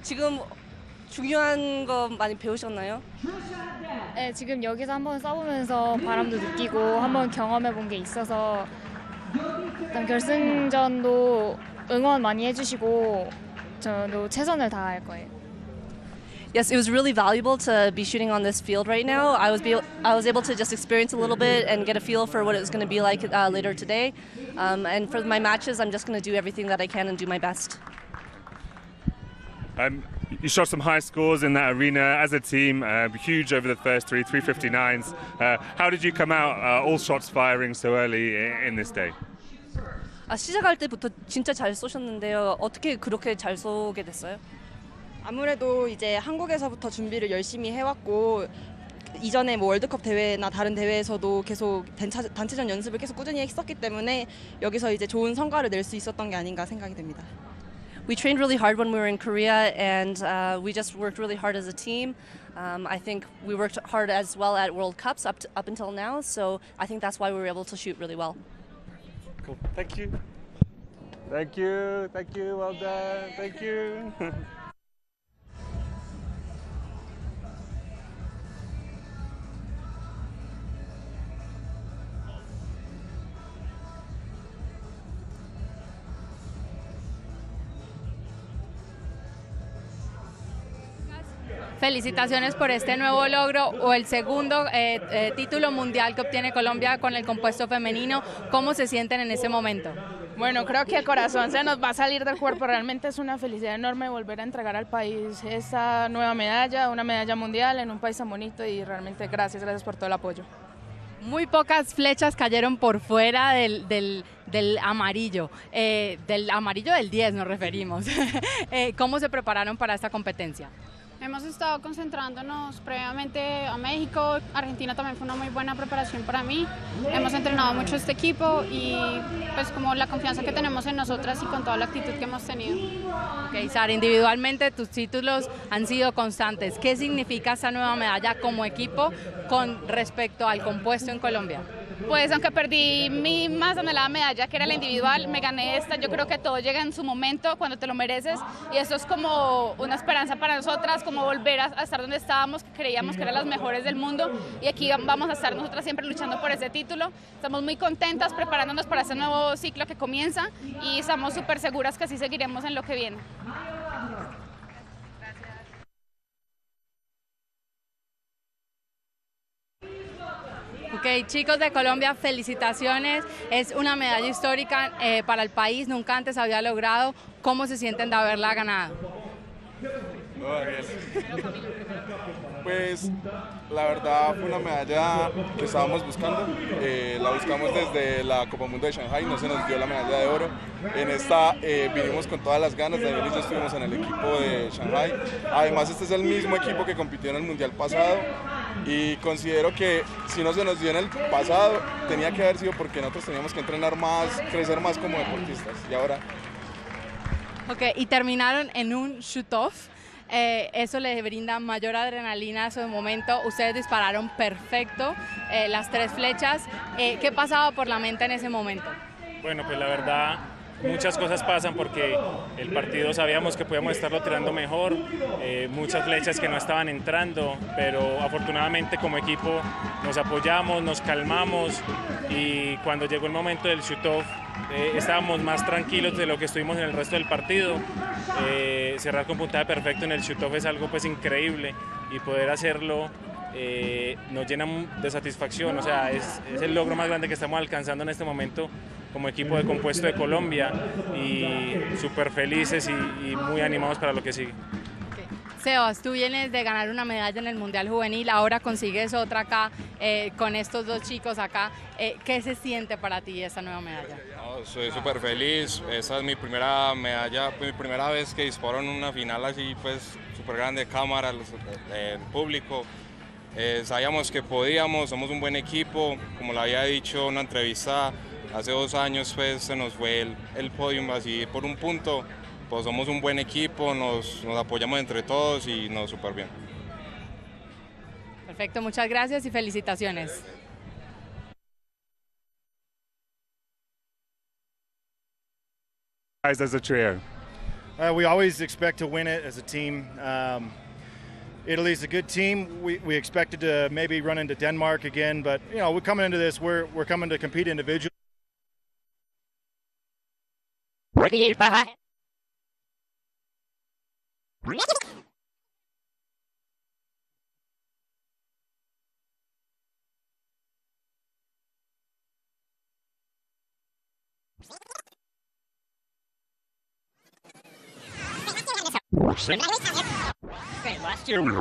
지금 중요한 거 많이 배우셨나요? 네, 지금 여기서 한번 써보면서 바람도 느끼고 한번 경험해본 게 있어서 일단 결승전도 응원 많이 해주시고 저도 최선을 다할 거예요. Yes, it was really valuable to be shooting on this field right now. I was able to just experience a little bit and get a feel for what it was going to be like later today. And for my matches, I'm just going to do everything that I can and do my best. You shot some high scores in that arena as a team, huge over the first 359s. How did you come out, all shots firing so early in this day? 시작할 때부터 진짜 잘 쏘셨는데요. 어떻게 그렇게 잘 쏘게 됐어요? 아무래도 이제 한국에서부터 준비를 열심히 해왔고 이전에 뭐 월드컵 대회나 다른 대회에서도 계속 단체전 연습을 계속 꾸준히 했었기 때문에 여기서 이제 좋은 성과를 낼 수 있었던 게 아닌가 생각이 됩니다. We trained really hard when we were in Korea, and we just worked really hard as a team. I think we worked hard as well at World Cups up until now, so I think that's why we were able to shoot really well. Cool. Thank you. Thank you. Thank you. Well done. Thank you. Felicitaciones por este nuevo logro o el segundo título mundial que obtiene Colombia con el compuesto femenino. ¿Cómo se sienten en ese momento? Bueno, creo que el corazón se nos va a salir del cuerpo. Realmente es una felicidad enorme volver a entregar al país esta nueva medalla, una medalla mundial en un país tan bonito y realmente gracias por todo el apoyo. Muy pocas flechas cayeron por fuera del amarillo, del 10 nos referimos. ¿Cómo se prepararon para esta competencia? Hemos estado concentrándonos previamente a México. Argentina también fue una muy buena preparación para mí. Hemos entrenado mucho este equipo y pues como la confianza que tenemos en nosotras y con toda la actitud que hemos tenido. Ok, Sara, individualmente tus títulos han sido constantes. ¿Qué significa esta nueva medalla como equipo con respecto al compuesto en Colombia? Pues aunque perdí mi más anhelada medalla, que era la individual, me gané esta. Yo creo que todo llega en su momento, cuando te lo mereces, y esto es como una esperanza para nosotras, como volver a estar donde estábamos, que creíamos que eran las mejores del mundo, y aquí vamos a estar nosotras siempre luchando por ese título. Estamos muy contentas, preparándonos para este nuevo ciclo que comienza, y estamos súper seguras que así seguiremos en lo que viene. Ok, chicos de Colombia, felicitaciones. Es una medalla histórica para el país, nunca antes había logrado. ¿Cómo se sienten de haberla ganado? Pues la verdad fue una medalla que estábamos buscando, la buscamos desde la Copa Mundo de Shanghai, no se nos dio la medalla de oro. En esta vinimos con todas las ganas, Daniel y yo estuvimos en el equipo de Shanghai. Además este es el mismo equipo que compitió en el Mundial pasado y considero que si no se nos dio en el pasado tenía que haber sido porque nosotros teníamos que entrenar más, crecer más como deportistas y ahora... Ok, y terminaron en un shoot-off. Eso les brinda mayor adrenalina a su momento. Ustedes dispararon perfecto las 3 flechas. ¿Qué pasaba por la mente en ese momento? Bueno, pues la verdad, muchas cosas pasan porque el partido sabíamos que podíamos estarlo tirando mejor, muchas flechas que no estaban entrando, pero afortunadamente como equipo nos apoyamos, nos calmamos y cuando llegó el momento del shoot-off estábamos más tranquilos de lo que estuvimos en el resto del partido. Cerrar con puntaje perfecto en el shoot-off es algo pues increíble y poder hacerlo nos llena de satisfacción, o sea, es el logro más grande que estamos alcanzando en este momento como equipo de compuesto de Colombia y súper felices y muy animados para lo que sigue. Sebas, tú vienes de ganar una medalla en el Mundial Juvenil, ahora consigues otra acá con estos 2 chicos acá. ¿Qué se siente para ti esta nueva medalla? No, soy súper feliz, esa es mi primera medalla, mi primera vez que disparo en una final así pues súper grande, cámara, el público. Sabíamos que podíamos, somos un buen equipo, como lo había dicho en una entrevista, hace 2 años pues se nos fue el podium así por un punto. Pues somos un buen equipo, nos apoyamos entre todos y nos súper bien. Perfecto, muchas gracias y felicitaciones. Guys, as a trio. We always expect to win it as a team. Italy's a good team. We expected to maybe run into Denmark again, but we're coming into this. We're coming to compete individually. Last year.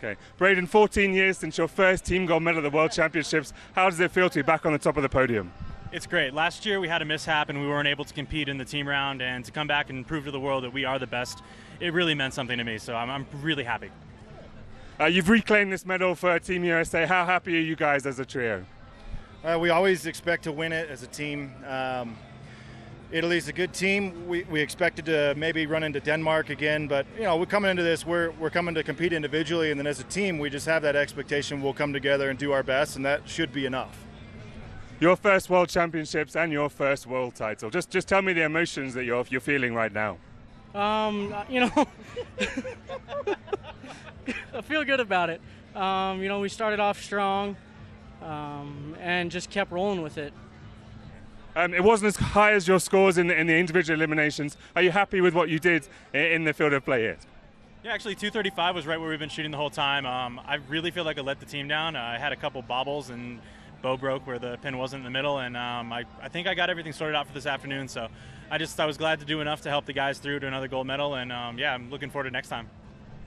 Okay, Braden, 14 years since your first team gold medal at the World Championships. How does it feel to be back on the top of the podium? It's great. Last year we had a mishap and we weren't able to compete in the team round, and to come back and prove to the world that we are the best, it really meant something to me, so I'm really happy. You've reclaimed this medal for Team USA. How happy are you guys as a trio? We always expect to win it as a team. Italy's a good team. We expected to maybe run into Denmark again, but we're coming into this. We're coming to compete individually, and then as a team, we just have that expectation we'll come together and do our best, and that should be enough. Your first World Championships and your first world title. Just tell me the emotions that you're feeling right now. I feel good about it. We started off strong and just kept rolling with it. It wasn't as high as your scores in the individual eliminations. Are you happy with what you did in the field of play here? Yeah, actually 235 was right where we've been shooting the whole time. I really feel like I let the team down. I had a couple bobbles and bow broke where the pin wasn't in the middle, and I think I got everything sorted out for this afternoon, so I was glad to do enough to help the guys through to another gold medal, and yeah, I'm looking forward to next time.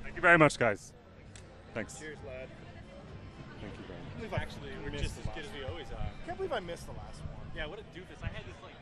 Thank you very much, guys. Thanks. Cheers, lad. Thank you, Brandon. Actually, we're just as good as we always are. I can't believe I missed the last one. Yeah, what a doofus. I had this like